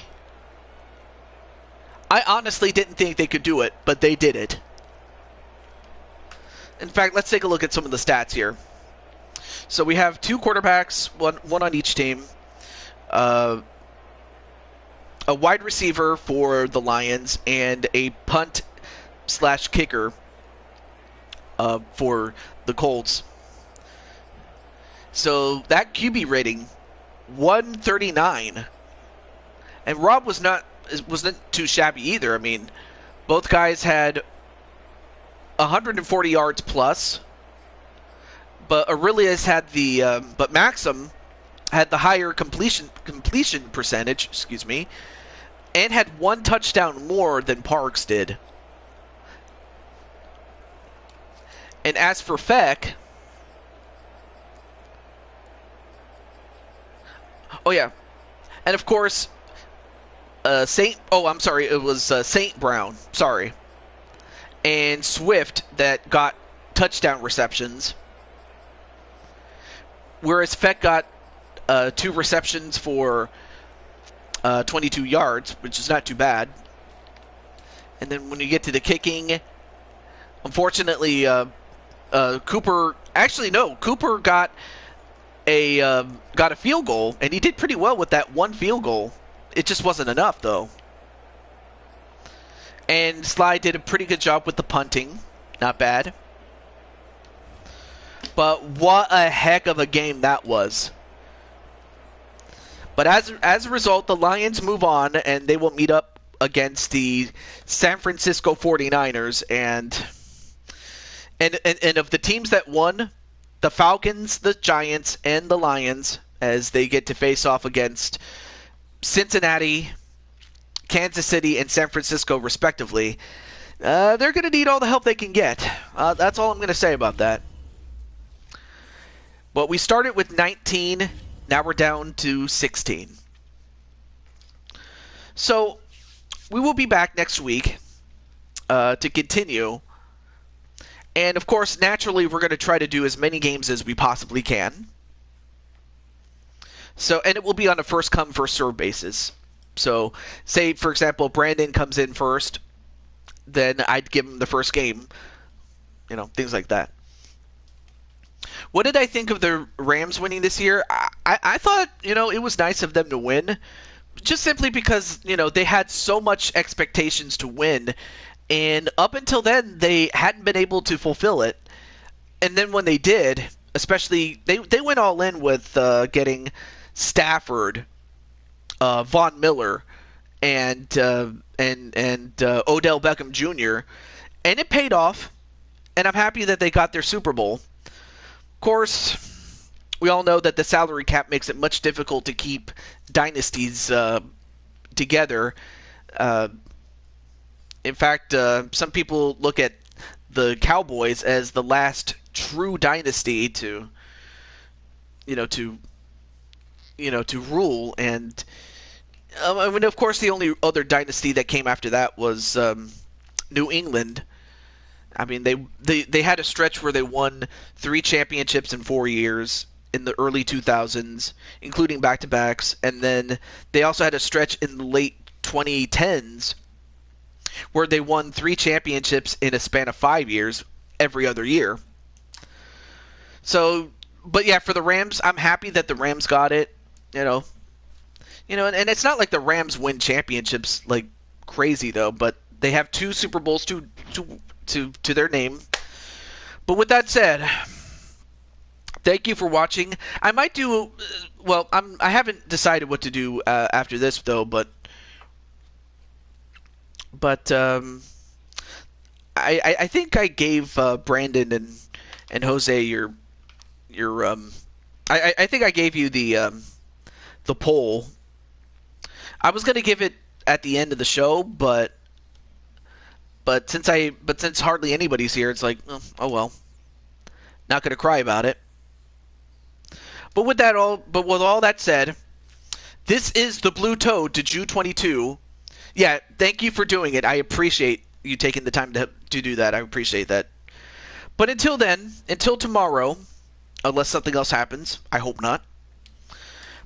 I honestly didn't think they could do it, but they did it. In fact, let's take a look at some of the stats here. So we have two quarterbacks, one on each team. A wide receiver for the Lions and a punt/kicker for the Colts. So that QB rating, 139. And Rob wasn't too shabby either. I mean, both guys had 140 yards plus, but Aurelius had but Maxim had the higher completion percentage, and had one touchdown more than Parks did. And as for Feck, and of course, St. Brown, and Swift that got touchdown receptions, whereas Feck got 2 receptions for 22 yards, which is not too bad. And then when you get to the kicking, unfortunately, Cooper got a field goal, and he did pretty well with that one field goal. It just wasn't enough, though. And Sly did a pretty good job with the punting. Not bad. But what a heck of a game that was. But as a result, the Lions move on, and they will meet up against the San Francisco 49ers. And of the teams that won, the Falcons, the Giants, and the Lions, as they get to face off against Cincinnati, Kansas City, and San Francisco, respectively, they're going to need all the help they can get. That's all I'm going to say about that. But we started with 19. Now we're down to 16. So we will be back next week to continue. And, of course, naturally, we're going to try to do as many games as we possibly can. And it will be on a first-come, first-served basis. So, say, for example, Brandon comes in first, then I'd give him the first game. Things like that. What did I think of the Rams winning this year? I thought, it was nice of them to win, just simply because, they had so much expectations to win, and up until then, they hadn't been able to fulfill it. And then when they did, especially, they went all in with getting Stafford, Von Miller, and Odell Beckham Jr., And it paid off, and I'm happy that they got their Super Bowl. Of course, we all know that the salary cap makes it much difficult to keep dynasties together. In fact, some people look at the Cowboys as the last true dynasty to rule. And I mean, of course, the only other dynasty that came after that was New England. I mean, they had a stretch where they won 3 championships in 4 years in the early 2000s, including back-to-backs, and then they also had a stretch in the late 2010s where they won 3 championships in a span of 5 years every other year. So, but yeah, for the Rams, I'm happy that the Rams got it. And it's not like the Rams win championships like crazy though, but they have 2 Super Bowls to their name. But with that said, thank you for watching. I might do I haven't decided what to do after this though, but I think I gave Brandon and Jose your I think I gave you the poll. I was gonna give it at the end of the show, but since hardly anybody's here, it's like, oh well, not gonna cry about it. But with all that said, this is the Blue Toad to Jew 22. Yeah, thank you for doing it. I appreciate you taking the time to do that. I appreciate that. But until then, until tomorrow, unless something else happens, I hope not.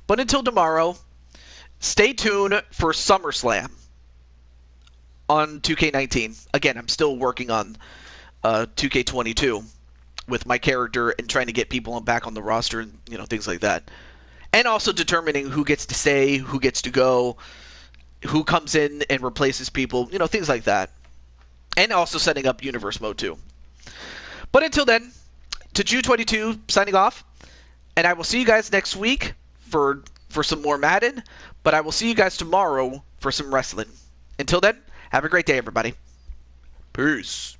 But until tomorrow, stay tuned for SummerSlam on 2K19. Again, I'm still working on 2K22 with my character and trying to get people back on the roster and things like that. And also determining who gets to stay, who gets to go, who comes in and replaces people, things like that. And also setting up Universe Mode too. But until then, to Jew22 signing off, and I will see you guys next week for some more Madden, but I will see you guys tomorrow for some wrestling. Until then, have a great day, everybody. Peace.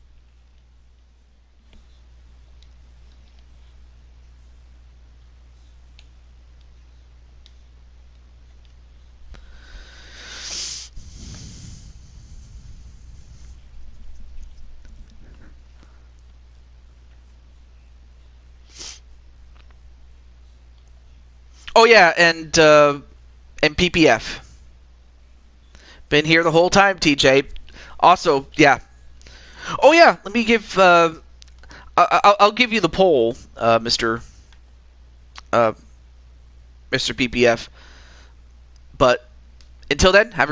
Oh yeah, and PPF. Been here the whole time, TJ. Also, yeah. Oh yeah, let me give. I'll give you the poll, Mr. PPF. But until then, have a